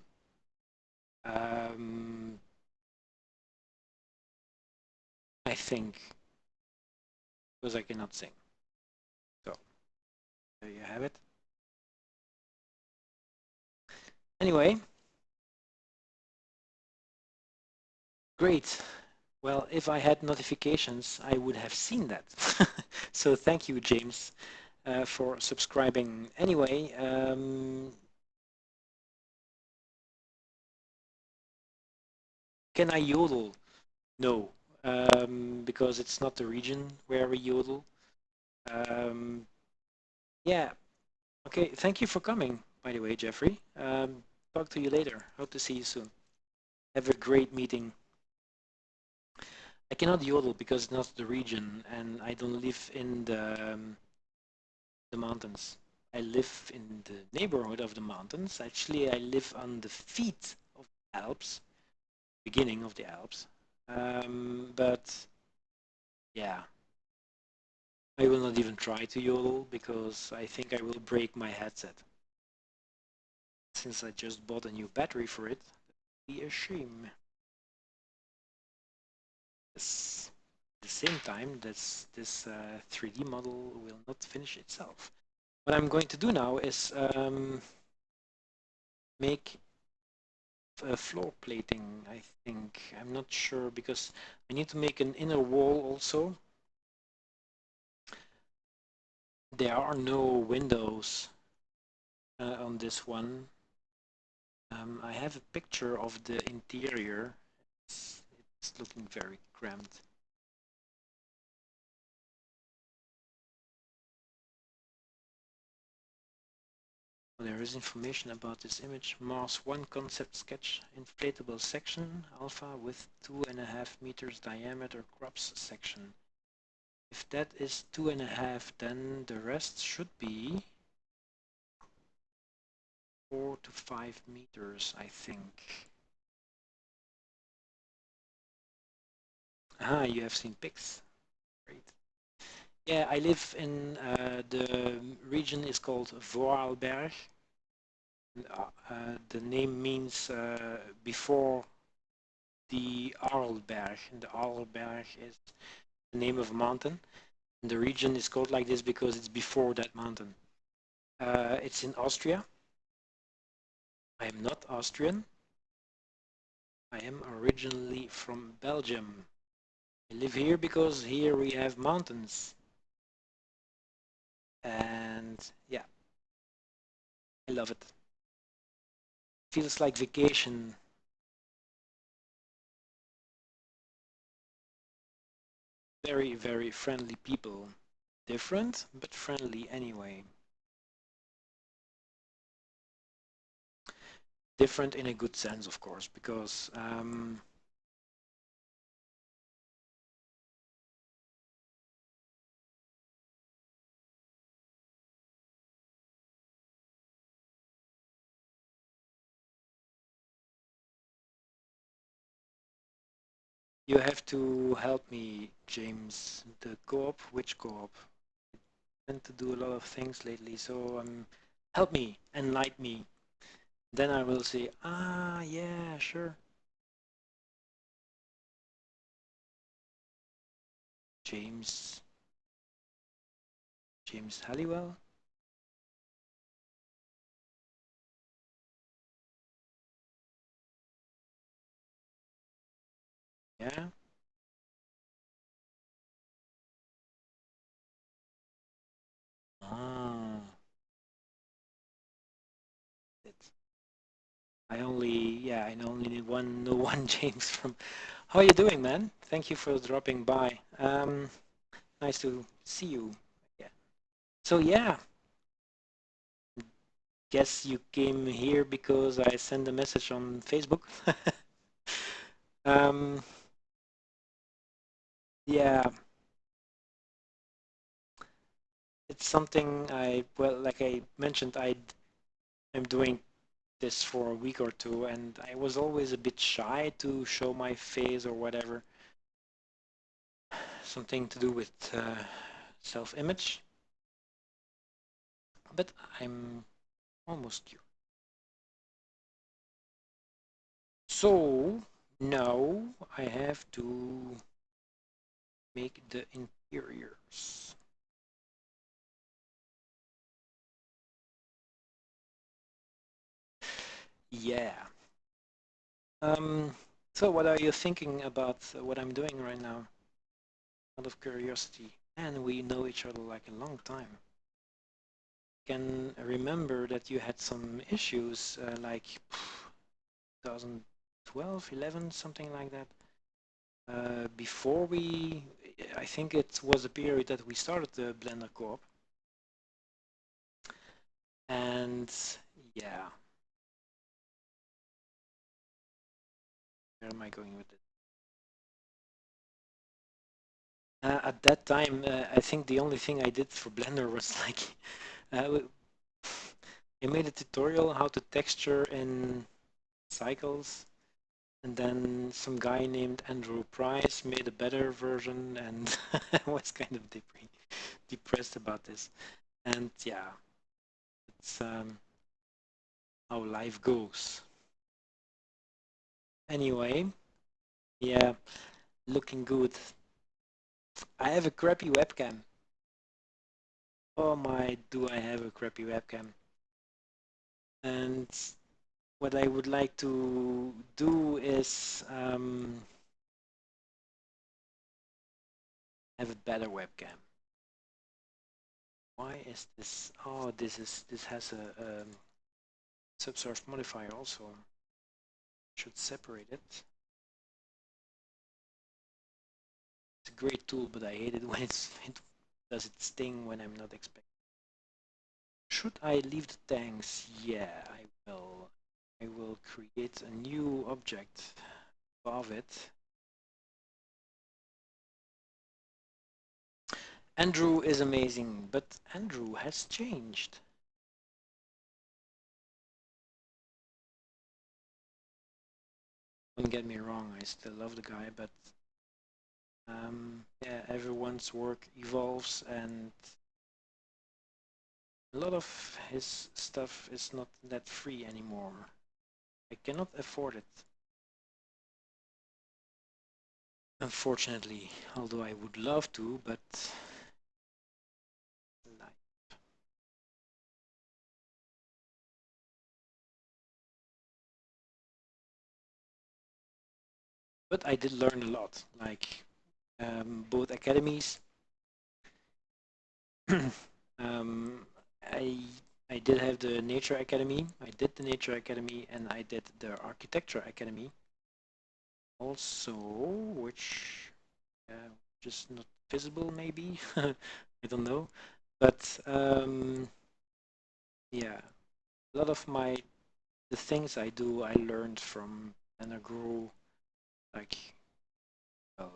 I think, because I cannot sing. So there you have it. Anyway, Great. Well, if I had notifications, I would have seen that. So thank you, James, for subscribing. Anyway, can I yodel? No, because it's not the region where we yodel. Um, yeah, okay, thank you for coming, by the way, Jeffrey. Talk to you later. Hope to see you soon. Have a great meeting. I cannot yodel because it's not the region and I don't live in the mountains. I live in the neighborhood of the mountains. Actually, I live on the feet of the Alps, beginning of the Alps. But yeah, I will not even try to yodel because I think I will break my headset. Since I just bought a new battery for it, be a shame. Yes. At the same time, this 3D model will not finish itself. What I'm going to do now is make floor plating, I think. I'm not sure because I need to make an inner wall also. There are no windows on this one. I have a picture of the interior. It's looking very cramped. There is information about this image. Mars 1 concept sketch, inflatable section, alpha with 2.5 meters diameter cross section. If that is 2.5, then the rest should be 4 to 5 meters, I think. Ah, you have seen pics. Great. Yeah, I live in the region is called Vorarlberg. The name means before the Arlberg. And the Arlberg is the name of a mountain. And the region is called like this because it's before that mountain. It's in Austria. I am not Austrian. I am originally from Belgium. I live here because here we have mountains. And yeah, I love it. Feels like vacation. Very, very friendly people. Different, but friendly anyway. Different in a good sense, of course, because you have to help me, James. The co-op, which co-op? I tend to do a lot of things lately, so help me, enlighten me. Then I will say, ah, yeah, sure. James, James Halliwell. Yeah. Ah, it. I only need one, no one James from. How are you doing, man? Thank you for dropping by. Nice to see you. Yeah. So yeah, guess you came here because I sent a message on Facebook. um, yeah, it's something well, like I mentioned, I'm doing this for a week or two, and I was always a bit shy to show my face or whatever. Something to do with self-image, but I'm almost cured. So now I have to make the interiors. Yeah. Um, So what are you thinking about what I'm doing right now? Out of curiosity. And we know each other like a long time. Can remember that you had some issues like 2012, 11, something like that. Before I think it was a period that we started the Blender Co-op. And yeah, where am I going with it? At that time, I think the only thing I did for Blender was like, I made a tutorial how to texture in cycles, and then some guy named Andrew Price made a better version, and I was kind of depressed about this. And yeah, it's how life goes. Anyway, yeah, looking good. I have a crappy webcam. Oh my, do I have a crappy webcam. And what I would like to do is have a better webcam. Why is this? Oh, this has a subsurf modifier also. Should separate it. It's a great tool, but I hate it when it does its thing when I'm not expecting. Should I leave the tanks? Yeah, I will. I will create a new object above it. Andrew is amazing, but Andrew has changed. Don't get me wrong, I still love the guy, but yeah, everyone's work evolves, and a lot of his stuff is not that free anymore. I cannot afford it. Unfortunately, although I would love to, but but I did learn a lot, like both academies. um, I I did have the Nature Academy. I did the Nature Academy, and I did the Architecture Academy. Also, which just not visible, maybe. I don't know, but yeah, a lot of the things I do, I learned from and I grew like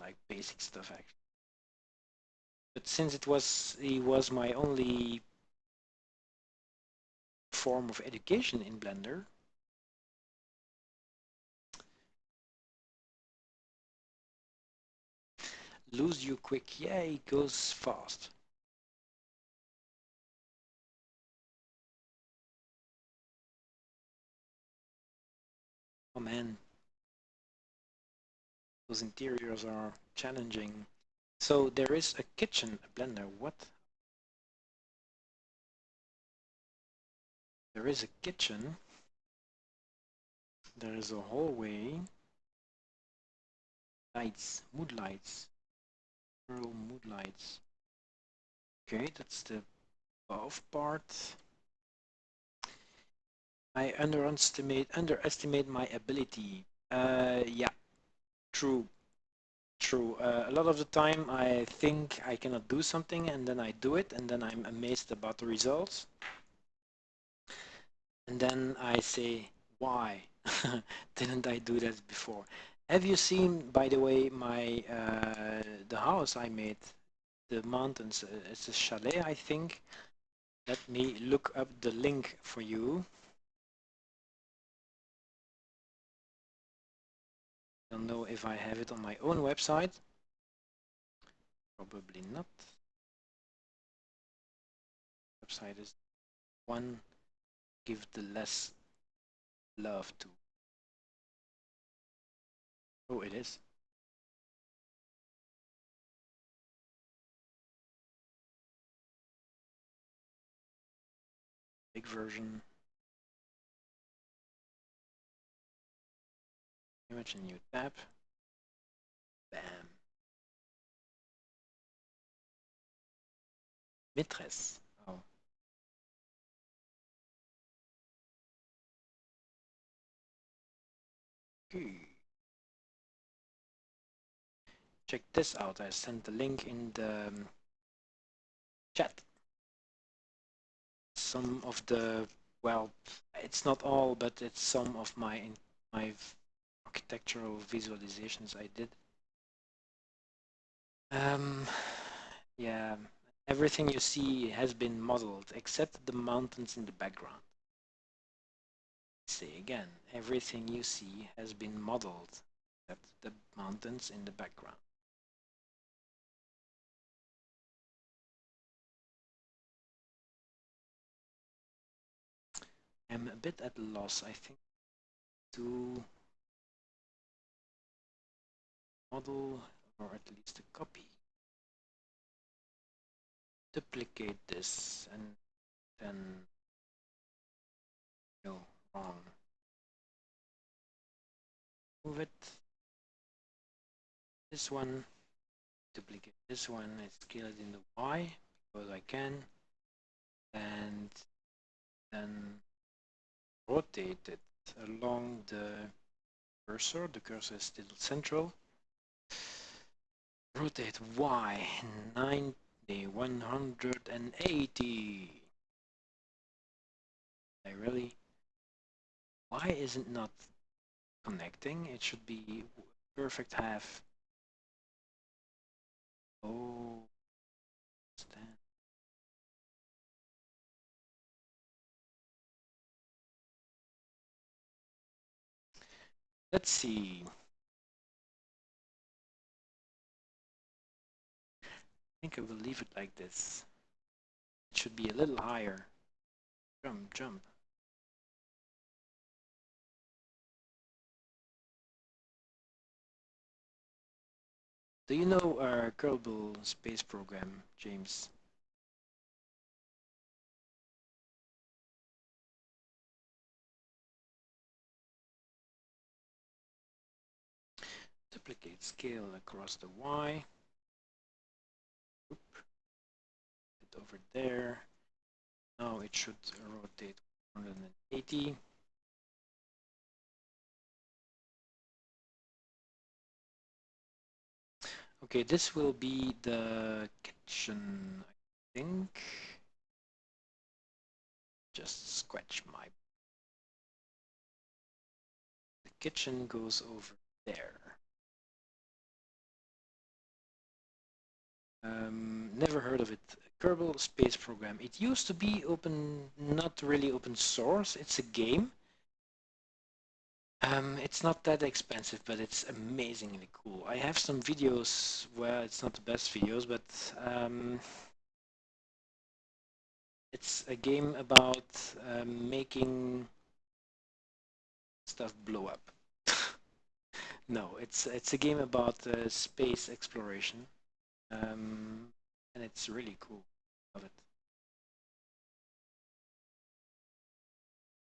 like basic stuff actually. But since he was my only form of education in Blender, lose you quick. Yeah, he goes fast. Oh man, those interiors are challenging. So there is a kitchen, a Blender. What? There is a kitchen. There is a hallway. Lights, mood lights. Pearl mood lights. Okay, that's the above part. I underestimate my ability. Yeah, true. True. A lot of the time I think I cannot do something and then I do it and then I'm amazed about the results. And then I say, why didn't I do that before? Have you seen, by the way, my the house I made, the mountains? It's a chalet, I think. Let me look up the link for you. I don't know if I have it on my own website. Probably not. Website is one give the less love to. Oh, it is. Big version. image, a new tab. Bam. Mitres. Oh. Check this out. I sent the link in the chat. Some of the, well, it's not all, but it's some of my architectural visualizations I did. Yeah, everything you see has been modeled except the mountains in the background. Say again, everything you see has been modeled except the mountains in the background. I'm a bit at a loss, I think, to model, or at least a copy. Duplicate this and then, no, wrong. Move it. This one, duplicate this one, and scale it in the Y, because I can, and then rotate it along the cursor. The cursor is still central. Rotate Y 90, 180. I really. Why is it not connecting? It should be perfect half. Oh, stand. Let's see. I think I will leave it like this. It should be a little higher. Jump, jump. Do you know our Kerbal Space Program, James? Duplicate scale across the Y. Oop. It over there. Now it should rotate 180. Okay, this will be the kitchen, I think. Just scratch my... The kitchen goes over there. Never heard of it. Kerbal Space Program. It used to be open, not really open source. It's a game. It's not that expensive, but it's amazingly cool. I have some videos where it's not the best videos, but it's a game about making stuff blow up. No, it's a game about space exploration, and it's really cool. Love it.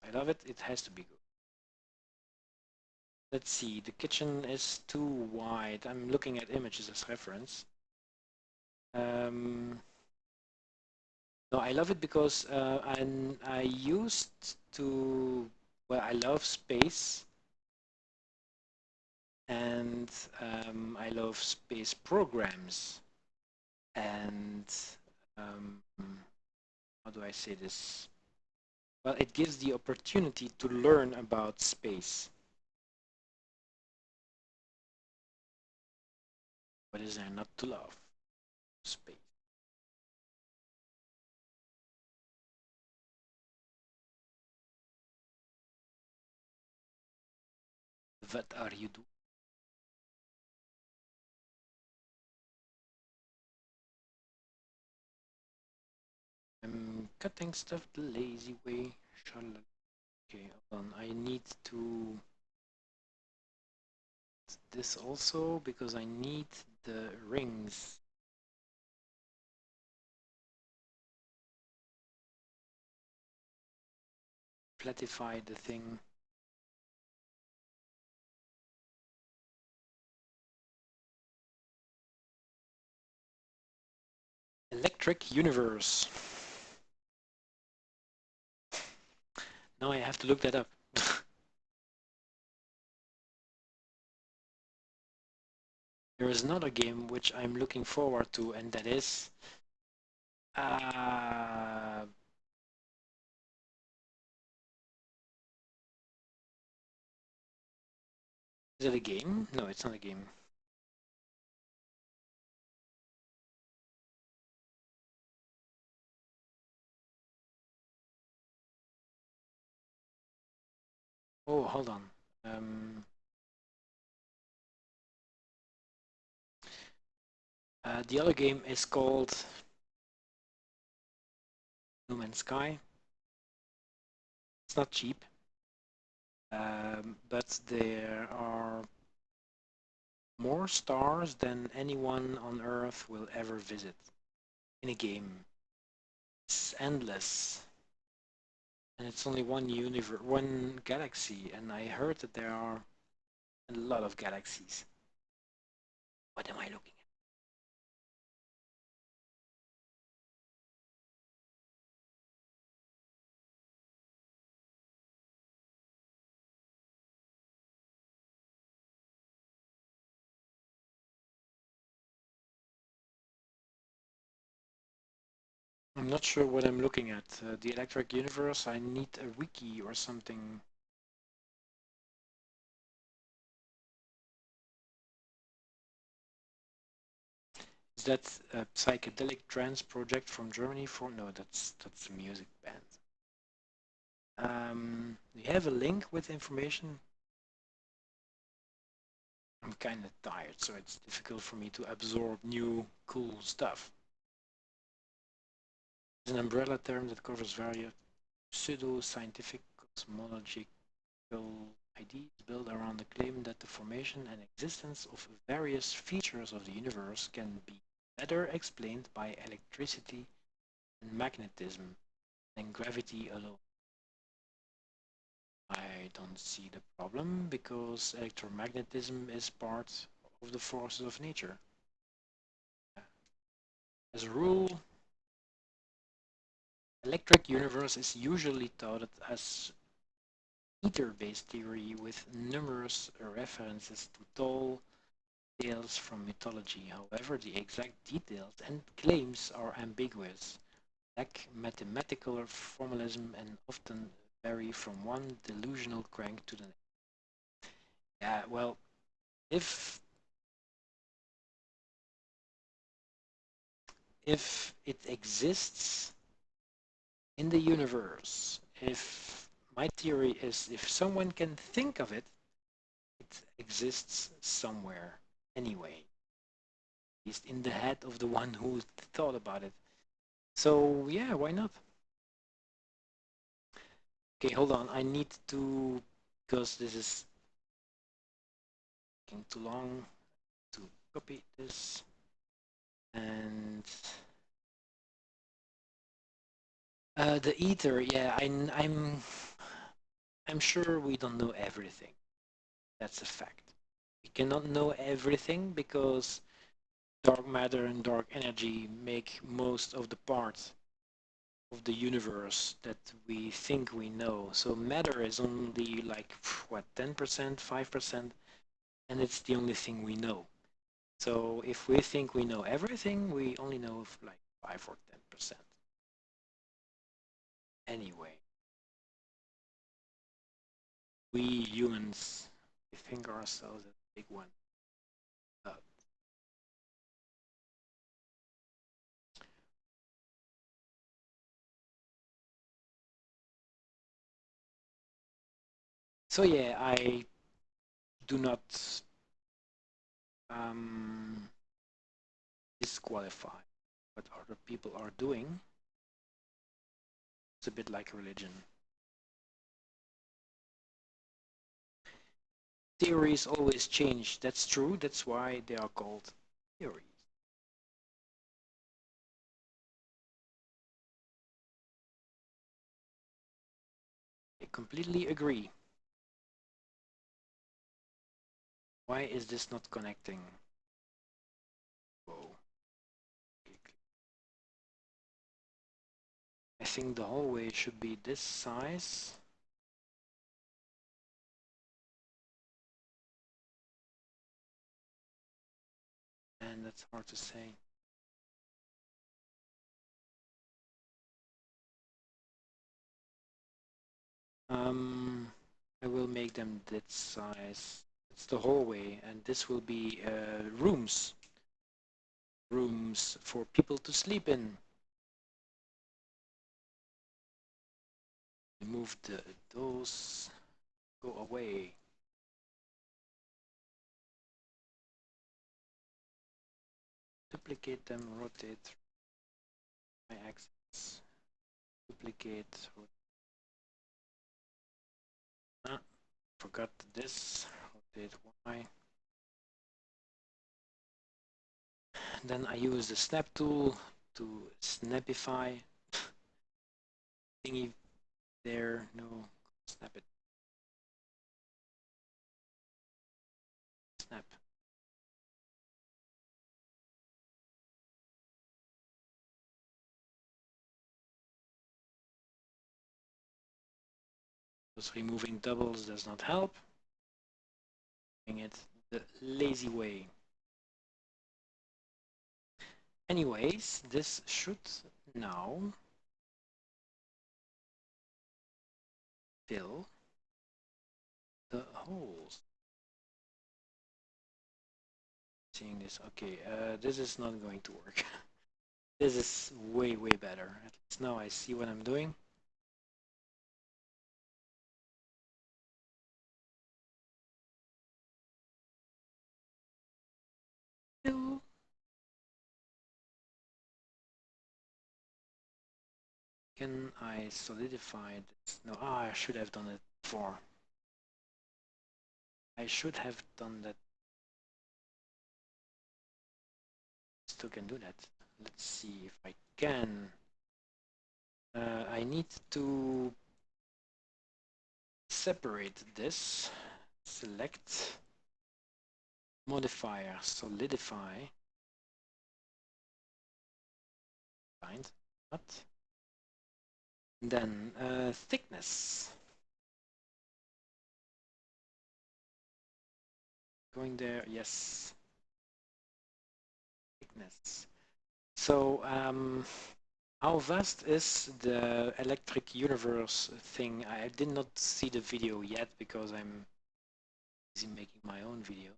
I love it. It has to be good. Let's see. The kitchen is too wide. I'm looking at images as reference. No, I love it because I used to, well, I love space, and I love space programs, and how do I say this? Well, it gives the opportunity to learn about space. What is there not to love? Space. What are you doing? I'm cutting stuff the lazy way. Okay, hold on. I need to this also because I need the rings. Platify the thing. Electric Universe. Now I have to look that up. There is another game which I'm looking forward to, and that is is it a game? No, it's not a game. Oh, hold on. The other game is called No Man's Sky. It's not cheap, but there are more stars than anyone on Earth will ever visit in a game. It's endless, and it's only one universe, one galaxy, and I heard that there are a lot of galaxies. What am I looking at? I'm not sure what I'm looking at. The Electric Universe, I need a wiki or something. Is that a psychedelic trance project from Germany? No, that's a music band. Do you have a link with information? I'm kind of tired, so it's difficult for me to absorb new cool stuff. It's an umbrella term that covers various pseudo-scientific cosmological ideas built around the claim that the formation and existence of various features of the universe can be better explained by electricity and magnetism than gravity alone. I don't see the problem because electromagnetism is part of the forces of nature. As a rule, electric universe is usually thought as ether-based theory with numerous references to tall tales from mythology. However, the exact details and claims are ambiguous, lack mathematical formalism, and often vary from one delusional crank to the next. Yeah, well, if it exists in the universe, if my theory is if someone can think of it, it exists somewhere anyway, at least in the head of the one who thought about it. So yeah, why not? Okay, hold on. I need to, because this is taking too long to copy this. And the ether, yeah, I'm sure we don't know everything. That's a fact. We cannot know everything because dark matter and dark energy make most of the parts of the universe that we think we know. So matter is only like, what, 10%, 5%, and it's the only thing we know. So if we think we know everything, we only know like 5 or 10%. Anyway, we humans, we think ourselves as a big one. Uh, so yeah, I do not um, disqualify what other people are doing. It's a bit like religion. Theories always change. That's true. That's why they are called theories. I completely agree. Why is this not connecting? Whoa. I think the hallway should be this size. And that's hard to say. I will make them that size. It's the hallway, and this will be rooms. Rooms for people to sleep in. Move those, go away. Duplicate them, rotate my axis. Duplicate. Forgot this. Rotate Y. Then I use the snap tool to snapify thingy there. No, snap it. Snap. Because removing doubles does not help. Doing it the lazy way. Anyways, this should now fill the holes. Seeing this, okay, this is not going to work. This is way better. At least now I see what I'm doing. Can I solidify this? No, I should have done it before. I should have done that. Still can do that. Let's see if I can. I need to separate this. Select modifier, solidify. Find what? Then thickness. Going there, yes. Thickness. So how vast is the electric universe thing? I did not see the video yet because I'm busy making my own video.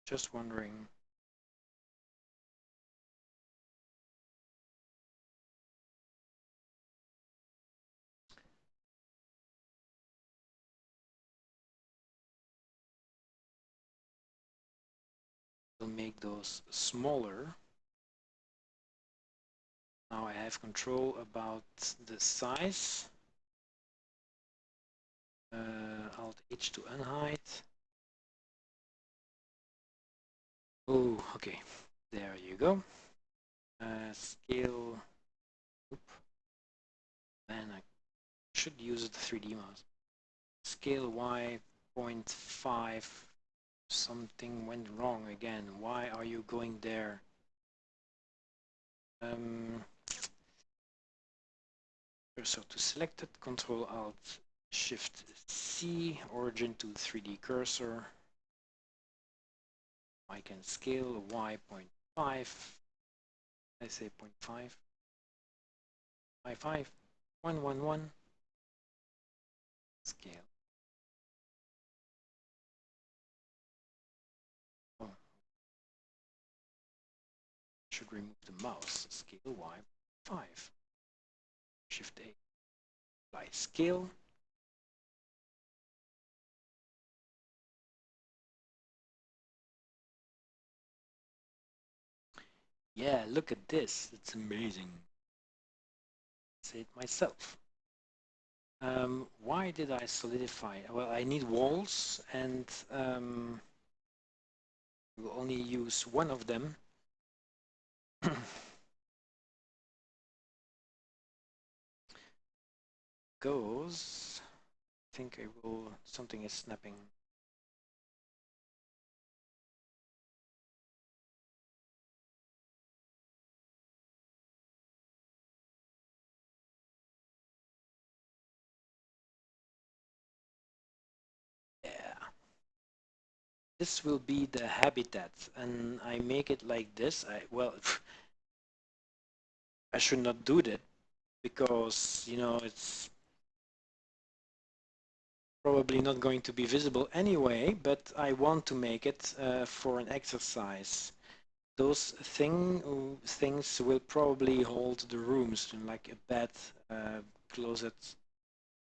Just wondering. I'll make those smaller. Now I have control about the size. Alt H to unhide. Oh, okay. There you go. Scale. Oop. Man, I should use the 3D mouse. Scale Y 0.5. Something went wrong again. Why are you going there? Cursor to selected. Control Alt Shift C. Origin to 3D cursor. I can scale Y 0.5. I say 0.5. 5. 1. Scale. Oh. Should remove the mouse. Scale Y 5. Shift A. Apply scale. Yeah, look at this. It's amazing. Say it myself. Why did I solidify? Well, I need walls, and we'll only use one of them. Goes. I think I will. Something is snapping. this will be the habitat, and I make it like this. Well, I should not do that because, you know, it's probably not going to be visible anyway, but I want to make it for an exercise. Those things will probably hold the rooms, like a bed, closet,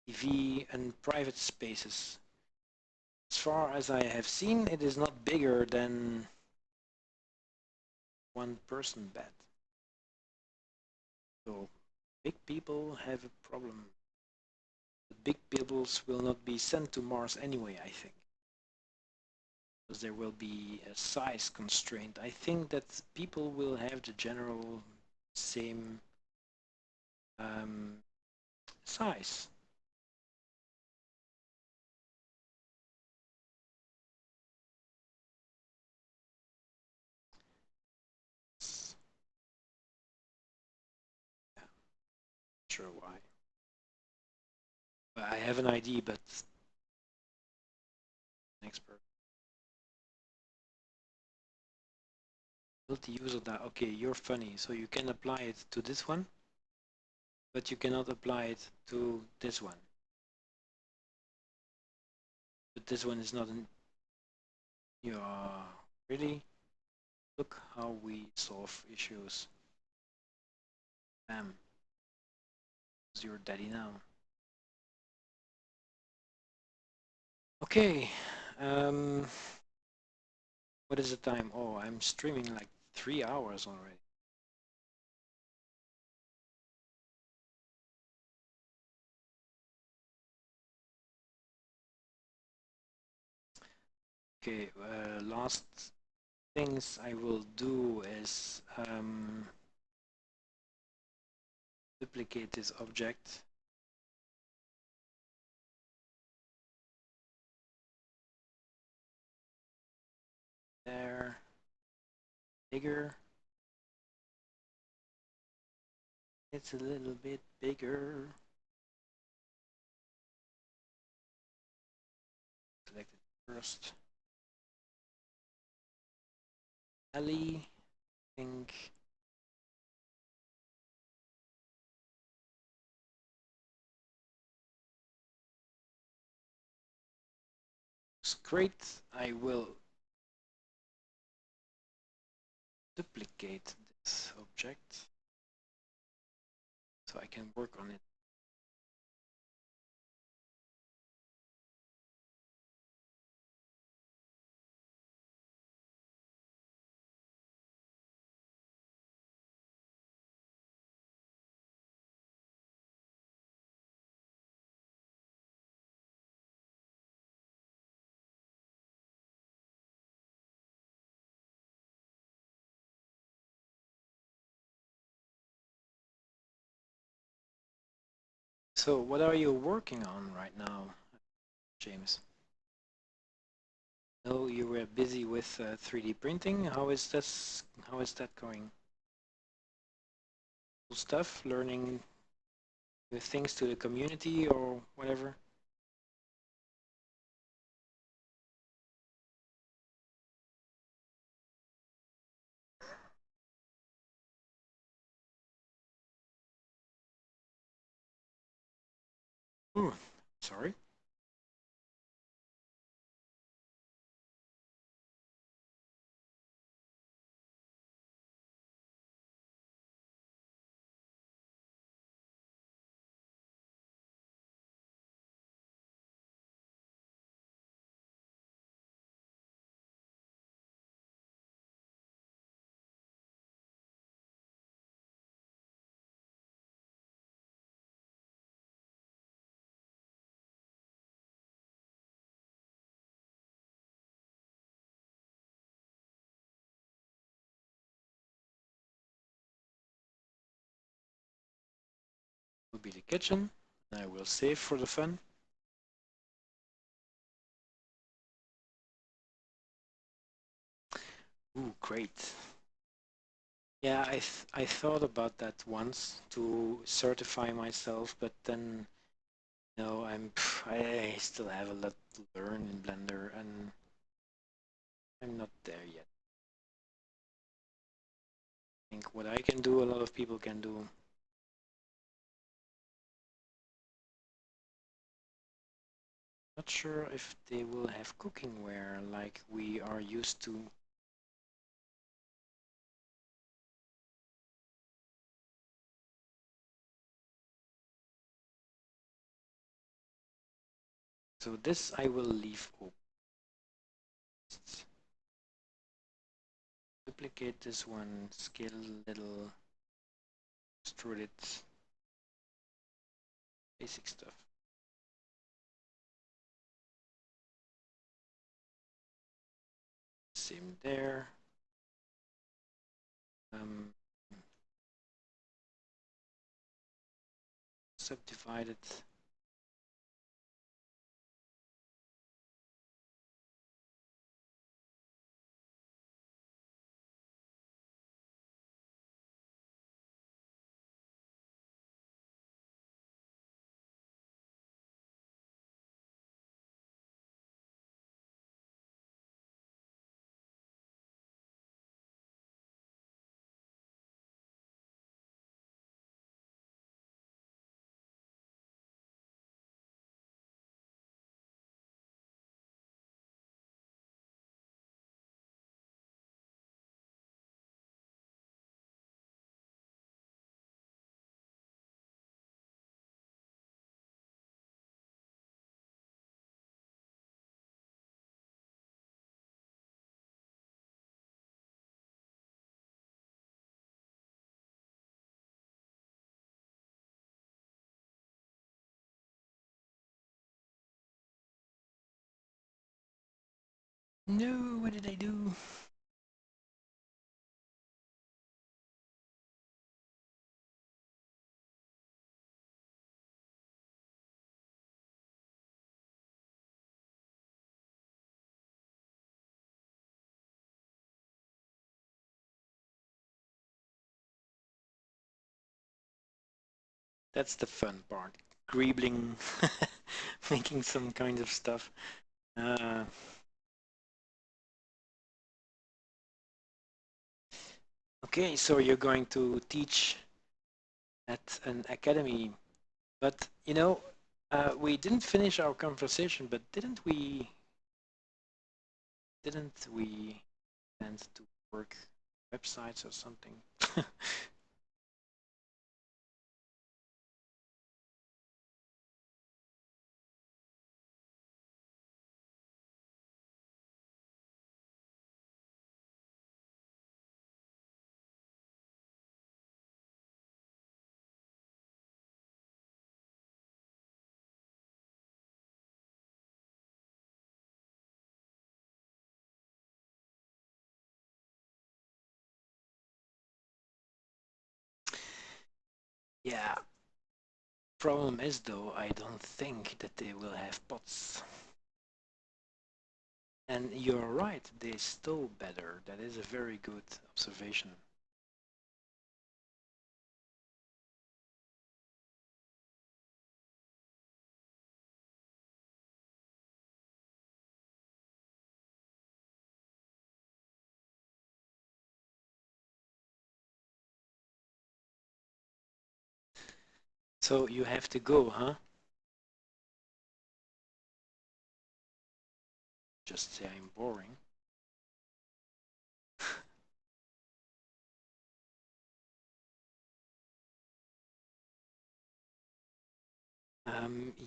TV, and private spaces. As far as I have seen, it is not bigger than one person bed. So big people have a problem. The big peoples will not be sent to Mars anyway, I think. Because there will be a size constraint. I think that people will have the general same size. Yeah, not sure why. I have an idea, but an expert. Multi-user data. Okay, you're funny. So you can apply it to this one, but you cannot apply it to this one. But this one is not an. Yeah, really? Look how we solve issues. Bam. It's your daddy now. Okay. What is the time? Oh, I'm streaming like 3 hours already. Okay, last things I will do is duplicate this object. There, bigger. It's a little bit bigger. Select it first. Ellie, I think. It's great. I will duplicate this object so I can work on it. So what are you working on right now, James? No, you were busy with 3D printing. How is this? How is that going? Cool stuff, learning new things to the community or whatever. Ooh, sorry. Will be the kitchen. I will save for the fun. Ooh, great. Yeah, I thought about that once to certify myself, but then I still have a lot to learn in Blender, and I'm not there yet. I think what I can do, a lot of people can do. Not sure if they will have cooking ware like we are used to. So this I will leave open. Duplicate this one, scale a little, extrude it, basic stuff. Same there. Subdivide it. No, what did I do? That's the fun part. Greebling, making some kind of stuff. Okay, so you're going to teach at an academy, but you know, we didn't finish our conversation, but didn't we tend to work websites or something? Yeah. Problem is though, I don't think that they will have bots. And you're right, they stole better. That is a very good observation. So you have to go, huh? Just say I'm boring.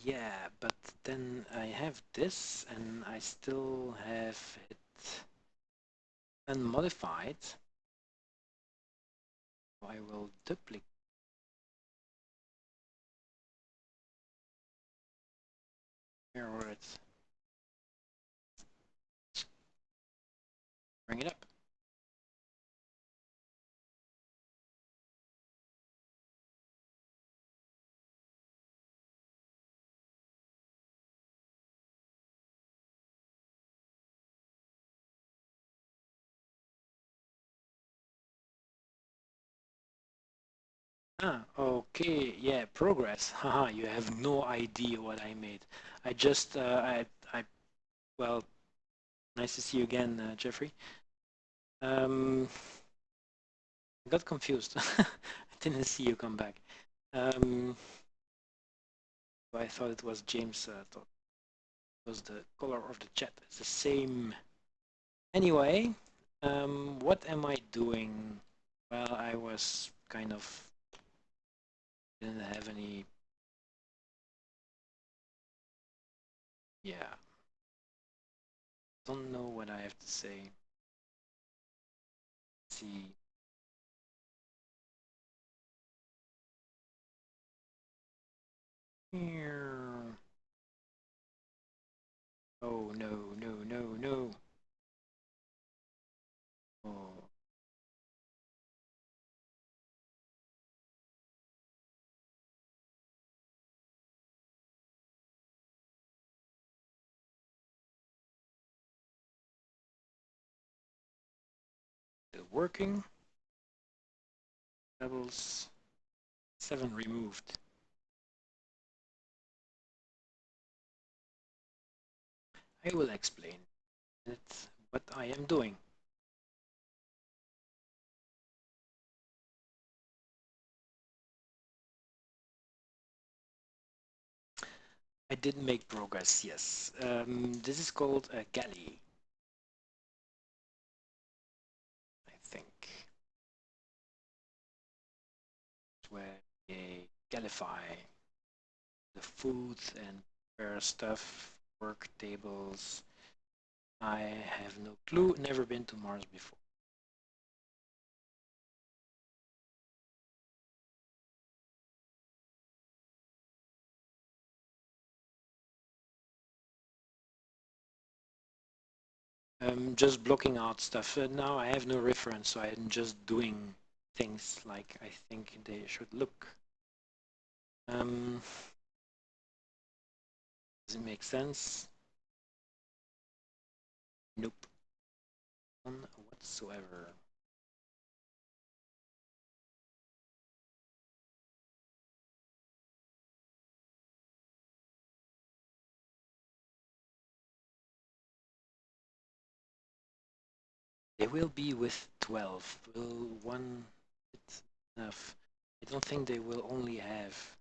Yeah, but then I have this and I still have it unmodified. So I will duplicate. Mirror it. Bring it up. Ah, okay, yeah, progress. Haha, you have no idea what I made. I just, well, Nice to see you again, Jeffrey. I got confused. I didn't see you come back. I thought it was James. Thought it was the color of the chat. It's the same. Anyway, what am I doing? Well, I was kind of didn't have any. Yeah, don't know what I have to say. Let's see. Here. Oh no, no, no, no. Oh. Still working. Levels 7 removed. I will explain it, what I am doing. I did make progress, yes. This is called a galley, I think, where they gallify the food and prepare stuff, work tables. I have no clue, never been to Mars before. Just blocking out stuff. Now I have no reference, so I'm just doing things like I think they should look. Does it make sense? Nope. None whatsoever. They will be with 12. Will one fit enough? I don't think they will only have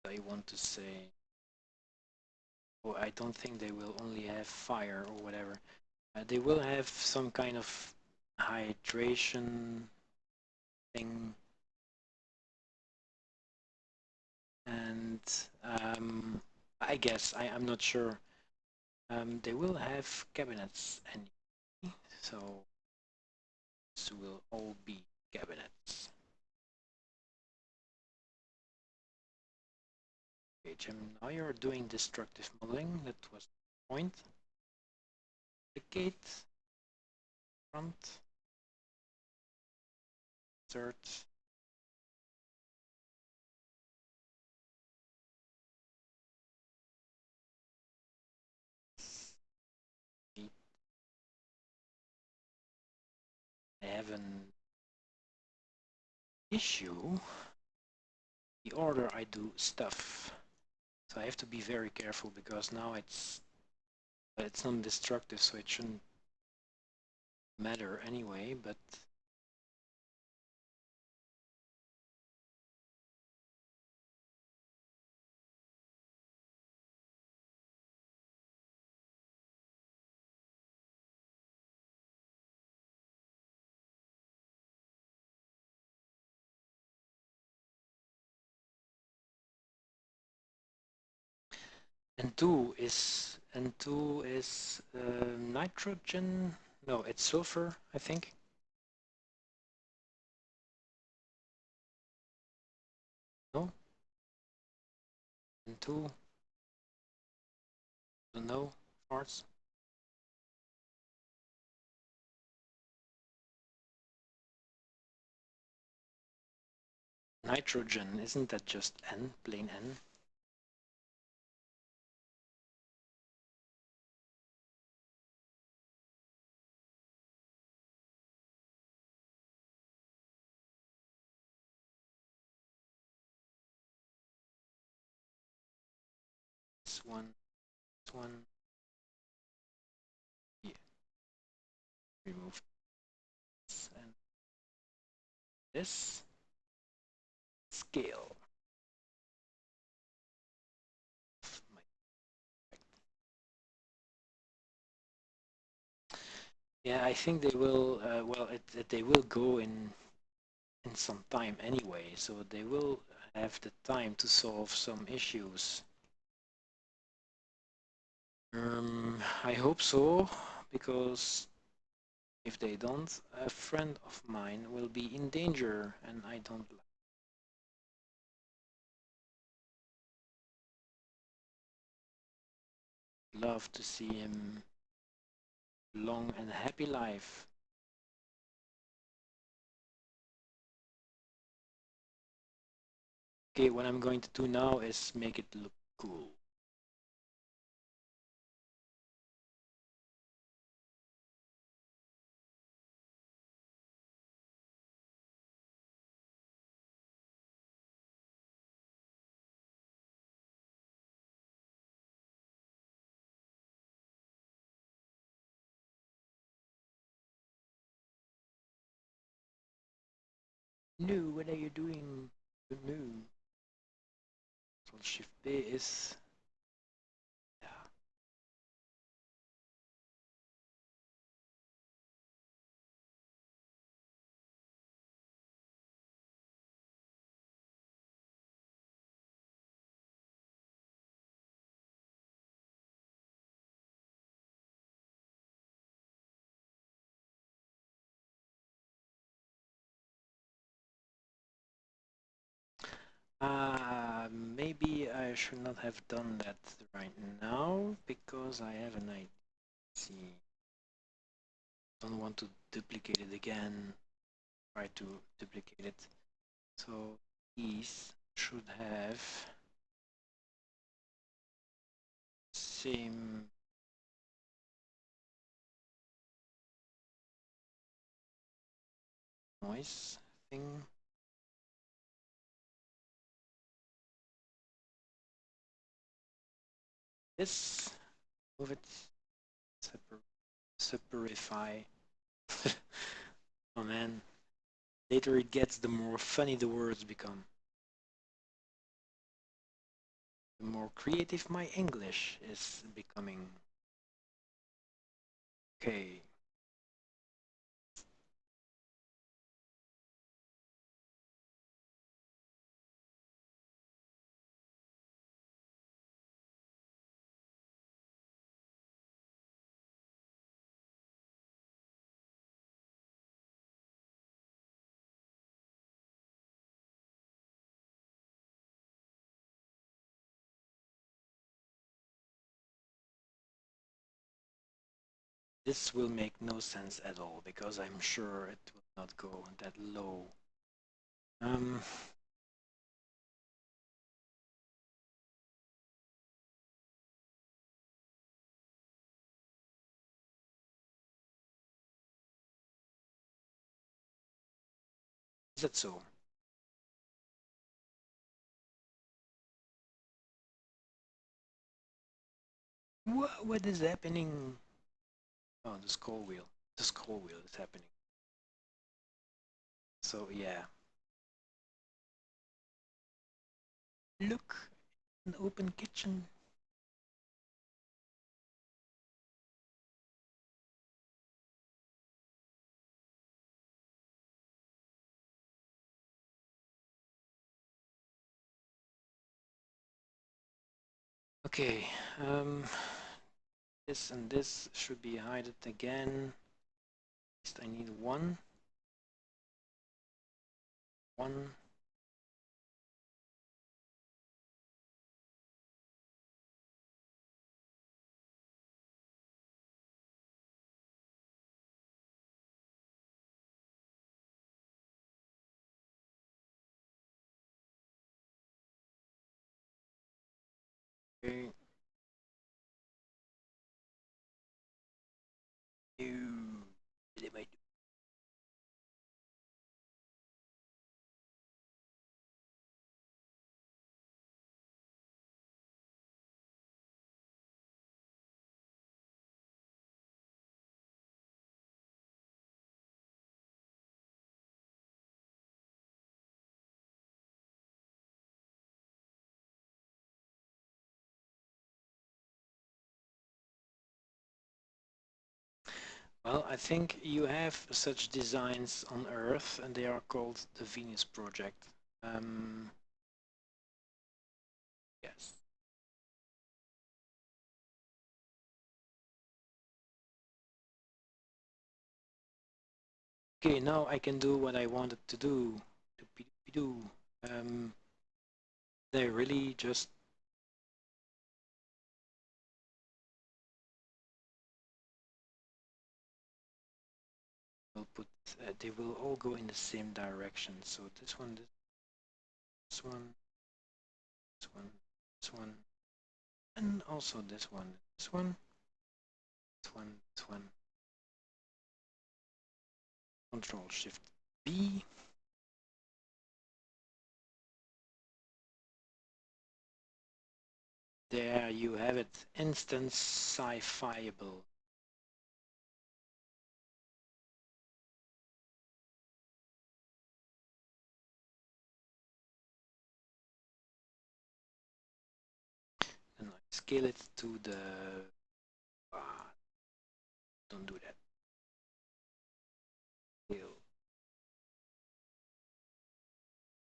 I want to say. Oh, I don't think they will only have fire or whatever. They will have some kind of hydration thing. And I guess, I'm not sure. They will have cabinets, and so this will all be cabinets. Okay, Jim, now you're doing destructive modeling. That was the point. The gate, front, insert. I have an issue. The order I do stuff. So I have to be very careful because now it's non-destructive, so it shouldn't matter anyway, but N2 is nitrogen. No, it's sulfur, I think. No? N2. Don't know. Parts. Nitrogen, isn't that just N, plain N? this one, yeah. Remove this and this. Scale. Yeah, I think they will. Well, they will go in some time anyway, so they will have the time to solve some issues. I hope so, because if they don't, a friend of mine will be in danger, and I don't love to see him long and happy life. Okay, what I'm going to do now is make it look cool. No, what are you doing? No. Control Shift B is, yeah. Maybe I should not have done that right now because I have an idea. See, don't want to duplicate it again. Try to duplicate it. So these should have same noise thing. This, move it, separify. Oh man, later it gets, the more funny the words become. The more creative my English is becoming. Okay. This will make no sense at all because I'm sure it will not go that low. Is that so? What is happening? Oh, the scroll wheel. The scroll wheel is happening. So yeah. Look, an open kitchen. Okay, this and this should be hidden again. At least I need one. One. Okay. You. Well, I think you have such designs on Earth, and they are called the Venus Project. Yes. Okay, now I can do what I wanted to do. Do. Um, they really just will put. They will all go in the same direction. So this one, this one, this one, and also this one, this one, this one, this one. Control Shift B. There you have it, instance-ifiable. And I scale it to the... don't do that. Scale.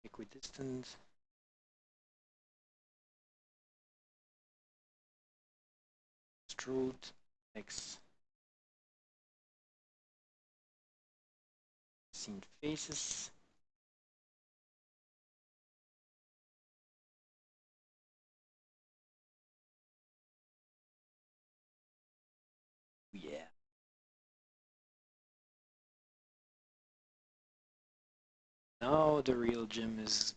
Equidistant. Extrude. X. Scene faces. Yeah. Now the real Jim is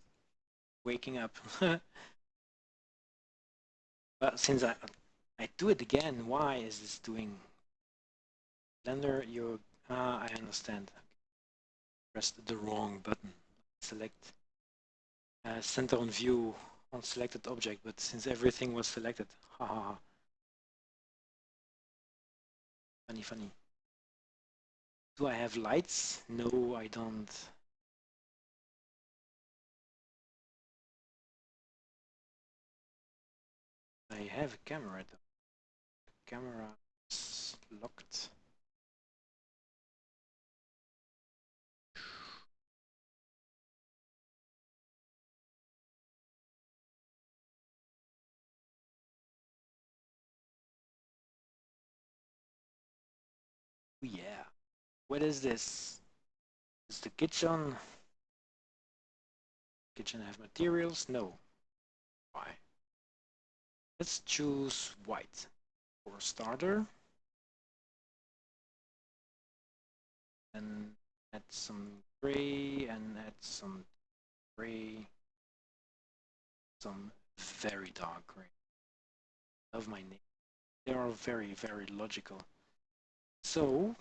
waking up. But since I do it again, why is this doing? Blender, you... I understand. Pressed the wrong button. Select center on view on selected object, but since everything was selected, haha. Funny, funny. Do I have lights? No, I don't. I have a camera though. Camera is locked. Yeah. What is this? Is the kitchen? Kitchen have materials? No. Why? Let's choose white for starter. And add some gray and add some gray. Some very dark gray. Love my name. They are very, very logical. So,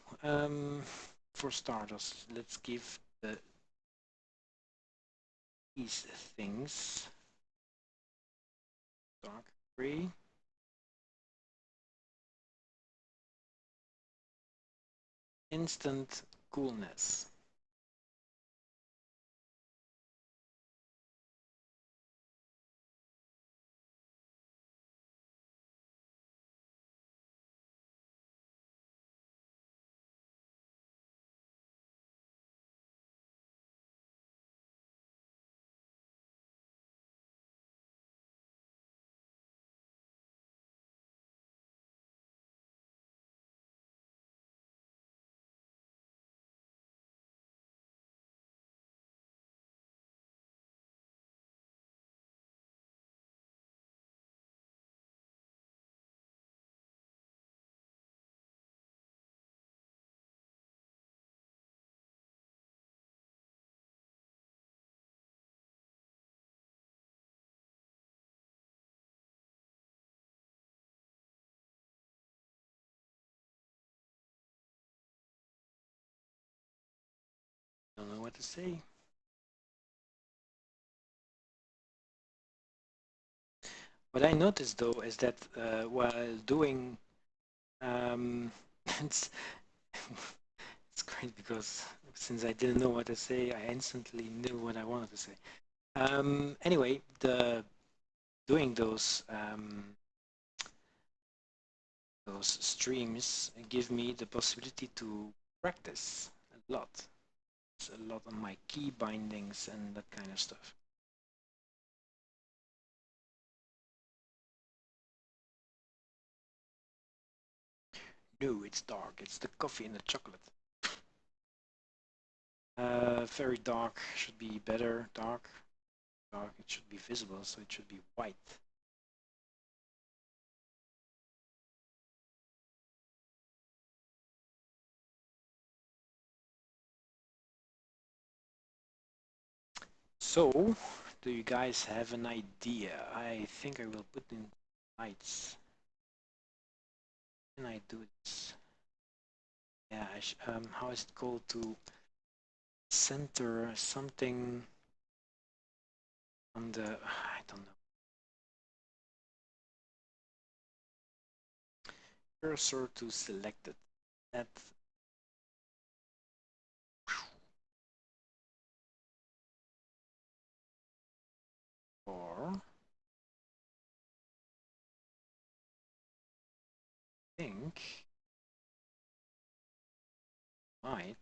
for starters, let's give these things dark gray. Instant coolness. Don't know what to say. What I noticed though is that while doing it's it's great because since I didn't know what to say, I instantly knew what I wanted to say. Anyway, the doing those Those streams give me the possibility to practice a lot. It's a lot on my key bindings and that kind of stuff. No, it's dark. It's the coffee and the chocolate. Very dark. Should be better. Dark. Dark. It should be visible, so it should be white. So, do you guys have an idea? I think I will put in lights. Can I do this? Yeah, how is it called to center something on the, I don't know. Cursor to selected. That or think might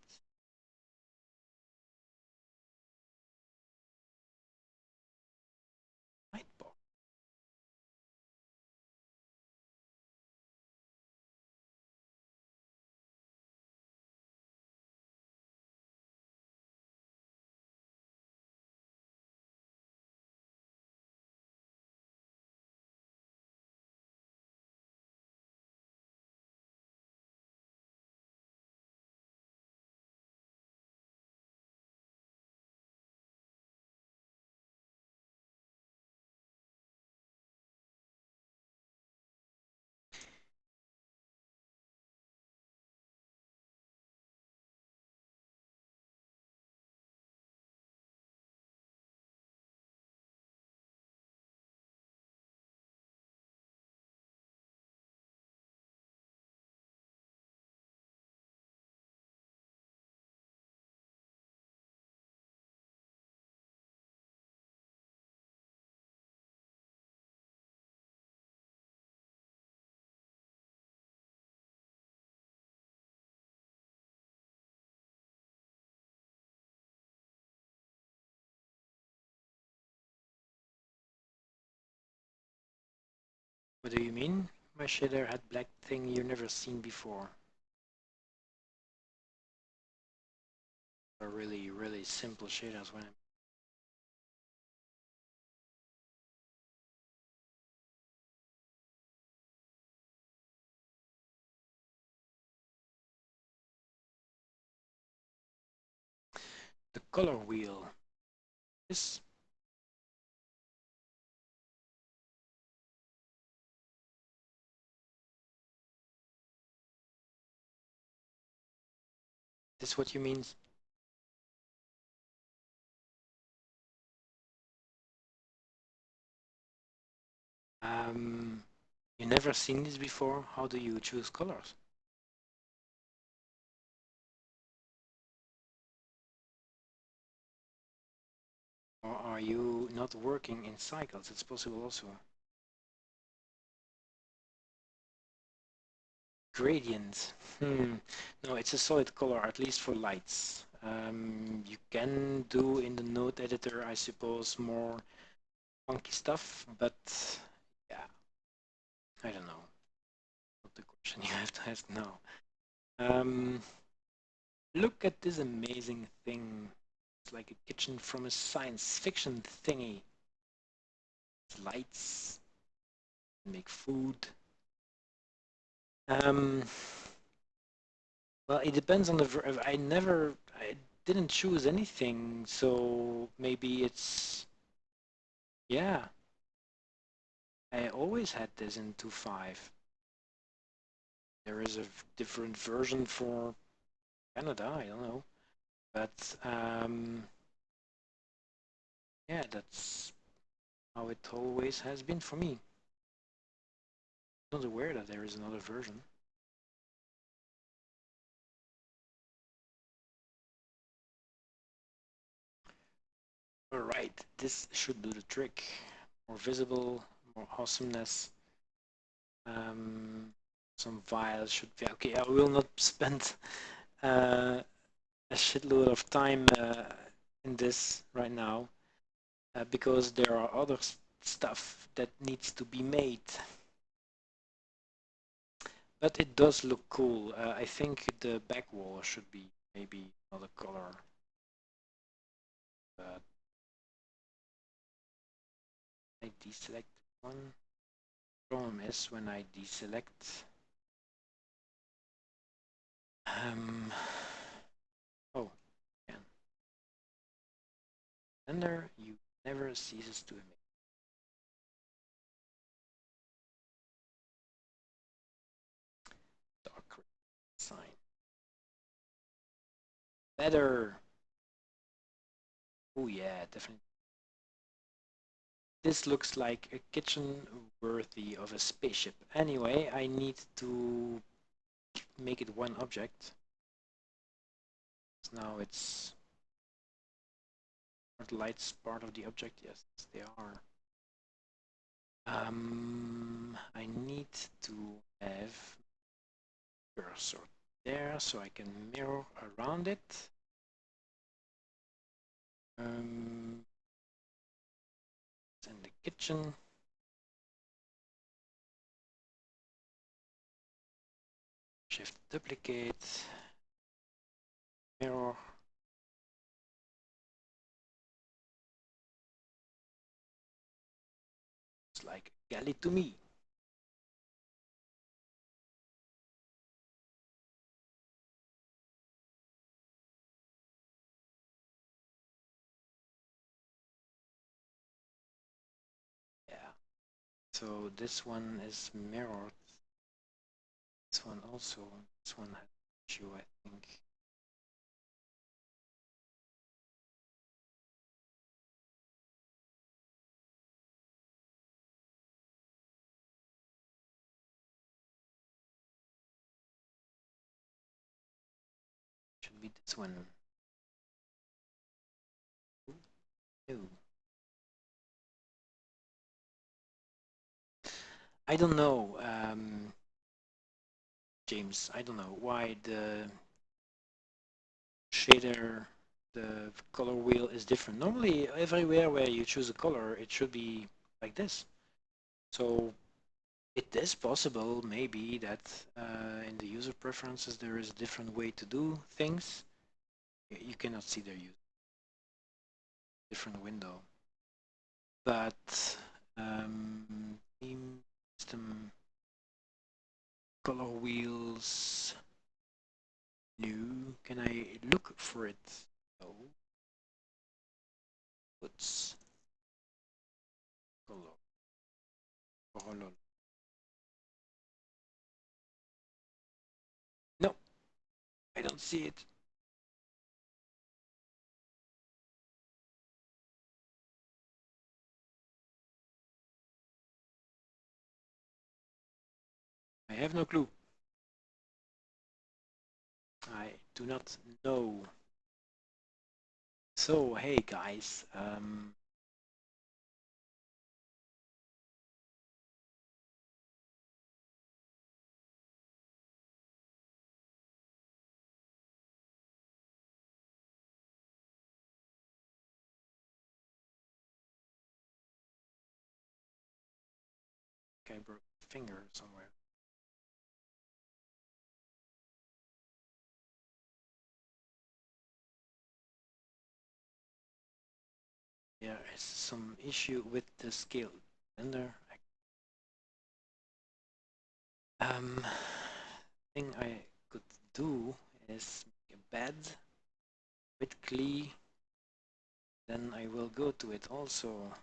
box. What do you mean? My shader had black thing you never seen before. A really, really simple shaders when I'm the color wheel. This is what you mean? You never seen this before? How do you choose colors? Or are you not working in cycles? It's possible also. Gradient. No, it's a solid color, at least for lights. You can do in the node editor, I suppose, more funky stuff, but yeah, I don't know. Not the question you have to ask now. Look at this amazing thing. It's like a kitchen from a science fiction thingy. It's lights, make food. Well, it depends on the. I didn't choose anything, so maybe it's. Yeah, I always had this in 2.5. There is a different version for Canada, I don't know. But yeah, that's how it always has been for me. I'm not aware that there is another version. All right, this should do the trick. More visible, more awesomeness. Some vials should be okay. I will not spend a shitload of time in this right now because there are other stuff that needs to be made. But it does look cool. I think the back wall should be maybe another color. But I deselect one. Problem is when I deselect. Oh, again. Blender, you never ceases to emit. Dark sign. Better. Oh yeah, definitely. This looks like a kitchen worthy of a spaceship. Anyway, I need to make it one object. So now it's are the lights part of the object? Yes, they are. I need to have cursor there so I can mirror around it. In the kitchen. Shift duplicate. Mirror. It's like galley to me. Yeah. So this one is mirrored. This one also. This one has an issue, I think. Should be this one. No. I don't know, James. I don't know why the shader, the color wheel is different. Normally, everywhere where you choose a color, it should be like this. So it is possible, maybe, that in the user preferences there is a different way to do things. You cannot see their different window. But theme system color wheels. No, can I look for it? No. What's color? Color. No, I don't see it. I have no clue. I do not know. So, hey guys, I broke a finger somewhere. There is some issue with the scale blender. Thing I could do is make a bed with Klee. Then I will go to it also.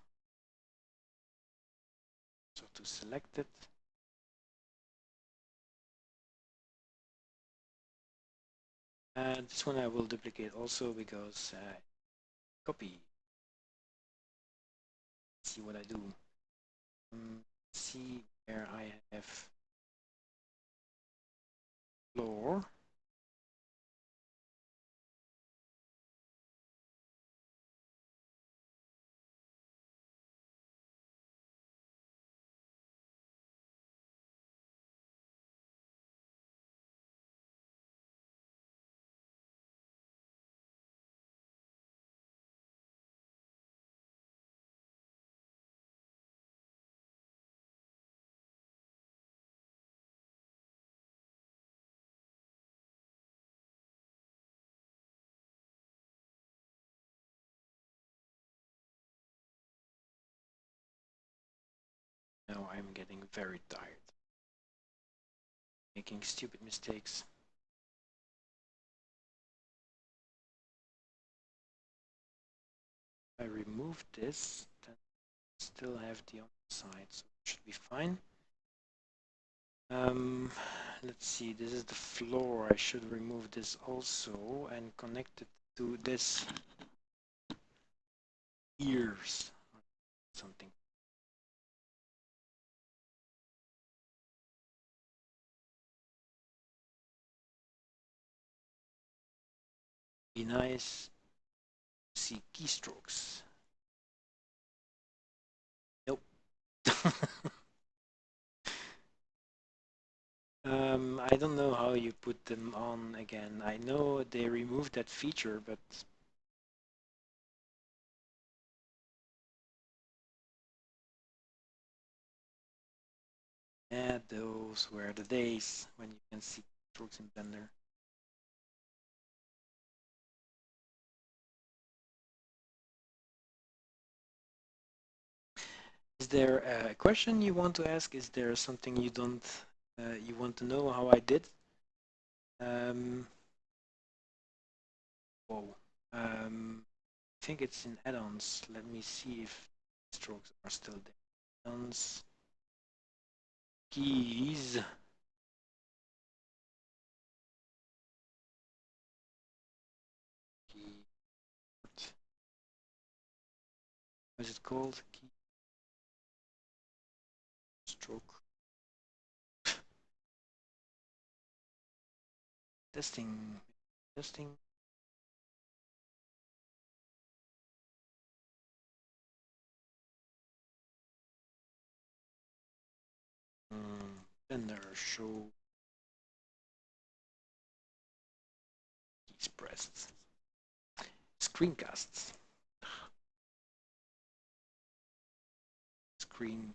So to select it. This one I will duplicate also because copy. Let's see what I do. See where I have floor. Now I'm getting very tired, making stupid mistakes. If I remove this, then I still have the other side, so it should be fine. Let's see, this is the floor. I should remove this also and connect it to this ears or something. Be nice to see keystrokes. Nope. I don't know how you put them on again. I know they removed that feature, but yeah, those were the days when you can see strokes in Blender. Is there a question you want to ask? Is there something you don't you want to know how I did? Whoa. I think it's in add-ons. Let me see if strokes are still there. Add-ons, keys. Key. What is it called? Key. Stroke. Testing. Testing. Blender show keys pressed. Screencasts. Screen.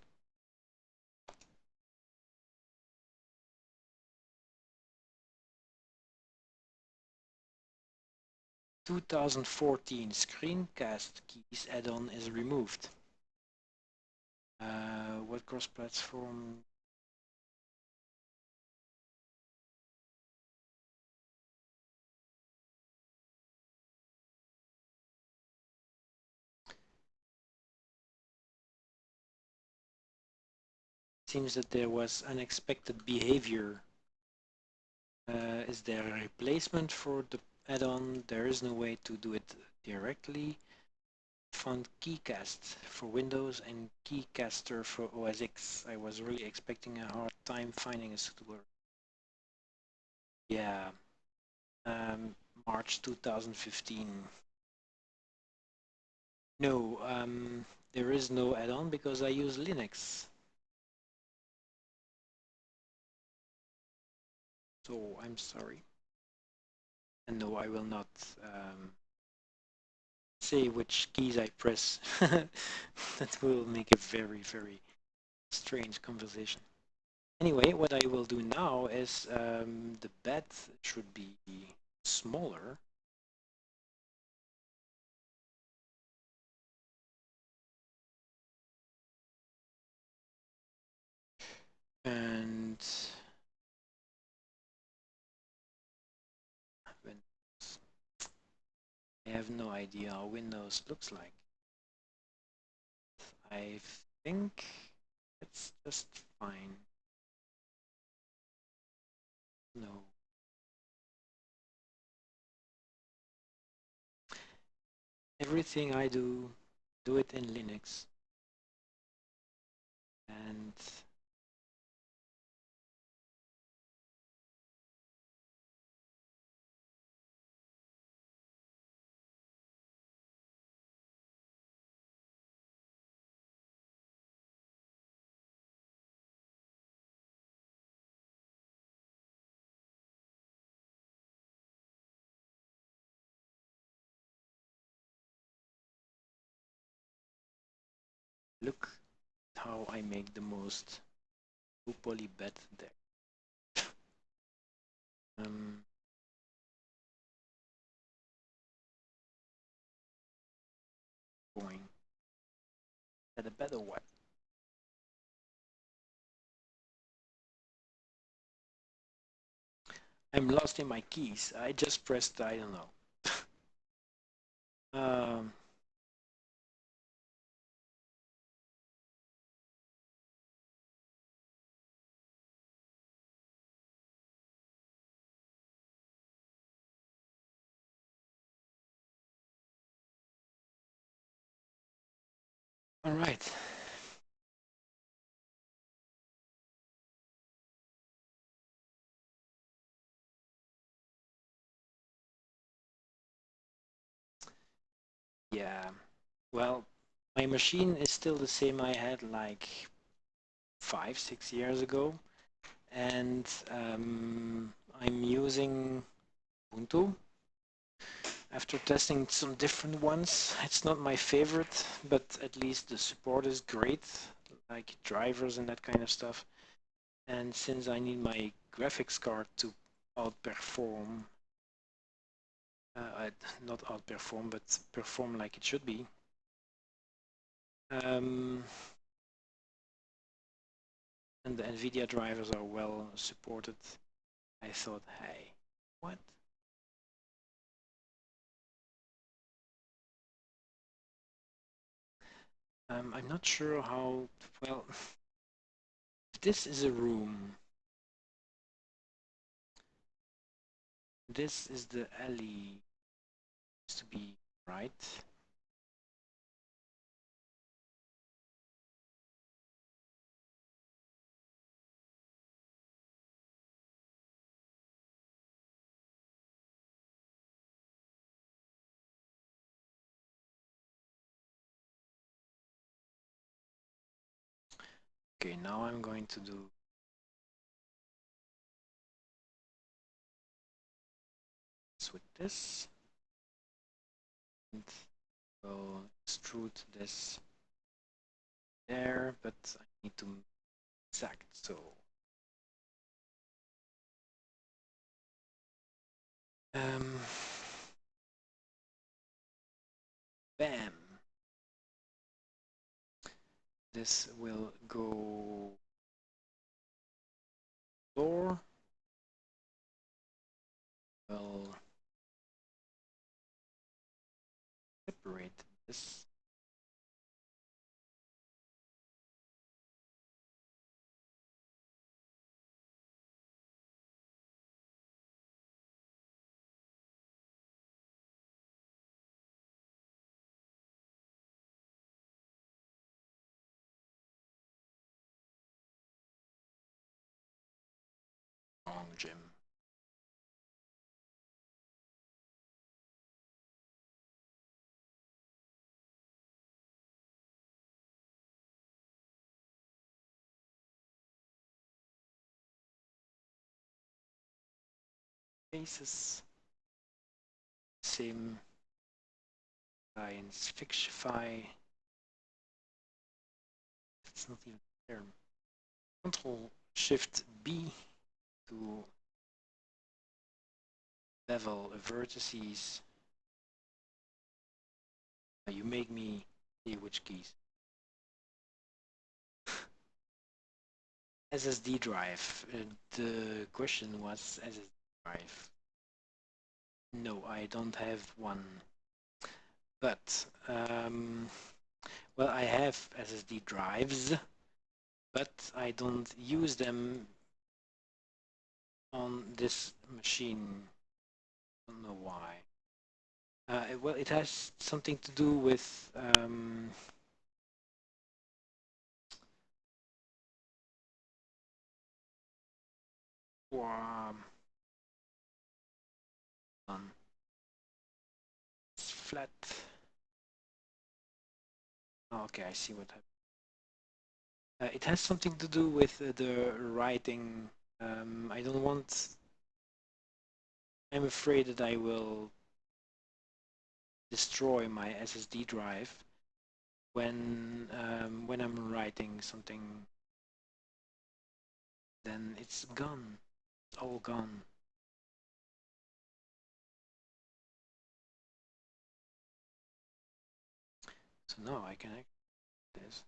(2014) screencast keys add-on is removed. What cross-platform? Seems that there was unexpected behavior. Is there a replacement for the add-on? There is no way to do it directly. Found KeyCast for Windows and KeyCaster for OS X. I was really expecting a hard time finding a suitable. Yeah, March 2015. No, there is no add-on because I use Linux. So I'm sorry. And no, I will not say which keys I press. That will make a very, very strange conversation. Anyway, what I will do now is the bed should be smaller. And Windows. I have no idea how Windows looks like. I think it's just fine. No. Everything I do it in Linux. And look how I make the most poly bed there. Going. Is that a bed or what? I'm lost in my keys. I just pressed, I don't know. Um, all right. Yeah. Well, my machine is still the same I had like 5, 6 years ago, and I'm using Ubuntu. After testing some different ones, it's not my favorite, but at least the support is great, like drivers and that kind of stuff. And since I need my graphics card to outperform, not outperform, but perform like it should be, um, and the NVIDIA drivers are well supported, I thought, hey, what? I'm not sure how, well, this is a room. This is the alley, to be right. Okay, now I'm going to do this with this, and we'll extrude this there, but I need to exact, so um, bam. This will go door. We'll separate this. Wrong, Jim. Faces. Same lines. Fixify. It's not even there. Control Shift B to level vertices. You make me see which keys. SSD drive. The question was SSD drive. No, I don't have one. But, well, I have SSD drives, but I don't use them on this machine. I don't know why. Well, it has something to do with it's flat. Oh, okay, I see what happened. It has something to do with the writing. I don't want. I'm afraid that I will destroy my SSD drive when I'm writing something. Then it's gone. It's all gone. So now I can act this.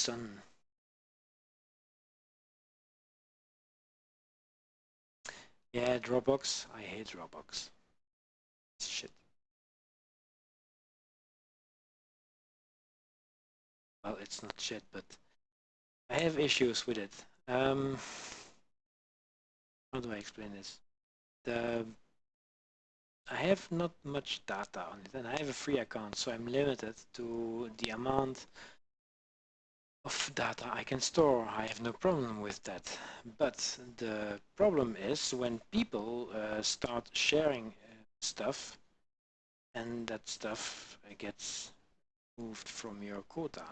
sun. Yeah, Dropbox. I hate Dropbox. It's shit. Well, it's not shit, but I have issues with it. How do I explain this? I have not much data on it, and I have a free account, so I'm limited to the amount of data I can store. I have no problem with that. But the problem is when people start sharing stuff, and that stuff gets moved from your quota,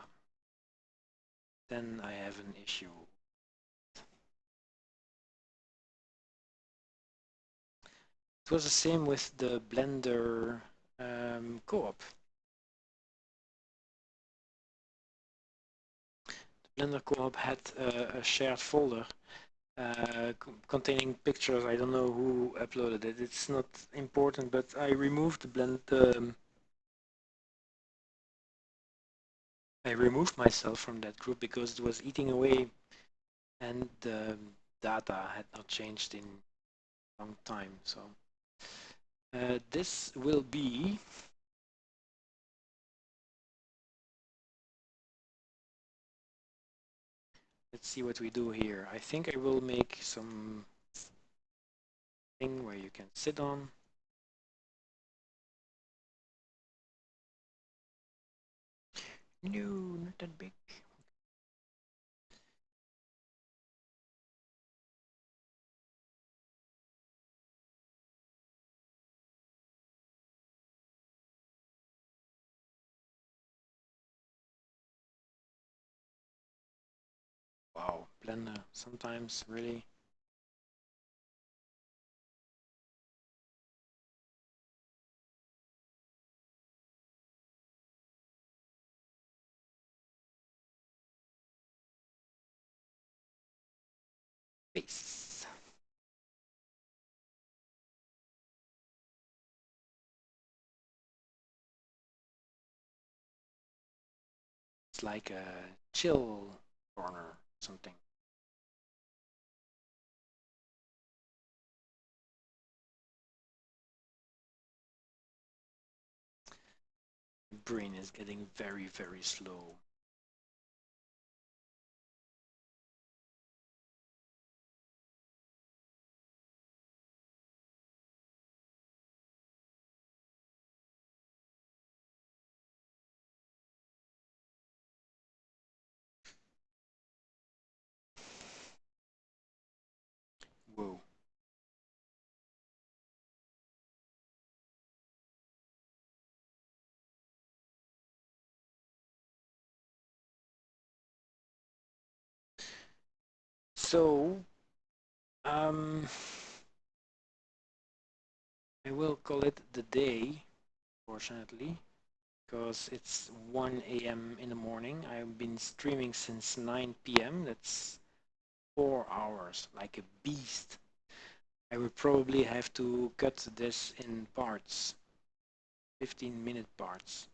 then I have an issue. It was the same with the Blender co-op. The Blender co-op had a shared folder containing pictures. I don't know who uploaded it. It's not important, but I removed I removed myself from that group because it was eating away, and the data had not changed in a long time. So this will be let's see what we do here. I think I will make some thing where you can sit on. No, not that big. Wow, Blender sometimes really. Face. It's like a chill corner, something. Brain is getting very, very slow. Whoa. So, I will call it the day, fortunately, because it's 1 a.m. in the morning. I've been streaming since 9 p.m. That's 4 hours, like a beast. I would probably have to cut this in parts, 15-minute parts,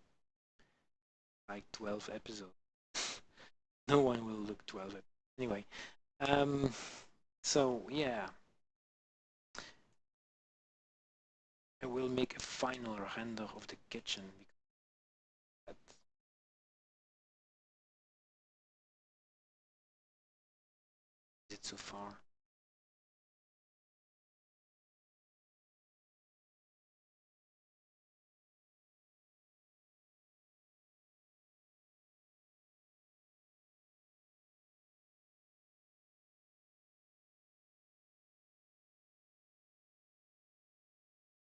like 12 episodes. No one will look 12 episodes. Anyway, so yeah, I will make a final render of the kitchen. That is it so far.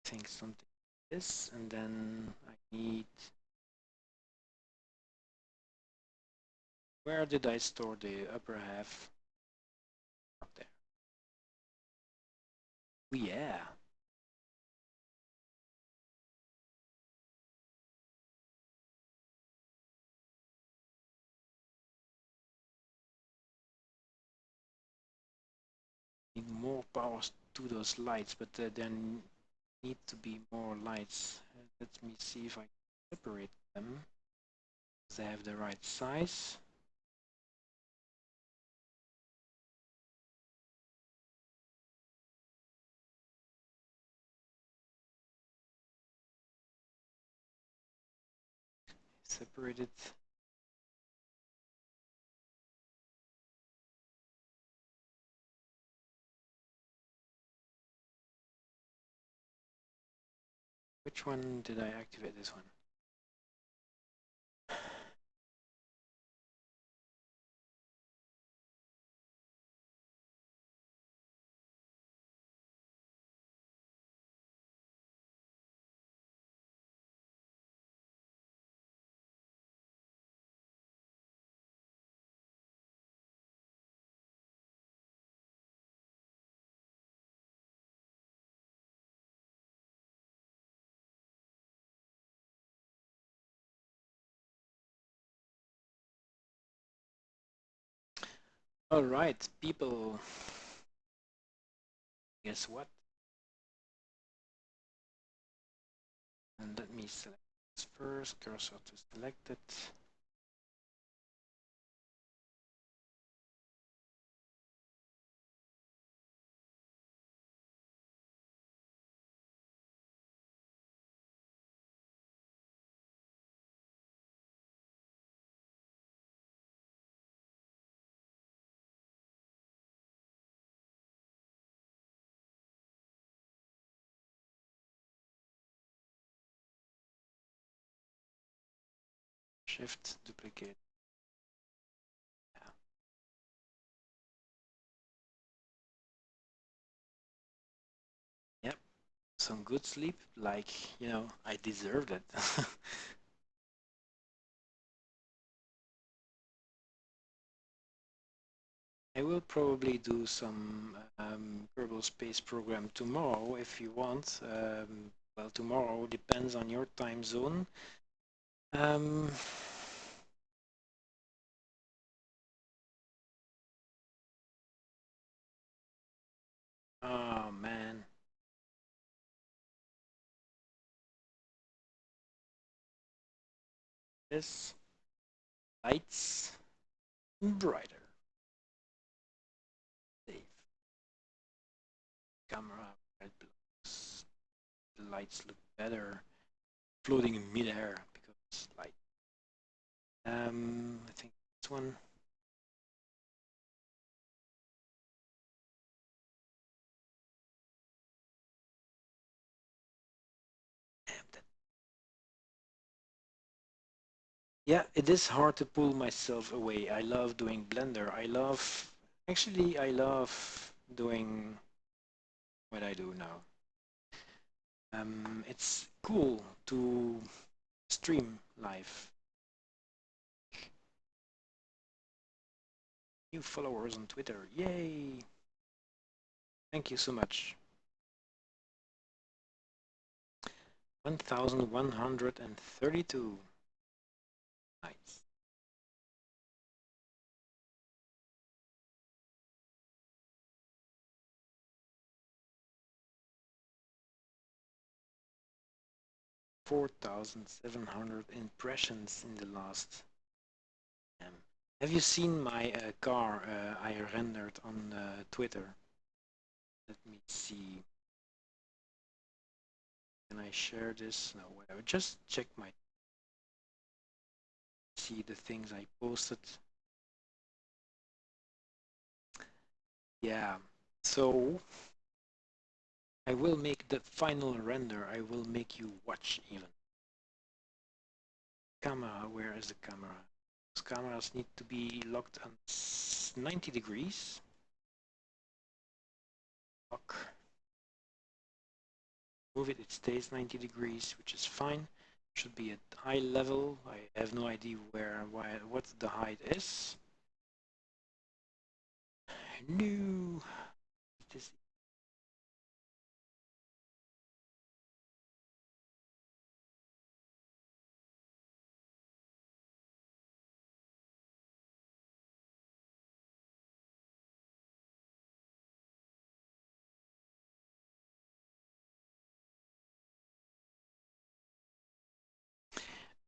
I think something like this, and then I need. Where did I store the upper half? Up there. Oh, yeah. Need more powers to those lights, but there need to be more lights. Let me see if I can separate them. They have the right size. separate it. Which one did I activate? This one. All right, people. Guess what? And let me select this first, cursor to select it. Shift, duplicate. Yep, some good sleep, like, you know, I deserved it. I will probably do some Kerbal Space Program tomorrow if you want. Well, tomorrow depends on your time zone. Oh man. This lights brighter. Save. Camera red blocks. The lights look better floating in midair because it's light. I think this one. Yeah, it is hard to pull myself away. I love doing Blender. Actually, I love doing what I do now. It's cool to stream live. New followers on Twitter, yay! Thank you so much. 1132. Nice. $4,700 impressions in the last. Have you seen my car I rendered on Twitter? Let me see. Can I share this? No, whatever. Just check my. See the things I posted. Yeah. So I will make the final render. I will make you watch even. Camera, where is the camera? Those cameras need to be locked on 90 degrees. Lock. Move it, it stays 90 degrees, which is fine. Should be at eye level. I have no idea what the height is. No. This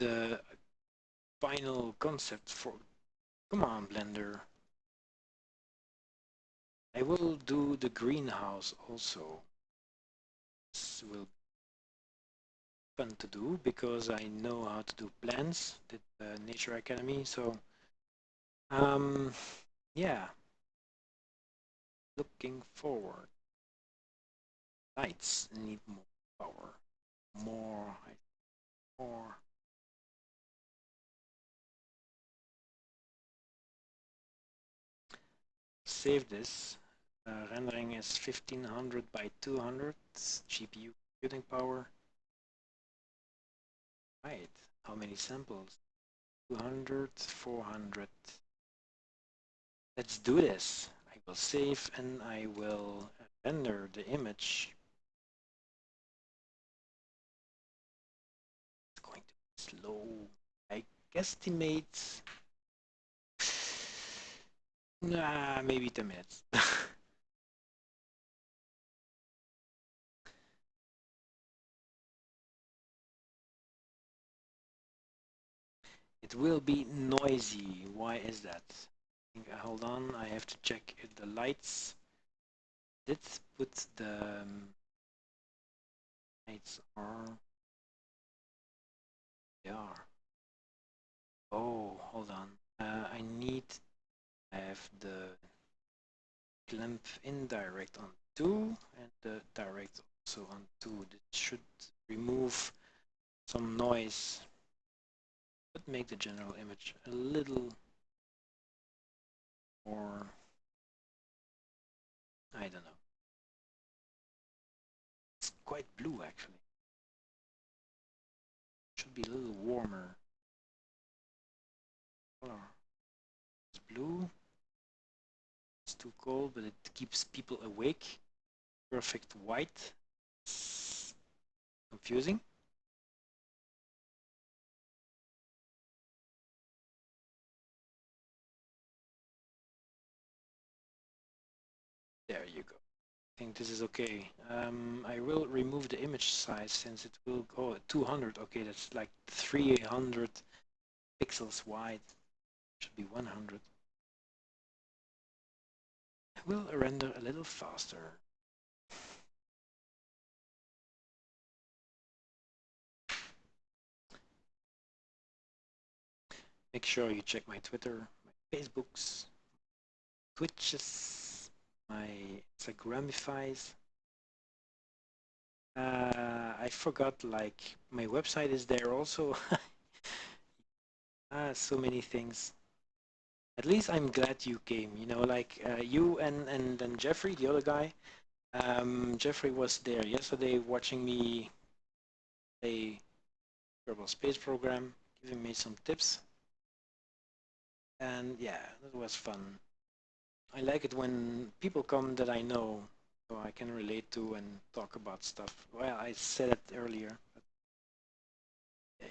the final concept for. Come on, Blender. I will do the greenhouse also. This will fun to do because I know how to do plans, did Nature Academy, so yeah, looking forward. Lights need more power, more, more. Save this. Rendering is 1500 by 200 GPU computing power. Right, how many samples? 200, 400. Let's do this. I will save and I will render the image. It's going to be slow. I guesstimate, maybe 10 minutes. It will be noisy. Why is that? Hold on, I have to check if the lights. Let's put the lights are. They are. Oh, hold on. I need to have the clamp indirect on 2 and the direct also on 2. This should remove some noise, but make the general image a little more, I don't know. It's quite blue actually. Should be a little warmer. Color. It's blue. It's too cold, but it keeps people awake. Perfect white. It's confusing. There you go. I think this is okay. I will remove the image size since it will go 200. Okay, that's like 300 pixels wide. Should be 100. I will render a little faster. Make sure you check my Twitter, my Facebooks, Twitches, my Instagramifies. I forgot, like, my website is there also. So many things. At least I'm glad you came, you know, like you and then Jeffrey, the other guy. Jeffrey was there yesterday watching me play Kerbal Space Program, giving me some tips. And yeah, that was fun. I like it when people come that I know, so I can relate to and talk about stuff. Well, I said it earlier, but yeah,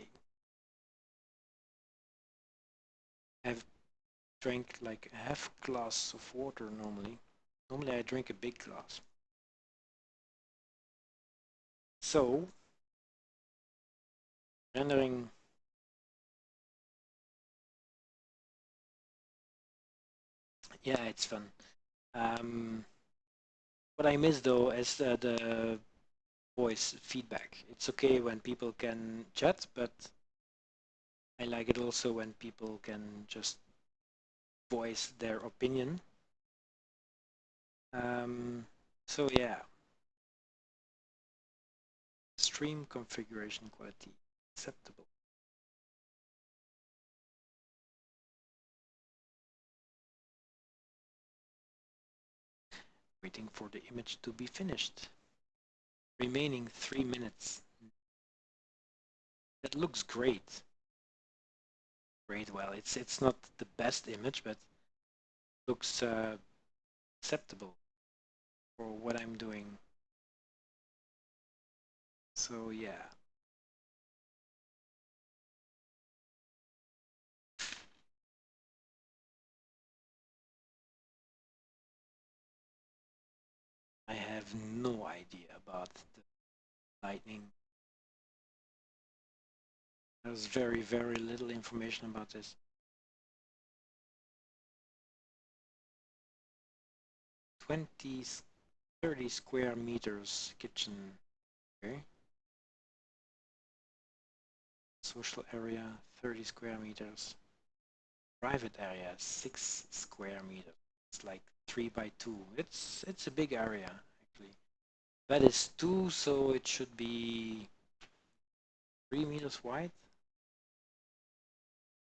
I've drank like a half glass of water normally. Normally I drink a big glass. So, rendering, yeah, it's fun. What I miss though is the voice feedback. It's okay when people can chat, but I like it also when people can just voice their opinion. So yeah, stream configuration quality acceptable. Waiting for the image to be finished. Remaining 3 minutes. That looks great. Great. Well, it's not the best image, but looks acceptable for what I'm doing. So yeah. I have no idea about the lightning. There's very, very little information about this. 20, 30 square meters kitchen. Okay. social area 30 square meters. Private area 6 square meters. It's like 3 by 2. It's a big area actually. That is 2, so it should be 3 meters wide.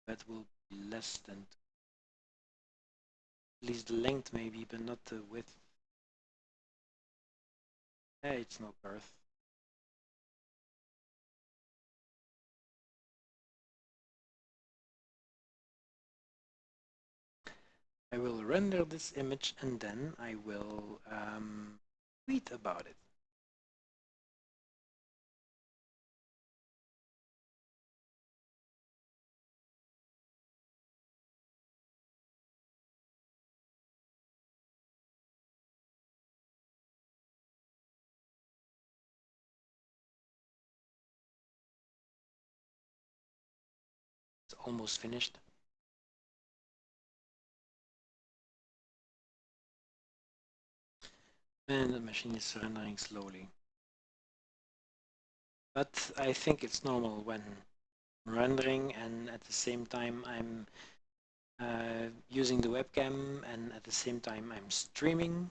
That will be less than at least the length maybe, but not the width. It's not Earth. I will render this image and then I will tweet about it. It's almost finished. And the machine is rendering slowly. But I think it's normal when rendering and at the same time I'm using the webcam and at the same time I'm streaming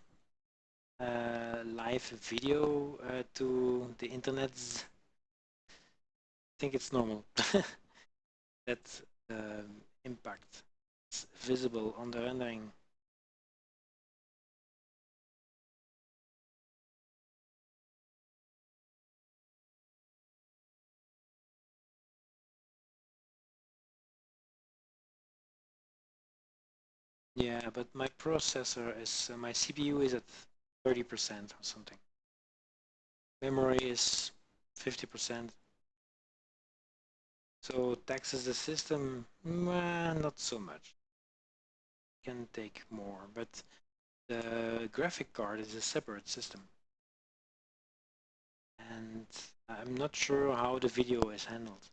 live video to the internet. I think it's normal that impact is visible on the rendering. Yeah, but my processor is, my CPU is at 30% or something. Memory is 50%. So taxes the system, not so much. Can take more, but the graphic card is a separate system. And I'm not sure how the video is handled.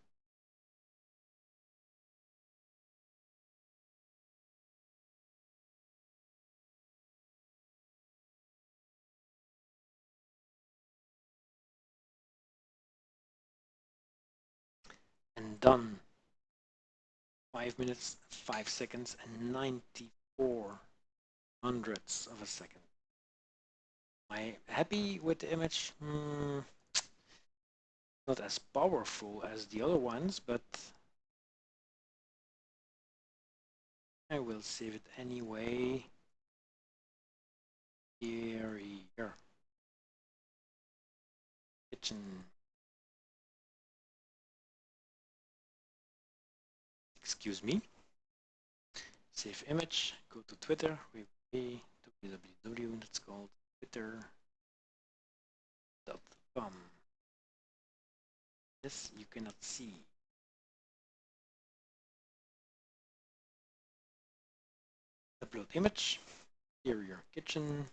And done. 5 minutes, 5 seconds, and 94 hundredths of a second. Am I happy with the image? Not as powerful as the other ones, but I will save it anyway. Here. Kitchen. Excuse me. Save image. Go to Twitter. www. That's called twitter.com. This you cannot see. Upload image. Interior kitchen.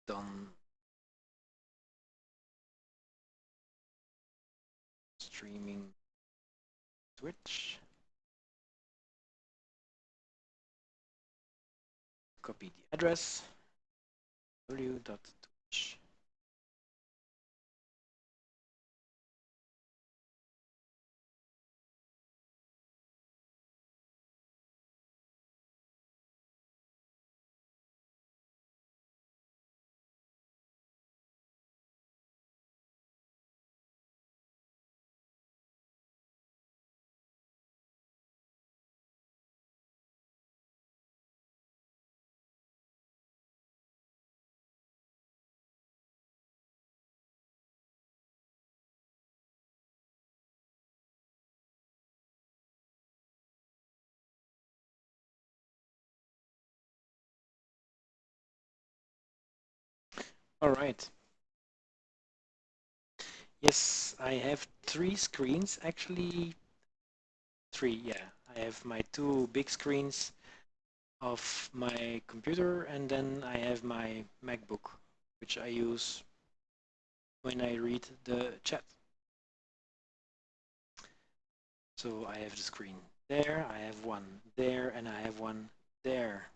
Done. Streaming Twitch. Copy the address. www.twitch. All right. Yes, I have 3 screens, actually 3, yeah. I have my 2 big screens of my computer and then I have my MacBook, which I use when I read the chat. So I have the screen there, I have one there, and I have one there.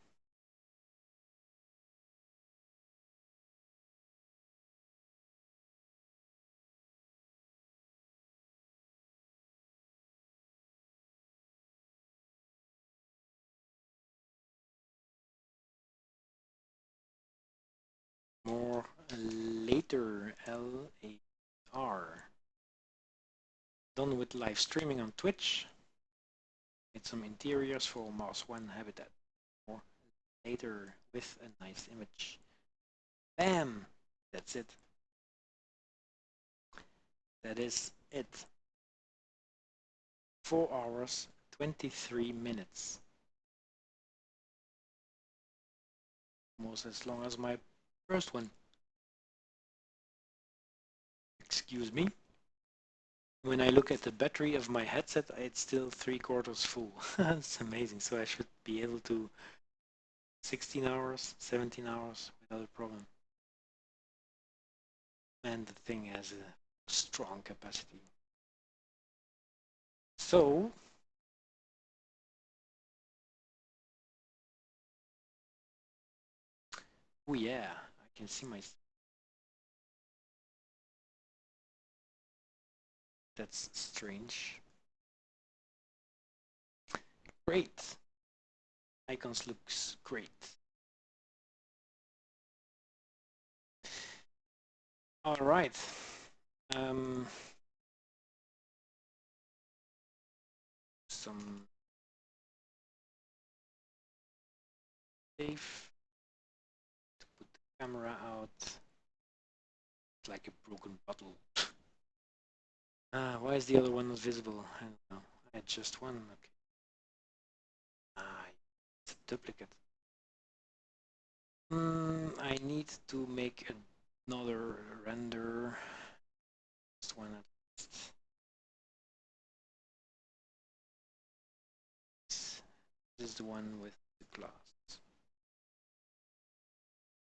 more later, LAR. Done with live streaming on Twitch. Made some interiors for Mars 1 Habitat. More later with a nice image. Bam! That's it. That is it. 4 hours, 23 minutes. Almost as long as my first one. Excuse me. When I look at the battery of my headset, it's still 3/4 full. It's amazing. So I should be able to 16 hours, 17 hours without a problem. And the thing has a strong capacity. So, oh yeah, I can see my. That's strange. Great. Icons looks great. All right. Some safe to put the camera out. It's like a broken bottle. Why is the other one not visible? I don't know. I had just one. Okay. It's a duplicate. I need to make another render. Just one at least. This is the one with the glass.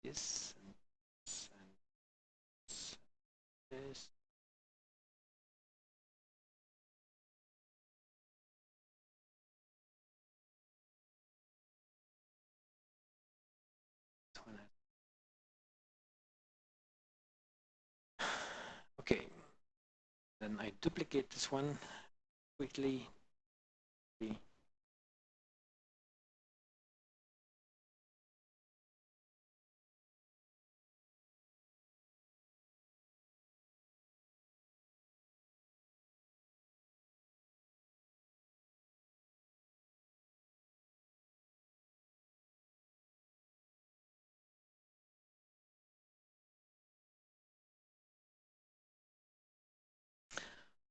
This and this and this. And this. Okay, then I duplicate this one quickly.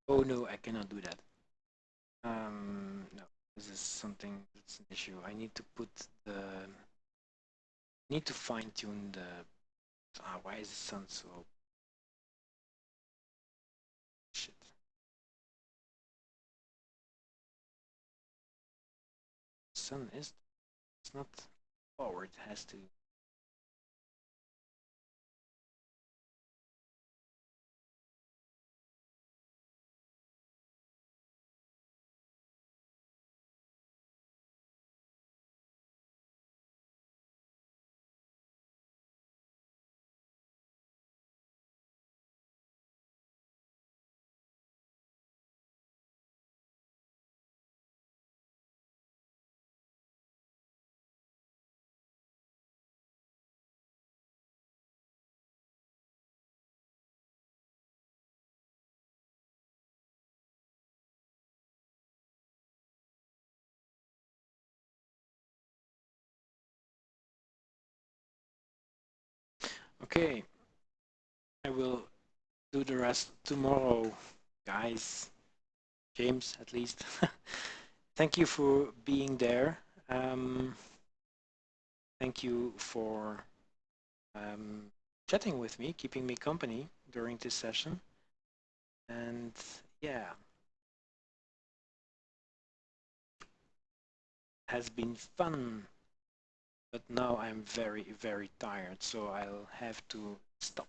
Oh no, I cannot do that. No, this is something that's an issue. I need to put the. Need to fine tune the. Why is the sun so? Shit. Sun is. It's not forward. It has to. Okay, I will do the rest tomorrow, guys. James, at least. Thank you for being there. Thank you for chatting with me, keeping me company during this session. And yeah, has been fun. But now I'm very, very tired, so I'll have to stop.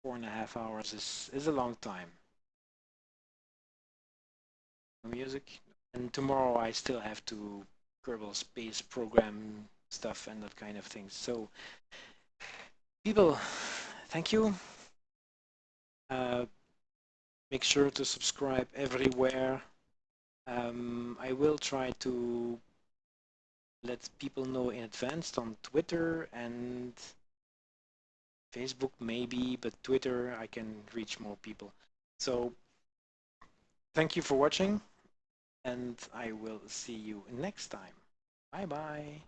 4.5 hours is a long time. Music. And tomorrow I still have to Kerbal Space program stuff and that kind of thing. So, people, thank you. Make sure to subscribe everywhere. I will try to let people know in advance on Twitter and Facebook maybe, but Twitter I can reach more people. So thank you for watching, and I will see you next time. Bye bye.